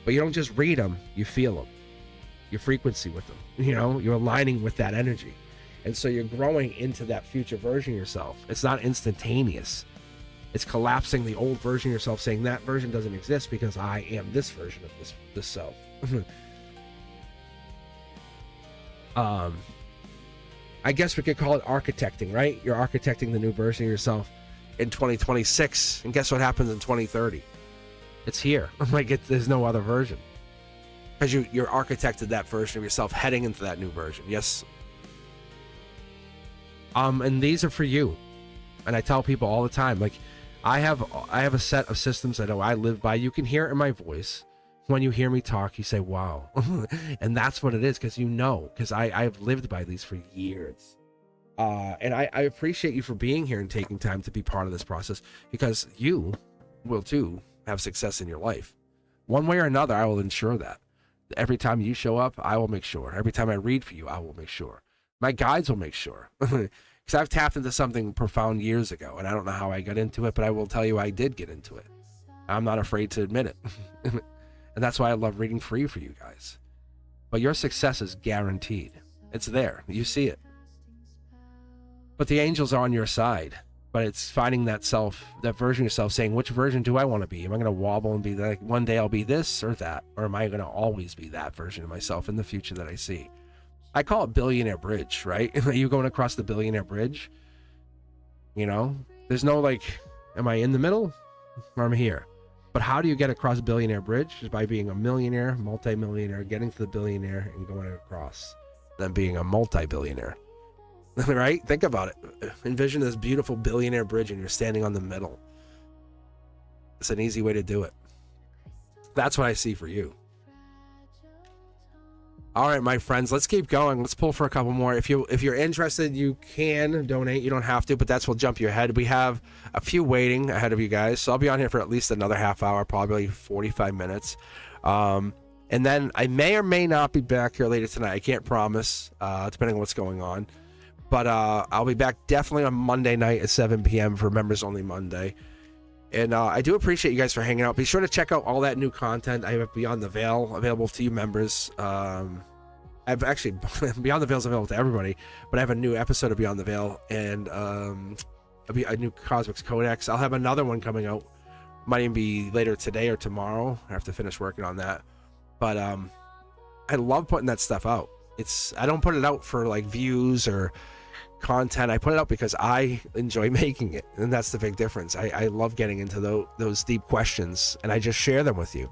but you don't just read them, you feel them. Your frequency with them, you're aligning with that energy, and so you're growing into that future version of yourself. It's not instantaneous. It's collapsing the old version of yourself, saying that version doesn't exist because I am this version of this self. I guess we could call it architecting, right? You're architecting the new version of yourself in 2026, and guess what happens in 2030? It's here. There's no other version. Because you're architected that version of yourself heading into that new version. Yes. And these are for you. And I tell people all the time, I have a set of systems that I live by. You can hear it in my voice. When you hear me talk, you say, wow. And that's what it is, because I've lived by these for years. And I appreciate you for being here and taking time to be part of this process, because you will too have success in your life. One way or another, I will ensure that. Every time you show up, I will make sure. Every time I read for you, I will make sure. My guides will make sure. Because I've tapped into something profound years ago, and I don't know how I got into it, but I will tell you I did get into it. I'm not afraid to admit it. And that's why I love reading free for you guys. But your success is guaranteed. It's there. You see it. But the angels are on your side. But it's finding that version of yourself, saying, which version do I want to be? Am I going to wobble and be like, one day I'll be this or that? Or am I going to always be that version of myself in the future that I see? I call it billionaire bridge, right? Are you going across the billionaire bridge? There's no am I in the middle or I'm here? But how do you get across billionaire bridge? Is by being a millionaire, multi-millionaire, getting to the billionaire and going across, then being a multi-billionaire. Right? Think about it. Envision this beautiful billionaire bridge and you're standing on the middle. It's an easy way to do it. That's what I see for you. All right, my friends, let's keep going. Let's pull for a couple more. If you're interested, you can donate. You don't have to, but that's will jump you ahead. We have a few waiting ahead of you guys, so I'll be on here for at least another half hour, probably 45 minutes. And then I may or may not be back here later tonight. I can't promise, depending on what's going on. But I'll be back definitely on Monday night at 7 p.m. for Members Only Monday. And I do appreciate you guys for hanging out. Be sure to check out all that new content. I have Beyond the Veil available to you members. I've actually, Beyond the Veil is available to everybody, but I have a new episode of Beyond the Veil and a new Cosmic Codex. I'll have another one coming out. Might even be later today or tomorrow. I have to finish working on that. But I love putting that stuff out. I don't put it out for views or content. I put it out because I enjoy making it, and that's the big difference. I love getting into those deep questions, and I just share them with you.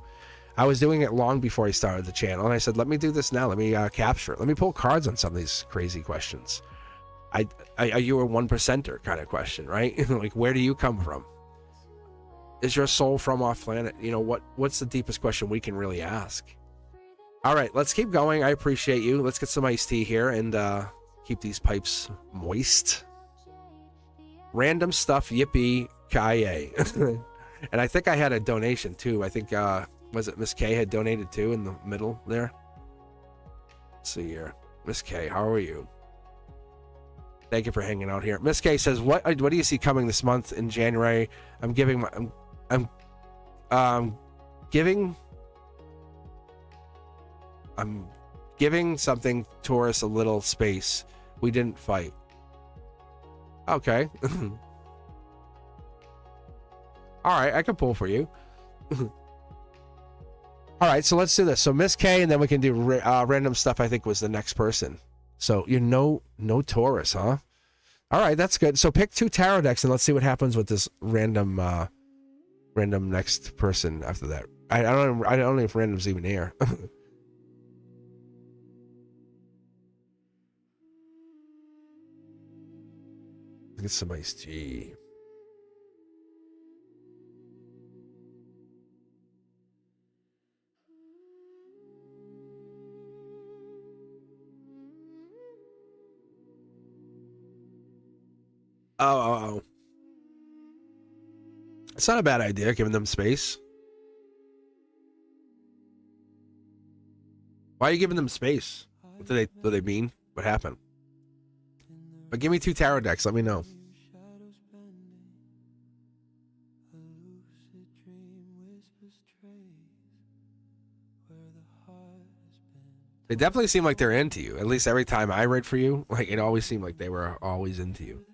I was doing it long before I started the channel, and I said, let me do this now. Let me capture it. Let me pull cards on some of these crazy questions. Are you a 1%er kind of question, right? Where do you come from? Is your soul from off planet? What's the deepest question we can really ask? All right, let's keep going. I appreciate you. Let's get some iced tea here and keep these pipes moist. Random stuff, yippee, kaye. And I think I had a donation too. I think, was it Miss K had donated too in the middle there? Let's see here. Miss K, how are you? Thank you for hanging out here. Miss K says, what do you see coming this month in January? I'm giving something Taurus a little space. We didn't fight. Okay. All right, I can pull for you. All right, so let's do this. So Miss K, and then we can do random stuff. I think was the next person. So you're no Taurus, huh? All right, that's good. So pick 2 tarot decks and let's see what happens with this random next person after that. I don't know if random's even here. Get some iced tea. Oh. It's not a bad idea, giving them space. Why are you giving them space? What do they mean? What happened? But give me 2 tarot decks. Let me know. They definitely seem like they're into you. At least every time I read for you, like it always seemed like they were always into you.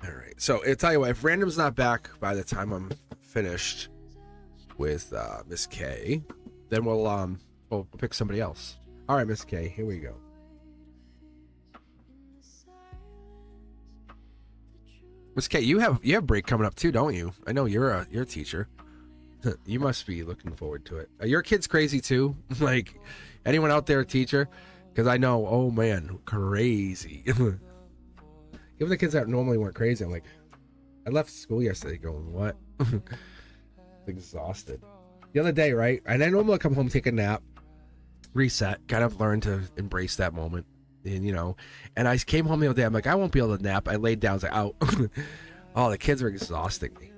All right. So I'll tell you what, if Random's not back by the time I'm finished with Miss K, then we'll pick somebody else. All right, Miss K, here we go. Miss K, you have break coming up too, don't you? I know you're a teacher. You must be looking forward to it. Are your kids crazy too? Like anyone out there a teacher? Because I know, oh man, crazy. Even the kids that normally weren't crazy, I'm like, I left school yesterday going, what? Exhausted. The other day, right? And I normally come home, take a nap, reset, kind of learn to embrace that moment. And, you know, and I came home the other day, I'm like, I won't be able to nap. I laid down, I was like, out. Oh, the kids are exhausting me.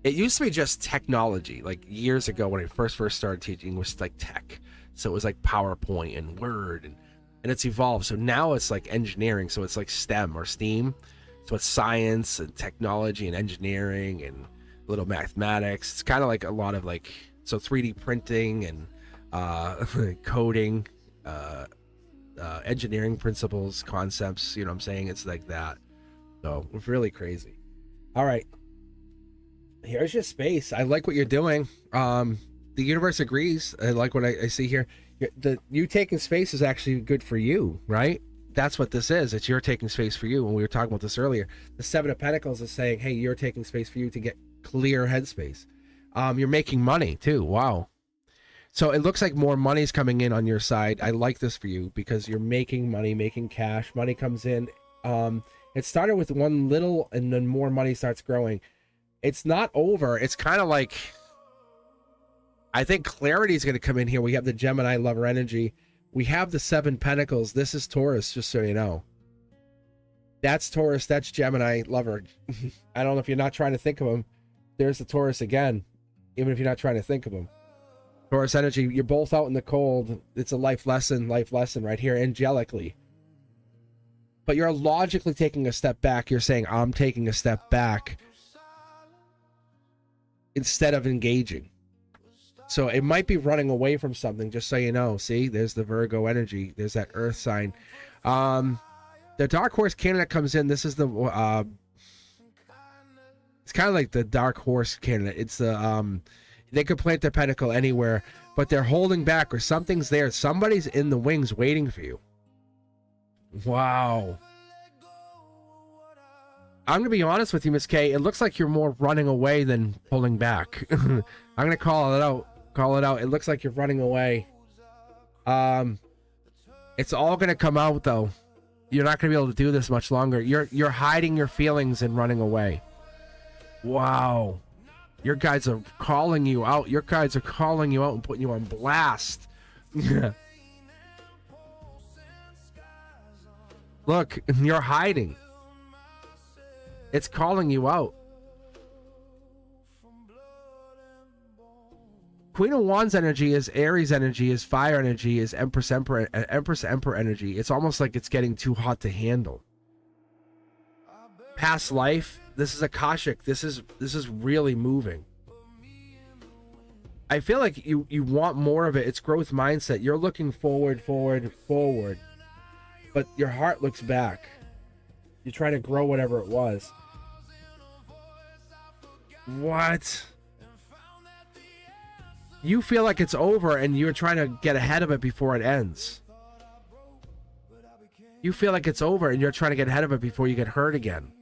It used to be just technology. Like years ago when I first started teaching, it was like tech. So it was like PowerPoint and Word, and it's evolved. So now it's like engineering. So it's like STEM or STEAM. So it's science and technology and engineering and a little mathematics. It's kind of like a lot of like, so 3D printing and coding, engineering principles, concepts, you know what I'm saying? It's like that. So it's really crazy. All right. Here's your space. I like what you're doing. The universe agrees. I like what I see here. You taking space is actually good for you, right? That's what this is. It's you're taking space for you. When we were talking about this earlier, the 7 of Pentacles is saying, hey, you're taking space for you to get clear headspace. You're making money too. Wow. So it looks like more money's coming in on your side. I like this for you because you're making money, making cash. Money comes in. It started with one little and then more money starts growing. It's not over. It's kind of like, I think clarity is going to come in here. We have the Gemini lover energy. We have the 7 Pentacles. This is Taurus, just so you know. That's Taurus. That's Gemini lover. I don't know if you're not trying to think of them. There's the Taurus again, even if you're not trying to think of them. Taurus energy, you're both out in the cold. It's a life lesson right here, angelically. But you're logically taking a step back. You're saying, I'm taking a step back instead of engaging. So it might be running away from something, just so you know. See, there's the Virgo energy. There's that earth sign. The dark horse candidate comes in. This is the it's kind of like the dark horse candidate. It's the they could plant their pentacle anywhere, but they're holding back or something's there. Somebody's in the wings waiting for you. Wow. I'm gonna be honest with you, Miss K. It looks like you're more running away than pulling back. I'm gonna call it out. It looks like you're running away. It's all gonna come out though. You're not gonna be able to do this much longer. You're hiding your feelings and running away. Wow. Your guys are calling you out. Your guys are calling you out and putting you on blast. Look, you're hiding. It's calling you out. Queen of Wands energy is Aries energy, is fire energy, is Empress Emperor energy. It's almost like it's getting too hot to handle. Past life, this is Akashic. This is really moving. I feel like you want more of it. It's growth mindset. You're looking forward. But your heart looks back. You're trying to grow whatever it was. What? You feel like it's over and you're trying to get ahead of it before it ends. You feel like it's over and you're trying to get ahead of it before you get hurt again.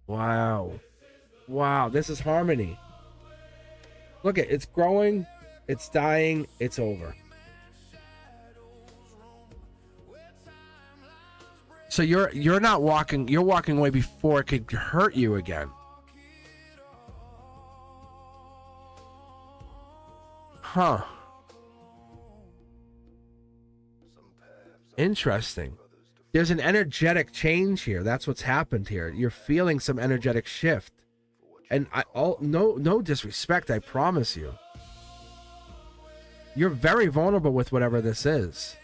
Wow. Wow, this is harmony. Look, it's growing, it's dying, it's over. So you're not walking. You're walking away before it could hurt you again. Huh. Interesting. There's an energetic change here. That's what's happened here. You're feeling some energetic shift. And no disrespect, I promise you. You're very vulnerable with whatever this is.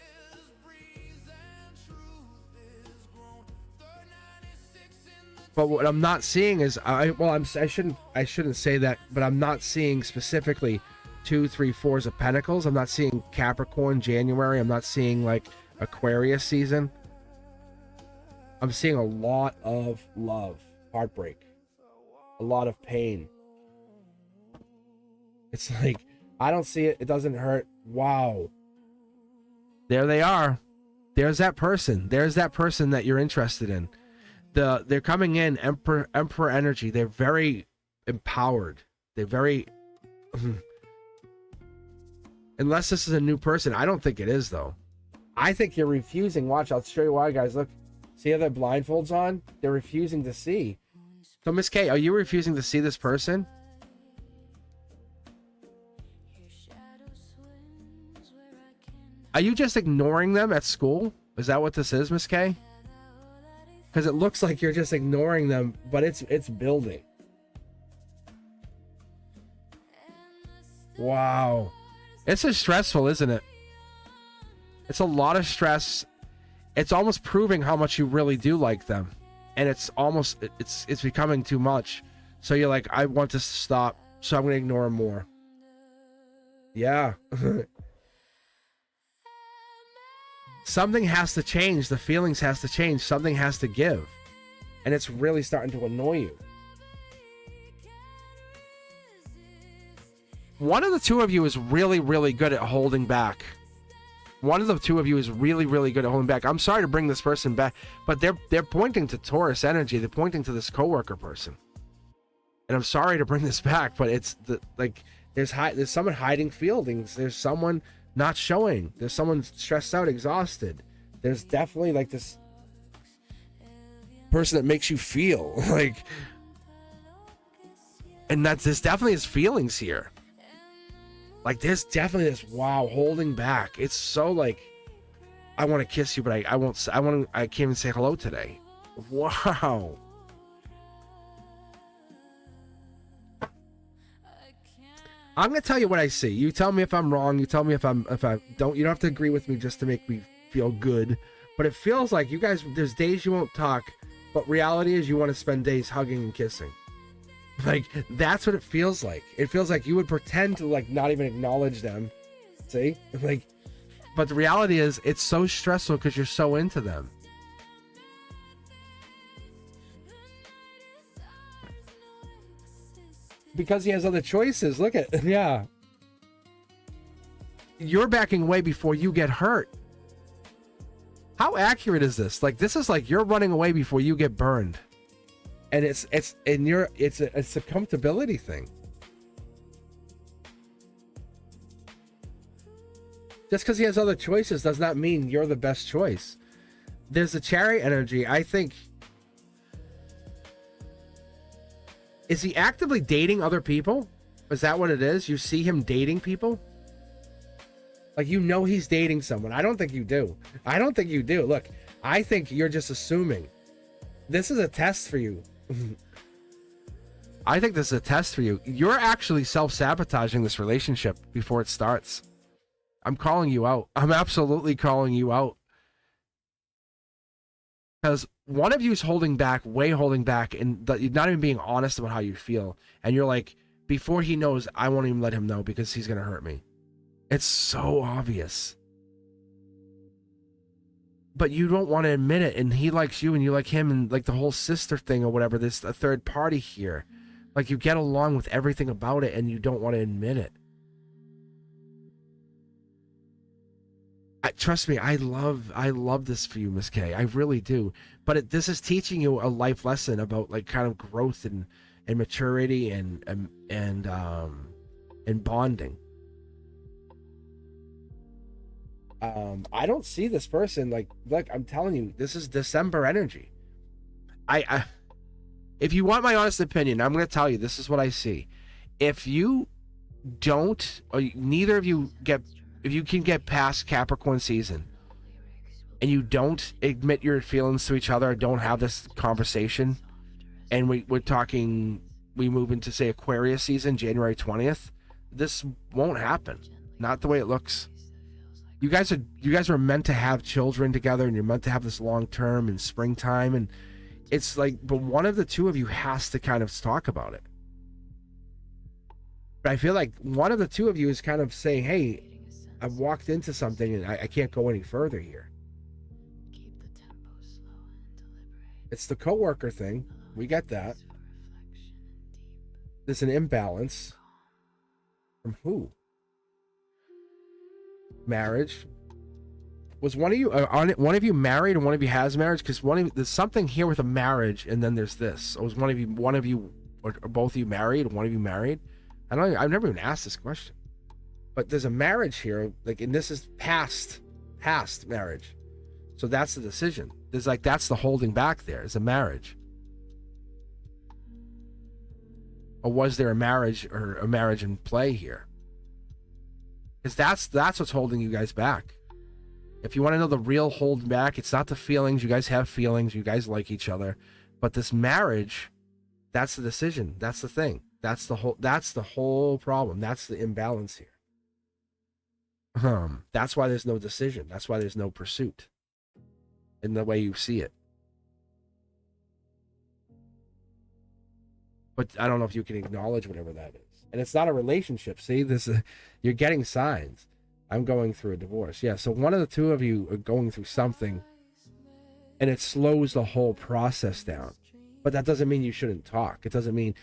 But what I'm not seeing is I shouldn't say that, but I'm not seeing specifically 2, 3, 4s of Pentacles. I'm not seeing Capricorn January. I'm not seeing like Aquarius season. I'm seeing a lot of love, heartbreak, a lot of pain. It's like, I don't see it. It doesn't hurt. Wow. There they are. There's that person. There's that person that you're interested in. They're coming in, Emperor energy. They're very empowered. They're very... Unless this is a new person. I don't think it is, though. I think you're refusing. Watch, I'll show you why, guys. Look. See how their blindfolds on? They're refusing to see. So, Miss K, are you refusing to see this person? Are you just ignoring them at school? Is that what this is, Miss K? Because it looks like you're just ignoring them, but it's building. Wow. This is stressful, isn't it? It's a lot of stress. It's almost proving how much you really do like them. And it's almost, it's becoming too much. So you're like, I want this to stop, so I'm going to ignore him more. Yeah. Something has to change. The feelings has to change. Something has to give. And it's really starting to annoy you. One of the two of you is really, really good at holding back. One of the two of you is really, really good at holding back. I'm sorry to bring this person back, but they're pointing to Taurus energy. They're pointing to this coworker person. And I'm sorry to bring this back, but it's there's someone hiding feelings. There's someone not showing. There's someone stressed out, exhausted. There's definitely like this person that makes you feel like, and there's definitely his feelings here. Like there's definitely this holding back. It's so like, I want to kiss you, but I can't even say hello today. Wow. I'm gonna tell you what I see. You tell me if I'm wrong. You tell me if I don't. You don't have to agree with me just to make me feel good. But it feels like you guys. There's days you won't talk, but reality is you want to spend days hugging and kissing. Like that's what it feels like. It feels like you would pretend to like not even acknowledge them. See, like, but the reality is it's so stressful because you're so into them. Because he has other choices. Look at, yeah. You're backing away before you get hurt. How accurate is this? Like, this is like you're running away before you get burned. And it's a comfortability thing. Just because he has other choices does not mean you're the best choice. There's the Chariot energy. I think, is he actively dating other people? Is that what it is? You see him dating people? Like, you know he's dating someone. I don't think you do. I don't think you do. Look, I think you're just assuming. This is a test for you. I think this is a test for you. You're actually self-sabotaging this relationship before it starts. I'm calling you out. I'm absolutely calling you out. Because one of you is holding back, holding back, and you're not even being honest about how you feel. And you're like, before he knows, I won't even let him know because he's going to hurt me. It's so obvious. But you don't want to admit it, and he likes you and you like him, and like the whole sister thing or whatever, there's a third party here. Like, you get along with everything about it and you don't want to admit it. Trust me, I love this for you, Miss K. I really do. But this is teaching you a life lesson about like kind of growth and maturity and bonding. I don't see this person like, look, I'm telling you, this is December energy. I if you want my honest opinion, I'm going to tell you, this is what I see. If you don't, or neither of you get, if you can get past Capricorn season and you don't admit your feelings to each other, don't have this conversation, and we're talking, we move into, say, Aquarius season, January 20th, this won't happen. Not the way it looks. You guys are meant to have children together, and you're meant to have this long term in springtime, and it's like, but one of the two of you has to kind of talk about it. But I feel like one of the two of you is kind of saying, hey, I've walked into something and I can't go any further here. It's the coworker thing. We get that. There's an imbalance. From who? Marriage. Was one of you one of you married and one of you has marriage? Because there's something here with a marriage, and then there's this. Was one of you or both of you married? One of you married? I've never even asked this question. But there's a marriage here, like, and this is past marriage. So that's the decision. There's like, that's the holding back there, is a marriage. Or was there a marriage in play here? Because that's what's holding you guys back. If you want to know the real hold back, it's not the feelings. You guys have feelings. You guys like each other. But this marriage, that's the decision. That's the thing. That's the whole problem. That's the imbalance here. That's why there's no decision. That's why there's no pursuit in the way you see it. But I don't know if you can acknowledge whatever that is. And it's not a relationship. See, you're getting signs. I'm going through a divorce. Yeah, so one of the two of you are going through something, and it slows the whole process down. But that doesn't mean you shouldn't talk. It doesn't mean,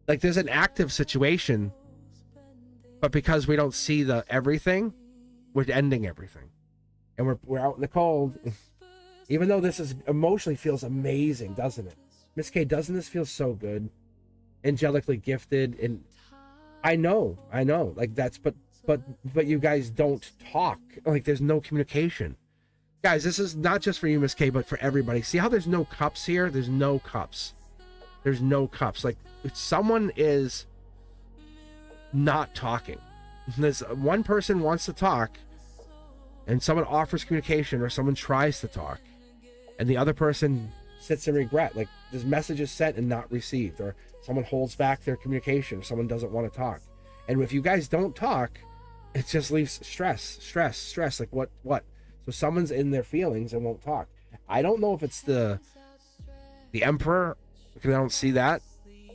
like, there's an active situation, but because we don't see the everything, we're ending everything. And we're out in the cold. Even though this is emotionally feels amazing, doesn't it? Miss K, doesn't this feel so good? Angelically gifted, and I know, like, that's, but you guys don't talk. Like, there's no communication. Guys, this is not just for you, Miss K, but for everybody. See how there's no cups here? There's no cups. There's no cups. Like, if someone is not talking, there's one person wants to talk, and someone offers communication, or someone tries to talk, and the other person sits in regret. Like, there's messages sent and not received, or someone holds back their communication, or someone doesn't want to talk. And if you guys don't talk, it just leaves stress. Like, what? So someone's in their feelings and won't talk. I don't know if it's the emperor, because I don't see that.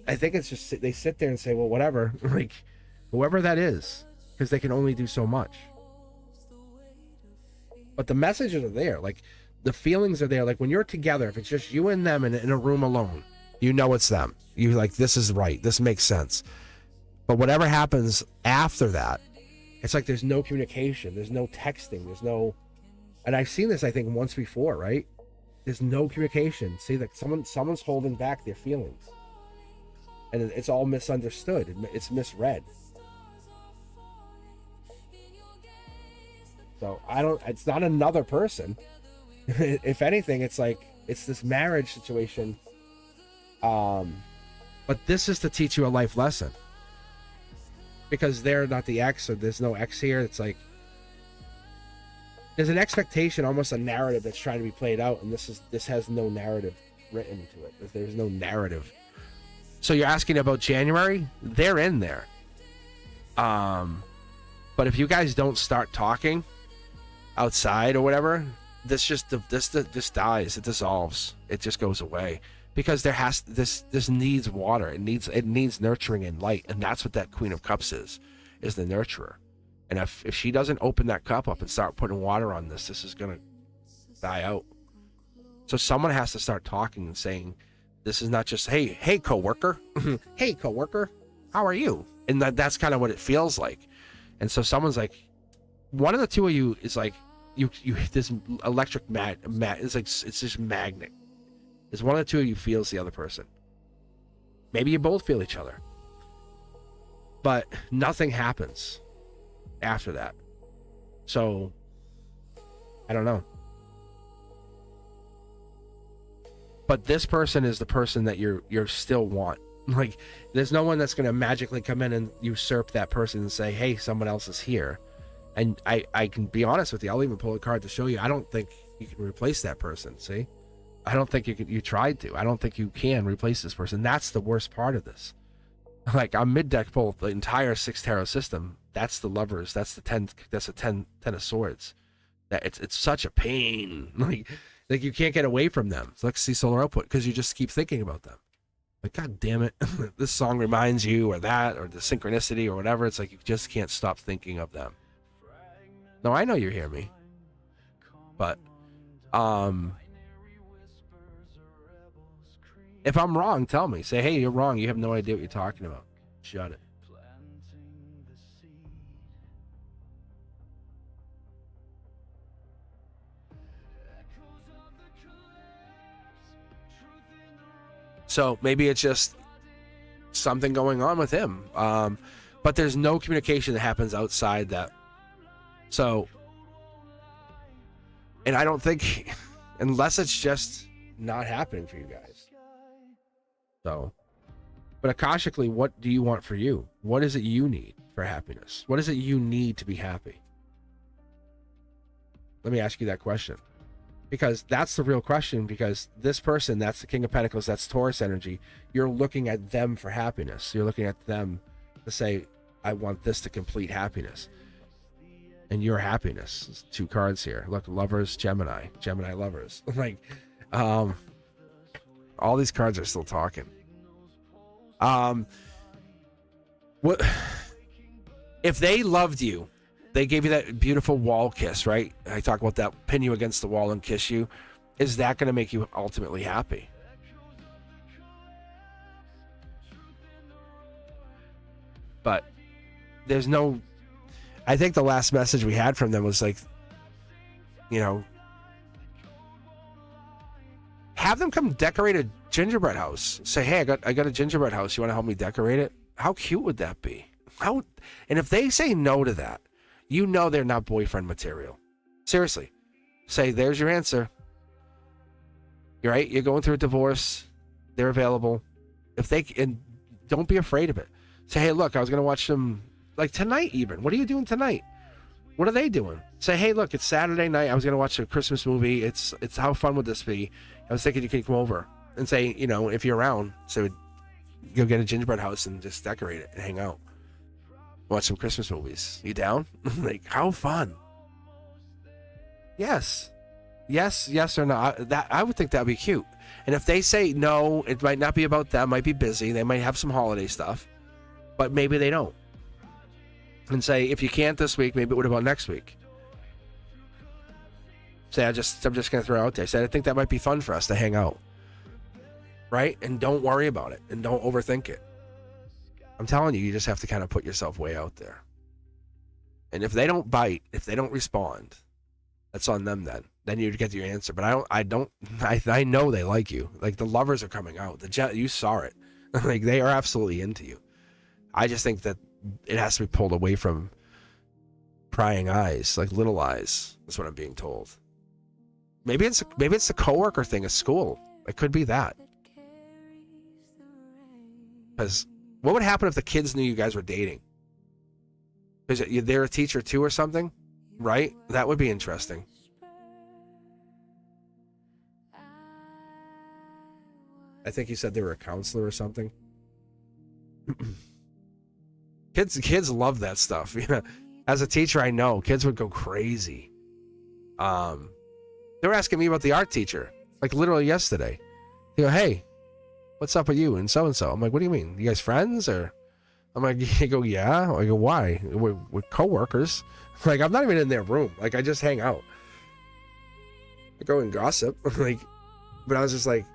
I think it's just they sit there and say, well, whatever, like, whoever that is, because they can only do so much. But the messages are there. Like, the feelings are there. Like, when you're together, if it's just you and them in a room alone, you know it's them. You like, this is right. This makes sense. But whatever happens after that, it's like there's no communication. There's no texting. There's no... And I've seen this, I think, once before, right? There's no communication. See, like, someone's holding back their feelings. And it's all misunderstood. It's misread. So, it's not another person. If anything, it's like, it's this marriage situation. But this is to teach you a life lesson. Because they're not the ex, or there's no ex here. It's like, there's an expectation, almost a narrative that's trying to be played out, and this has no narrative written to it. There's no narrative. So you're asking about January? They're in there. But if you guys don't start talking outside or whatever, this dies. It dissolves. It just goes away. Because this needs water. It needs nurturing and light, and that's what that Queen of Cups is the nurturer. And if she doesn't open that cup up and start putting water on this is gonna die out. So someone has to start talking and saying, this is not just, hey coworker, hey coworker, how are you? And that's kind of what it feels like. And so someone's like, one of the two of you is like, you this electric it's like, it's just magnet. Is one of the two of you feels the other person. Maybe you both feel each other. But nothing happens after that. So I don't know. But this person is the person that you're still want. Like, there's no one that's going to magically come in and usurp that person and say, hey, someone else is here. And I can be honest with you. I'll even pull a card to show you. I don't think you can replace that person. See? I don't think you tried to. I don't think you can replace this person. That's the worst part of this. Like, I'm mid-deck pull the entire 6 tarot system. That's the lovers. That's the 10 of swords. That it's such a pain. Like you can't get away from them. It's like see solar output because you just keep thinking about them. Like, God damn it, this song reminds you, or that, or the synchronicity, or whatever. It's like you just can't stop thinking of them. No, I know you hear me, but if I'm wrong, tell me. Say, hey, you're wrong. You have no idea what you're talking about. Shut it. So maybe it's just something going on with him. But there's no communication that happens outside that. So, and I don't think, unless it's just not happening for you guys. So, but Akashically, what do you want for you? What is it you need for happiness? What is it you need to be happy? Let me ask you that question. Because that's the real question, because this person, that's the King of Pentacles, that's Taurus energy. You're looking at them for happiness. You're looking at them to say, I want this to complete happiness. And your happiness. There's 2 cards here. Look, lovers, Gemini lovers. Like, all these cards are still talking. What if they loved you? They gave you that beautiful wall kiss, right? I talk about that, pin you against the wall and kiss you. Is that going to make you ultimately happy? But there's no, I think the last message we had from them was like, you know, have them come decorate a gingerbread house. Say, hey, I got a gingerbread house. You want to help me decorate it? How cute would that be? And if they say no to that, you know they're not boyfriend material. Seriously. Say, there's your answer. You're right. You're going through a divorce. They're available. And don't be afraid of it. Say, hey, look, I was going to watch them, like tonight even. What are you doing tonight? What are they doing? Say, hey, look, it's Saturday night. I was going to watch a Christmas movie. It's how fun would this be? I was thinking you could come over. And say, you know, if you're around, so go get a gingerbread house and just decorate it and hang out. Watch some Christmas movies. You down? Like, how fun. Yes or no. That I would think that'd be cute. And if they say no, it might not be about them, might be busy, they might have some holiday stuff, but maybe they don't. And say, if you can't this week, maybe what about next week? Say, I'm just gonna throw it out there. Say, I think that might be fun for us to hang out. Right? And don't worry about it and don't overthink it. I'm telling you, you just have to kind of put yourself way out there. And if they don't bite, if they don't respond, that's on them then. Then you get your answer. But I know they like you. Like, the lovers are coming out. You saw it. Like, they are absolutely into you. I just think that it has to be pulled away from prying eyes, like little eyes. That's what I'm being told. Maybe it's the coworker thing at school. It could be that. Because what would happen if the kids knew you guys were dating? Is it they're a teacher too or something? Right? That would be interesting. I think you said they were a counselor or something. Kids love that stuff. You know, as a teacher, I know kids would go crazy. They were asking me about the art teacher, like literally yesterday. They go, hey, what's up with you and so? I'm like, what do you mean? You guys friends? Or I'm like, you go, yeah. I go, why? We're co-workers. Like, I'm not even in their room. Like, I just hang out. I go and gossip. Like, but I was just like,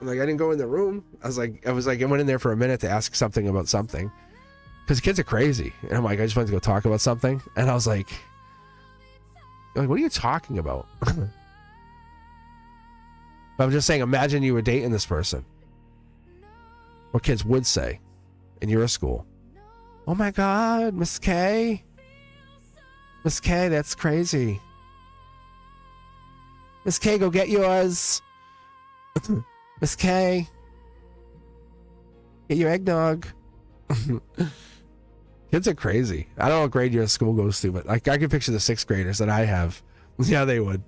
I didn't go in the room. I went in there for a minute to ask something about something. Because kids are crazy. And I'm like, I just wanted to go talk about something. And I was like, what are you talking about? But I'm just saying, imagine you were dating this person. What kids would say in your school. Oh my God, Miss K. Miss K, that's crazy. Miss K, go get yours. Miss K, get your eggnog. Kids are crazy. I don't know what grade your school goes to, but like I can picture the 6th graders that I have. Yeah, they would.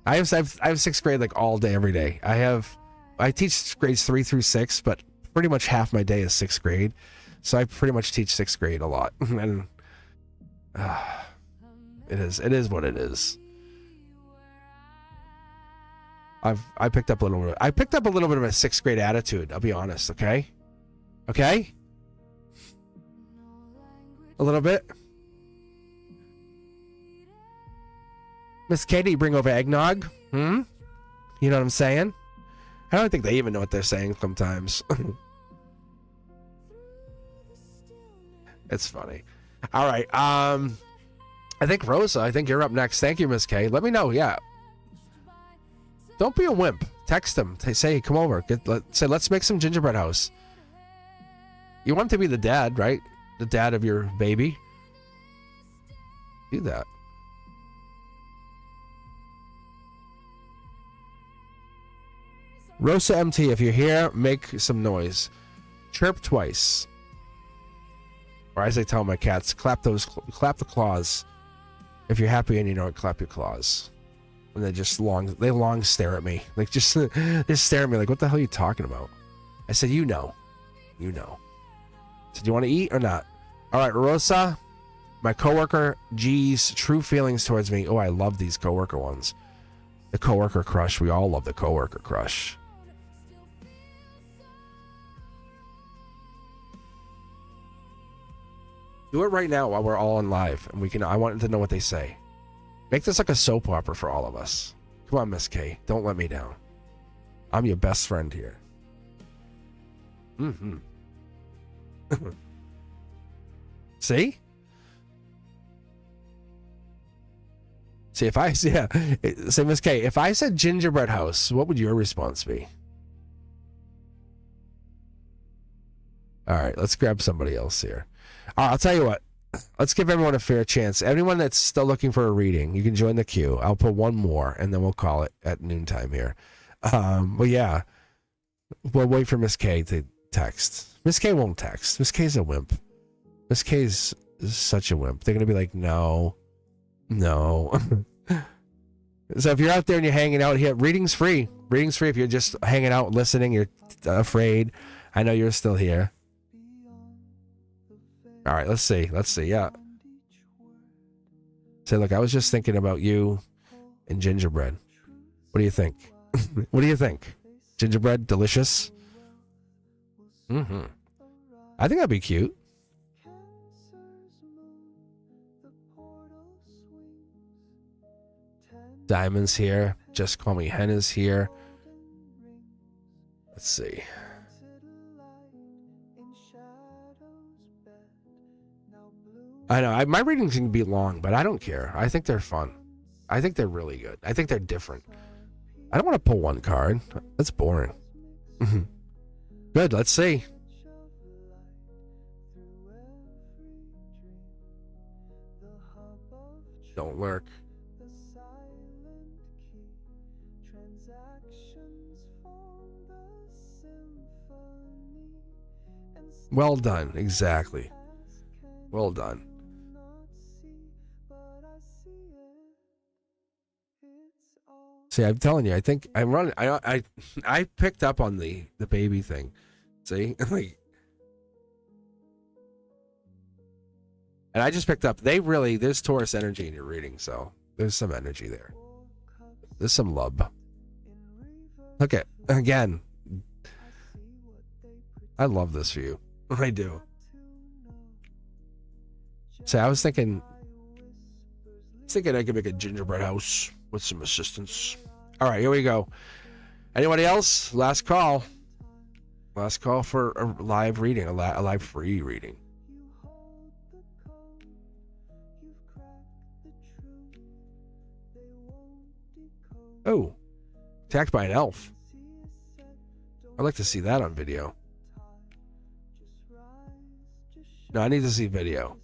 I have 6th grade like all day, every day. I teach grades 3 through 6, but pretty much half my day is 6th grade. So I pretty much teach 6th grade a lot. And it is what it is. I picked up a little bit. I picked up a little bit of a 6th grade attitude, I'll be honest, okay? Okay? A little bit. Miss Katie, bring over eggnog? You know what I'm saying? I don't think they even know what they're saying sometimes. It's funny. All right. I think Rosa, I think you're up next. Thank you, Miss K. Let me know. Yeah. Don't be a wimp. Text them. Say, come over. Say, let's make some gingerbread house. You want to be the dad, right? The dad of your baby. Do that. Rosa MT, if you're here, make some noise. Chirp twice. Or as I tell my cats, clap the claws. If you're happy and you know it, clap your claws. And they long stare at me. Like just stare at me like, what the hell are you talking about? I said, you know. I said, do you want to eat or not? All right, Rosa, my coworker G's true feelings towards me. Oh, I love these coworker ones. The coworker crush. We all love the coworker crush. Do it right now while we're all on live, and I want to know what they say. Make this like a soap opera for all of us. Come on, Miss K. Don't let me down. I'm your best friend here. See? See, say, Miss K, if I said gingerbread house, what would your response be? All right, let's grab somebody else here. I'll tell you what. Let's give everyone a fair chance. Anyone that's still looking for a reading, you can join the queue. I'll put one more, and then we'll call it at noontime here. But yeah, we'll wait for Miss K to text. Miss K won't text. Miss K's a wimp. Miss K's such a wimp. They're gonna be like, no. So if you're out there and you're hanging out here, reading's free. Reading's free if you're just hanging out, listening. You're afraid. I know you're still here. All right, let's see. Yeah. Say, look, I was just thinking about you and gingerbread. What do you think? What do you think? Gingerbread, delicious? I think that'd be cute. Diamond's here. Just Call Me Hen is here. Let's see. I know, my readings can be long, but I don't care. I think they're fun. I think they're really good. I think they're different. I don't want to pull one card. That's boring. Good, let's see. Don't lurk. Well done, exactly. Well done. See, I'm telling you, I think I'm running. I picked up on the baby thing. See, like, and I just picked up. There's Taurus energy in your reading, so there's some energy there. There's some love. Look at again. I love this for you. I do. See, I was thinking I could make a gingerbread house with some assistance. All right, here we go. Anybody else? Last call. Last call for a live reading, a live free reading. Oh, attacked by an elf. I'd like to see that on video. No, I need to see video.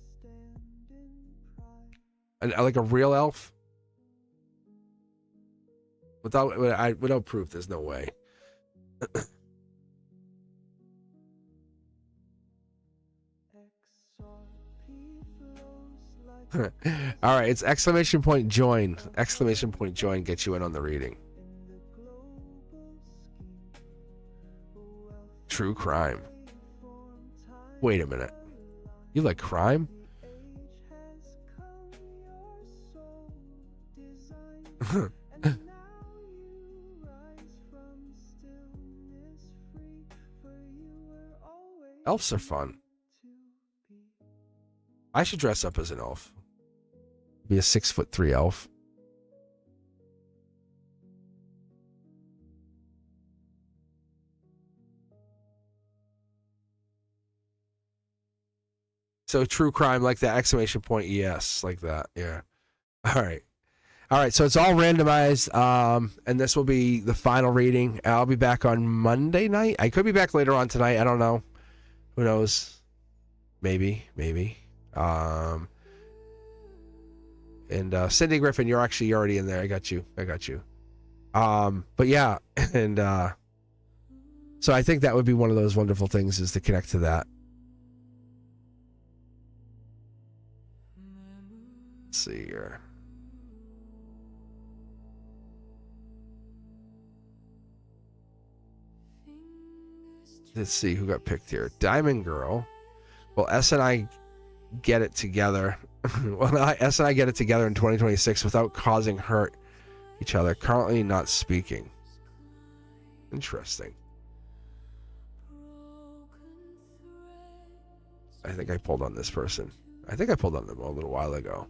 Like a real elf? Without proof, there's no way. All right, it's exclamation point join. Exclamation point join gets you in on the reading. True crime. Wait a minute. You like crime? Elves are fun. I should dress up as an elf. Be a 6'3" elf. So true crime, like that exclamation point, yes, like that. Yeah. All right. So it's all randomized, and this will be the final reading. I'll be back on Monday night. I could be back later on tonight. I don't know. Who knows? Maybe. And Cindy Griffin, you're already in there. I got you. But yeah, and so I think that would be one of those wonderful things, is to connect to that. Let's see here. Let's see who got picked here. Diamond Girl. Well, S and I get it together. S and I get it together in 2026 without causing hurt each other. Currently not speaking. Interesting. I think I pulled on this person. I think I pulled on them a little while ago.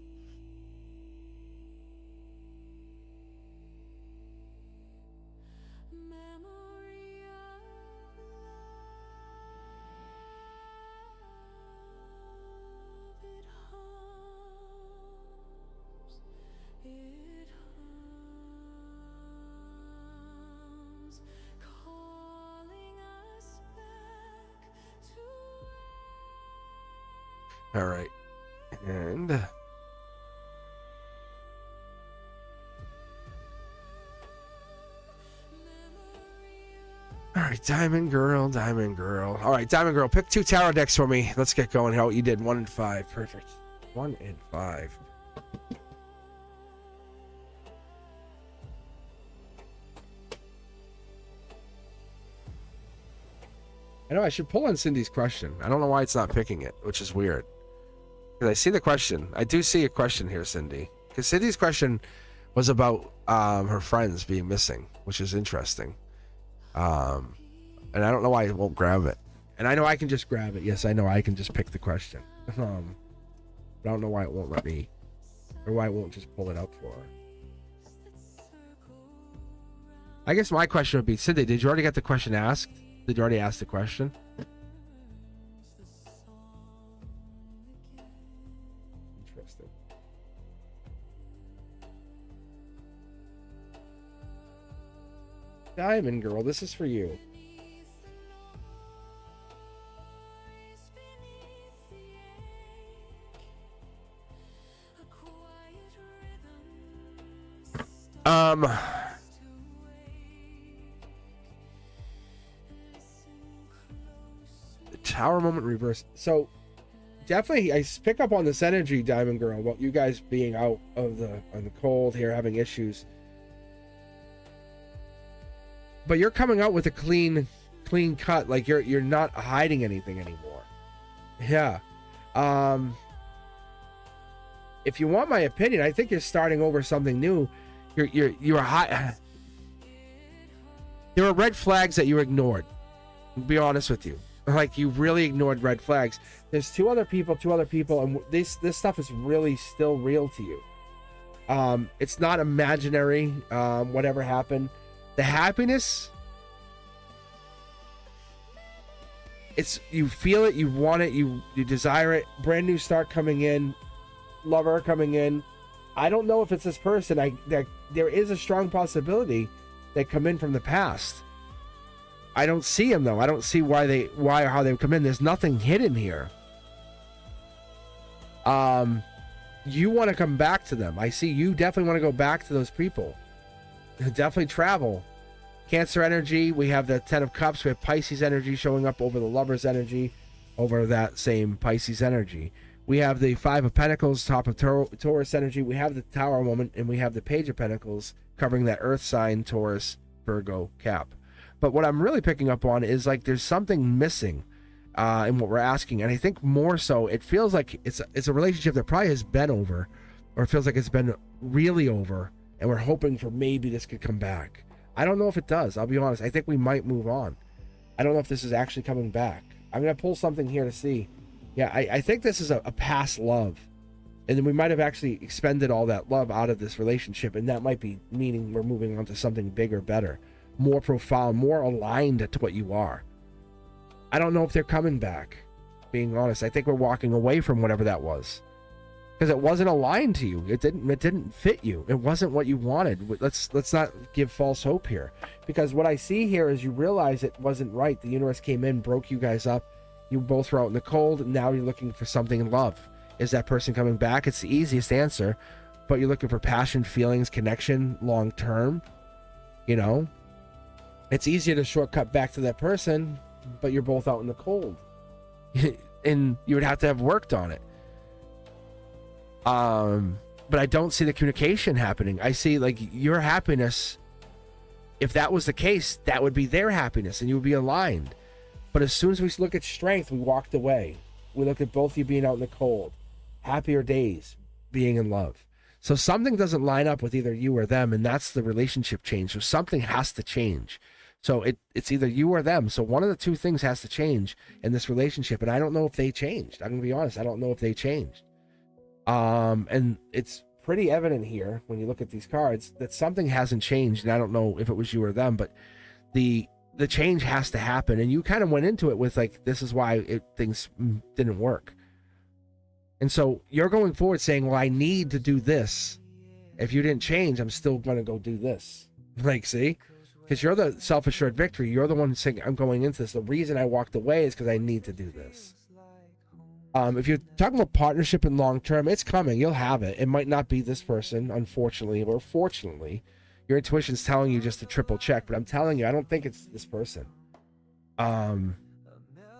All right. And all right, Diamond Girl. All right, Diamond Girl, pick 2 tarot decks for me. Let's get going. How you did 1 and 5. Perfect. 1 and 5. I know I should pull on Cindy's question. I don't know why it's not picking it, which is weird. Because I see the question. I do see a question here, Cindy. Because Cindy's question was about her friends being missing, which is interesting. And I don't know why it won't grab it. And I know I can just grab it. Yes, I know I can just pick the question. But I don't know why it won't let me, or why it won't just pull it up for her. I guess my question would be, Cindy, did you already get the question asked? Did you already ask the question? Interesting. Diamond Girl, this is for you. The Tower moment reverse. So definitely I pick up on this energy, Diamond Girl, about you guys being out of the cold here, having issues. But you're coming out with a clean cut, like you're not hiding anything anymore. Yeah. If you want my opinion, I think you're starting over something new. You're high. There were red flags that you ignored. I'll be honest with you. Like, you really ignored red flags. There's two other people, and this stuff is really still real to you. It's not imaginary. Whatever happened, the happiness, you feel it, you want it, you desire it. Brand new start coming in, lover coming in. I don't know if it's this person. There is a strong possibility they come in from the past. I don't see them though. I don't see why or how they come in. There's nothing hidden here. You want to come back to them. I see you definitely want to go back to those people. definitely travel. Cancer energy, we have the 10 of Cups, we have Pisces energy showing up over the Lover's energy, over that same Pisces energy. We have the 5 of Pentacles, top of Taurus energy, we have the Tower Woman, and we have the Page of Pentacles covering that Earth sign, Taurus, Virgo, Cap. But what I'm really picking up on is like there's something missing in what we're asking, and I think more so it feels like it's a relationship that probably has been over, or it feels like it's been really over, and we're hoping for maybe this could come back. I don't know if it does. I'll be honest. I think we might move on. I don't know if this is actually coming back. I'm going to pull something here to see. Yeah, I think this is a past love. And then we might have actually expended all that love out of this relationship. And that might be meaning we're moving on to something bigger, better, more profound, more aligned to what you are. I don't know if they're coming back, being honest. I think we're walking away from whatever that was. Because it wasn't aligned to you. It didn't fit you. It wasn't what you wanted. Let's not give false hope here. Because what I see here is you realize it wasn't right. The universe came in, broke you guys up. You both were out in the cold. And now you're looking for something in love. Is that person coming back? It's the easiest answer. But you're looking for passion, feelings, connection, long term. You know? It's easier to shortcut back to that person, but you're both out in the cold. And you would have to have worked on it. But I don't see the communication happening. I see like your happiness. If that was the case, that would be their happiness and you would be aligned. But as soon as we look at strength, we walked away. We looked at both of you being out in the cold, happier days, being in love. So something doesn't line up with either you or them, and that's the relationship change. So something has to change. So it's either you or them. So one of the two things has to change in this relationship. And I don't know if they changed. I'm gonna be honest. I don't know if they changed. And it's pretty evident here when you look at these cards that something hasn't changed, and I don't know if it was you or them, but the change has to happen. And you kind of went into it with like, this is why things didn't work. And so you're going forward saying, well, I need to do this. If you didn't change, I'm still going to go do this. Like, see? Because you're the self-assured victory. You're the one saying, I'm going into this. The reason I walked away is because I need to do this. If you're talking about partnership and long term, it's coming. You'll have it. It might not be this person, unfortunately, or fortunately. Your intuition's telling you just to triple check, but I'm telling you, I don't think it's this person. Then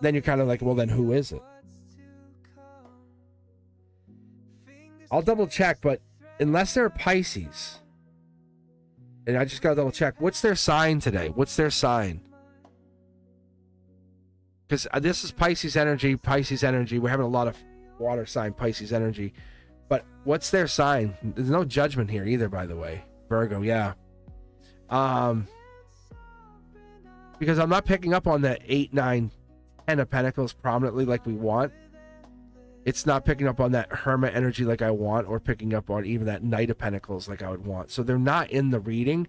you're kind of like, well, then who is it? I'll double check, but unless they're Pisces, and I just gotta double check, what's their sign today? What's their sign? Because this is Pisces energy. We're having a lot of water sign Pisces energy. But what's their sign? There's no judgment here either, by the way. Virgo, yeah. Because I'm not picking up on that 8, 9, 10 of Pentacles prominently like we want. It's not picking up on that Hermit energy like I want, or picking up on even that Knight of Pentacles like I would want. So they're not in the reading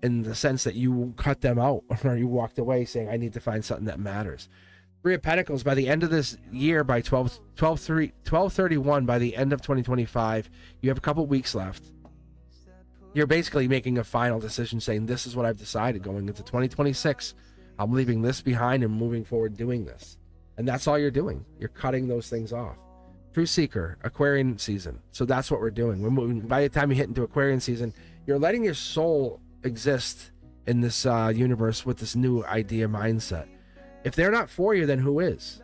in the sense that you cut them out or you walked away saying, I need to find something that matters. 3 of Pentacles, by the end of this year, by 12/31, by the end of 2025, you have a couple weeks left. You're basically making a final decision saying, this is what I've decided going into 2026. I'm leaving this behind and moving forward doing this. And that's all you're doing. You're cutting those things off. True Seeker, Aquarian season. So that's what we're doing. We're moving. By the time you hit into Aquarian season, you're letting your soul exist in this universe with this new idea mindset. If they're not for you, then who is?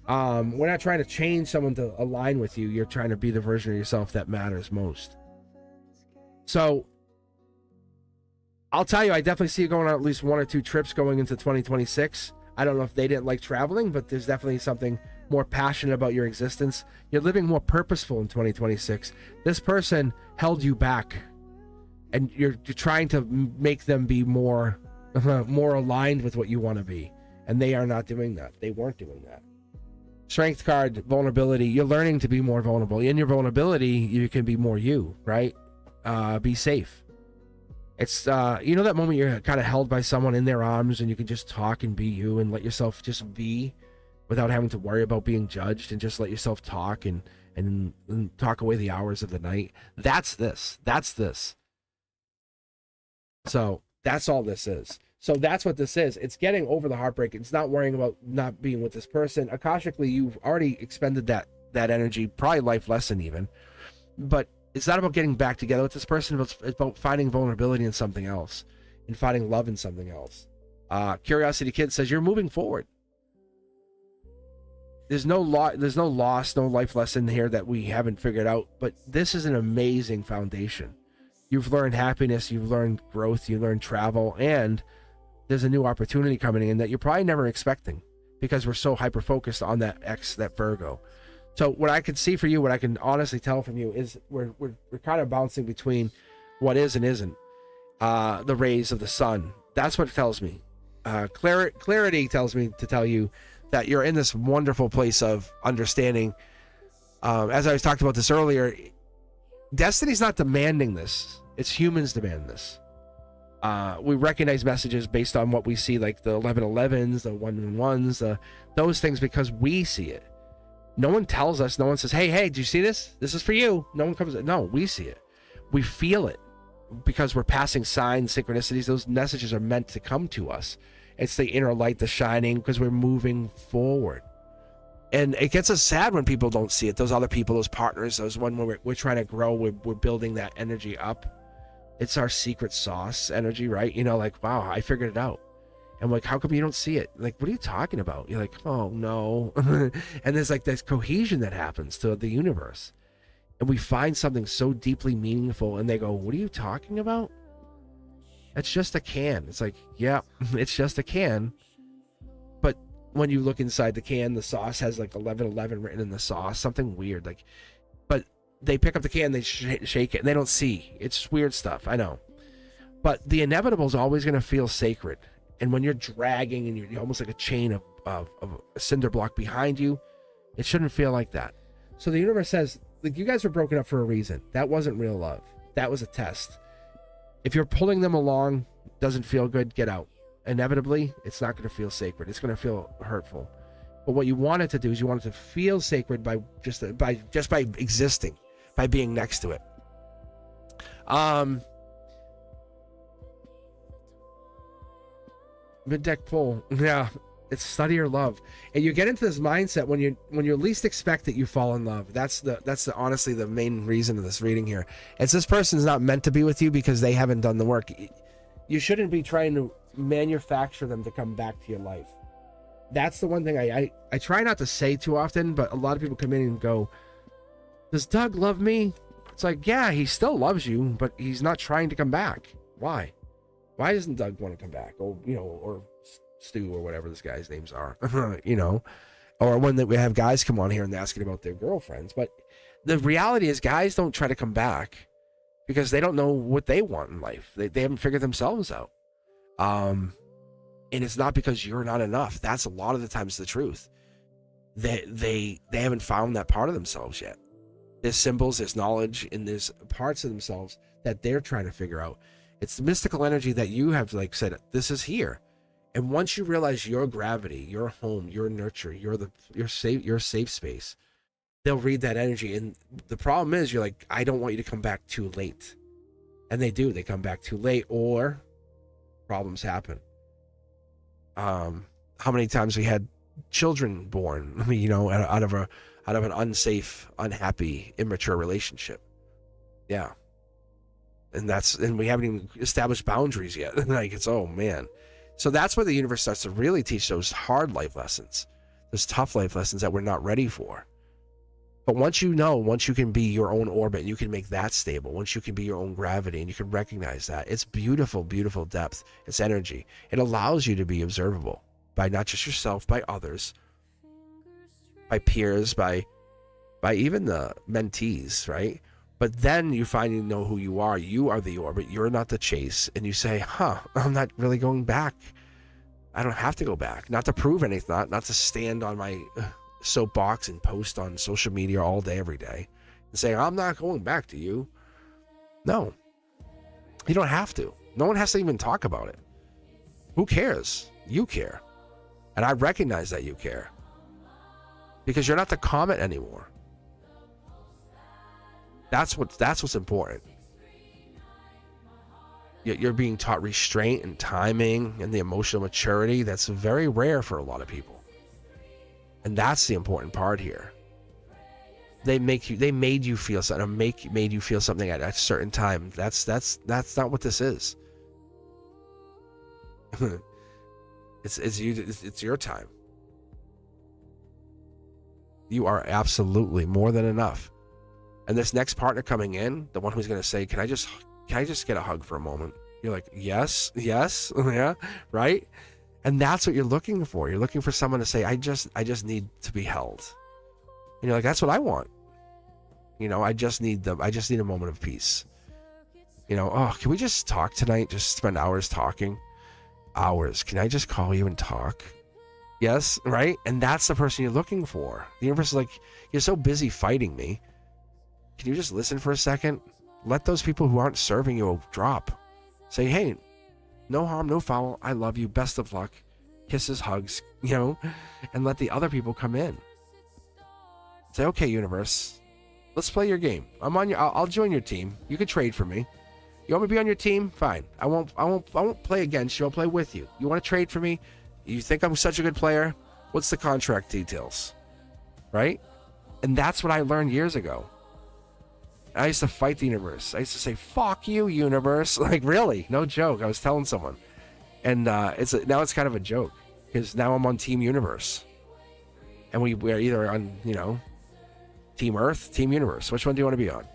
We're not trying to change someone to align with you. You're trying to be the version of yourself that matters most. So I'll tell you, I definitely see you going on at least 1 or 2 trips going into 2026. I don't know if they didn't like traveling, but there's definitely something more passionate about your existence. You're living more purposeful in 2026. This person held you back, and you're trying to make them be more aligned with what you want to be, and they are not doing that. They weren't doing that. Strength card, vulnerability. You're learning to be more vulnerable. In your vulnerability, you can be more you, right? Be safe. It's you know that moment you're kind of held by someone in their arms and you can just talk and be you and let yourself just be without having to worry about being judged, and just let yourself talk and talk away the hours of the night. That's this. So that's all this is. So that's what this is. It's getting over the heartbreak. It's not worrying about not being with this person. Akashically, you've already expended that energy, probably life lesson even. But It's not about getting back together with this person. It's about finding vulnerability in something else and finding love in something else. Curiosity Kid says you're moving forward. There's no loss, no life lesson here that we haven't figured out. But this is an amazing foundation. You've learned happiness, you've learned growth, you learned travel, and there's a new opportunity coming in that you're probably never expecting because we're so hyper focused on that Virgo. So what I can see for you, what I can honestly tell from you is we're kind of bouncing between what is and isn't. The rays of the sun. That's what it tells me. Clarity tells me to tell you that you're in this wonderful place of understanding. As I was talking about this earlier, Destiny's not demanding this. It's humans demand this. We recognize messages based on what we see, like the 1111s, the 111s, those things, because we see it. No one tells us. No one says, hey, do you see this? This is for you. No one comes. No, we see it. We feel it because we're passing signs, synchronicities. Those messages are meant to come to us. It's the inner light, the shining, because we're moving forward. And it gets us sad when people don't see it. Those other people, those partners, those when we're trying to grow, we're building that energy up. It's our secret sauce energy, right? You know, like, wow, I figured it out. And I'm like, how come you don't see it? Like, what are you talking about? You're like, oh no. And there's like this cohesion that happens to the universe. And we find something so deeply meaningful and they go, what are you talking about? It's just a can. It's like, yeah, it's just a can. But when you look inside the can, the sauce has like 1111 written in the sauce, something weird. Like, but they pick up the can, they shake it, and they don't see. It's weird stuff, I know. But the inevitable is always going to feel sacred. And when you're dragging and you're almost like a chain of a cinder block behind you, it shouldn't feel like that. So the universe says, like, you guys were broken up for a reason. That wasn't real love. That was a test. If you're pulling them along, doesn't feel good, get out. Inevitably, it's not going to feel sacred. It's going to feel hurtful. But what you want it to do is you want it to feel sacred by just by existing, by being next to it. Mid-deck pull. Yeah, it's study your love. And you get into this mindset when you least expect it, you fall in love. That's honestly the main reason of this reading here. It's this person's not meant to be with you because they haven't done the work. You shouldn't be trying to manufacture them to come back to your life. That's the one thing I try not to say too often, but a lot of people come in and go, does Doug love me? It's like, yeah, he still loves you, but he's not trying to come back. Why? Why doesn't Doug want to come back? Or, you know, or Stu or whatever this guy's names are, you know, or when we have guys come on here and they're asking about their girlfriends. But the reality is guys don't try to come back because they don't know what they want in life. They haven't figured themselves out. And it's not because you're not enough. That's a lot of the times the truth. They haven't found that part of themselves yet. There's symbols, there's knowledge, and there's parts of themselves that they're trying to figure out. It's the mystical energy that you have, like, said, this is here. And once you realize your gravity, your home, your nurture, your safe space, they'll read that energy. And the problem is, you're like, I don't want you to come back too late. And they do. They come back too late, or problems happen. How many times we had children born, you know, out of an unsafe, unhappy, immature relationship. Yeah. And we haven't even established boundaries yet. Like, it's, oh man. So that's where the universe starts to really teach those hard life lessons, those tough life lessons that we're not ready for. But once you can be your own orbit and you can make that stable, once you can be your own gravity and you can recognize that, it's beautiful, beautiful depth. It's energy. It allows you to be observable by not just yourself, by others, by peers, by even the mentees, right? But then you finally know who you are. You are the orbit. You're not the chase. And you say, I'm not really going back. I don't have to go back. Not to prove anything. Not to stand on my soapbox and post on social media all day, every day. And say, I'm not going back to you. No. You don't have to. No one has to even talk about it. Who cares? You care. And I recognize that you care. Because you're not the comet anymore. That's what's important. You're being taught restraint and timing and the emotional maturity that's very rare for a lot of people. And that's the important part here. They made you feel something, or made you feel something at a certain time. That's not what this is. It's your time. You are absolutely more than enough. And this next partner coming in, the one who's going to say, can I just get a hug for a moment? You're like, yes, yeah, right? And that's what you're looking for. You're looking for someone to say, I just need to be held. And you're like, that's what I want. I just need a moment of peace. Oh, can we just talk tonight? Just spend hours talking? Hours. Can I just call you and talk? Yes, right? And that's the person you're looking for. The universe is like, you're so busy fighting me. Can you just listen for a second? Let those people who aren't serving you drop. Say, hey, no harm, no foul. I love you. Best of luck. Kisses, hugs, and let the other people come in. Say, okay, universe, let's play your game. I'll join your team. You can trade for me. You want me to be on your team? Fine. I won't play against you. I'll play with you. You want to trade for me? You think I'm such a good player? What's the contract details? Right? And that's what I learned years ago. I used to fight the universe. I used to say, fuck you, universe. Like, really? No joke. I was telling someone. And now it's kind of a joke. Because now I'm on Team Universe. And we're either on, Team Earth, Team Universe. Which one do you want to be on?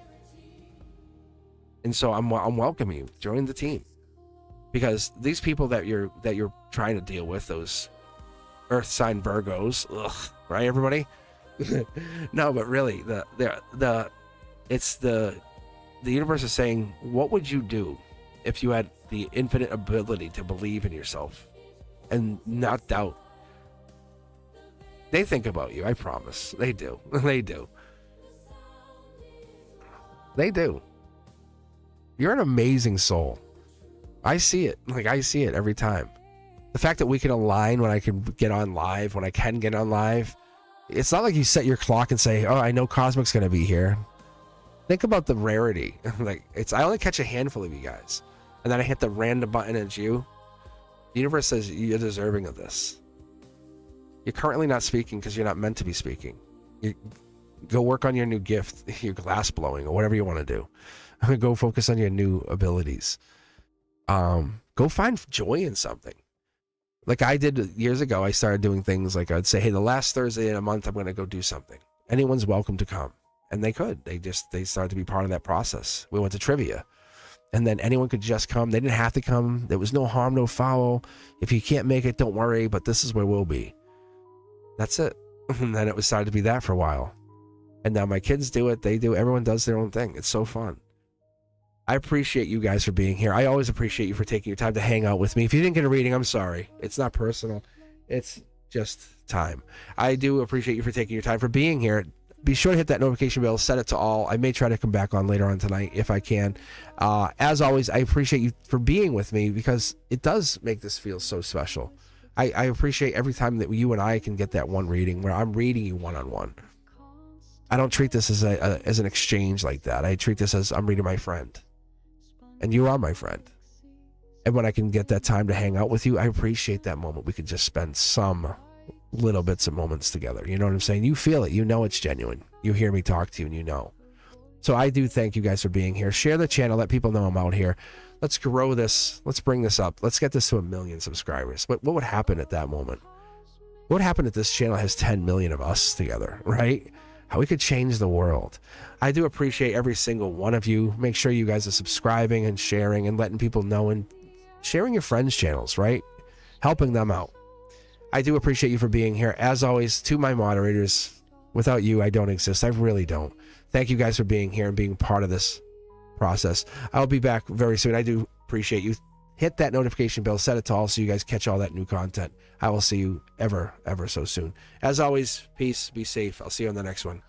And so I'm welcoming you. Join the team. Because these people that you're trying to deal with, those Earth sign Virgos, right, everybody? No, but really, the universe is saying, what would you do if you had the infinite ability to believe in yourself and not doubt? They think about you, I promise. They do. They do. They do. You're an amazing soul. I see it. I see it every time. The fact that we can align when I can get on live, it's not like you set your clock and say, oh, I know Cosmic's going to be here. Think about the rarity. I only catch a handful of you guys. And then I hit the random button and it's you. The universe says you're deserving of this. You're currently not speaking because you're not meant to be speaking. Go work on your new gift, your glass blowing, or whatever you want to do. Go focus on your new abilities. Go find joy in something. Like I did years ago, I started doing things like I'd say, hey, the last Thursday in a month, I'm going to go do something. Anyone's welcome to come. And they could. They started to be part of that process. We went to trivia. And then anyone could just come. They didn't have to come. There was no harm, no foul. If you can't make it, don't worry, but this is where we'll be. That's it. And then it started to be that for a while. And now my kids do it. They do. Everyone does their own thing. It's so fun. I appreciate you guys for being here. I always appreciate you for taking your time to hang out with me. If you didn't get a reading, I'm sorry. It's not personal. It's just time. I do appreciate you for taking your time for being here. Be sure to hit that notification bell, set it to all. I may try to come back on later on tonight if I can. As always, I appreciate you for being with me because it does make this feel so special. I appreciate every time that you and I can get that one reading where I'm reading you one-on-one. I don't treat this as an exchange like that. I treat this as I'm reading my friend. And you are my friend. And when I can get that time to hang out with you, I appreciate that moment. We could just spend some little bits of moments together. You know what I'm saying? You feel it. You know it's genuine. You hear me talk to you and you know. So I do thank you guys for being here. Share the channel. Let people know I'm out here. Let's grow this. Let's bring this up. Let's get this to 1 million subscribers. What would happen at that moment? What would happen if this channel has 10 million of us together, right? How we could change the world. I do appreciate every single one of you. Make sure you guys are subscribing and sharing and letting people know and sharing your friends' channels, right? Helping them out. I do appreciate you for being here. As always, to my moderators, without you, I don't exist. I really don't. Thank you guys for being here and being part of this process. I'll be back very soon. I do appreciate you. Hit that notification bell, set it to all so you guys catch all that new content. I will see you ever so soon. As always, peace, be safe. I'll see you on the next one.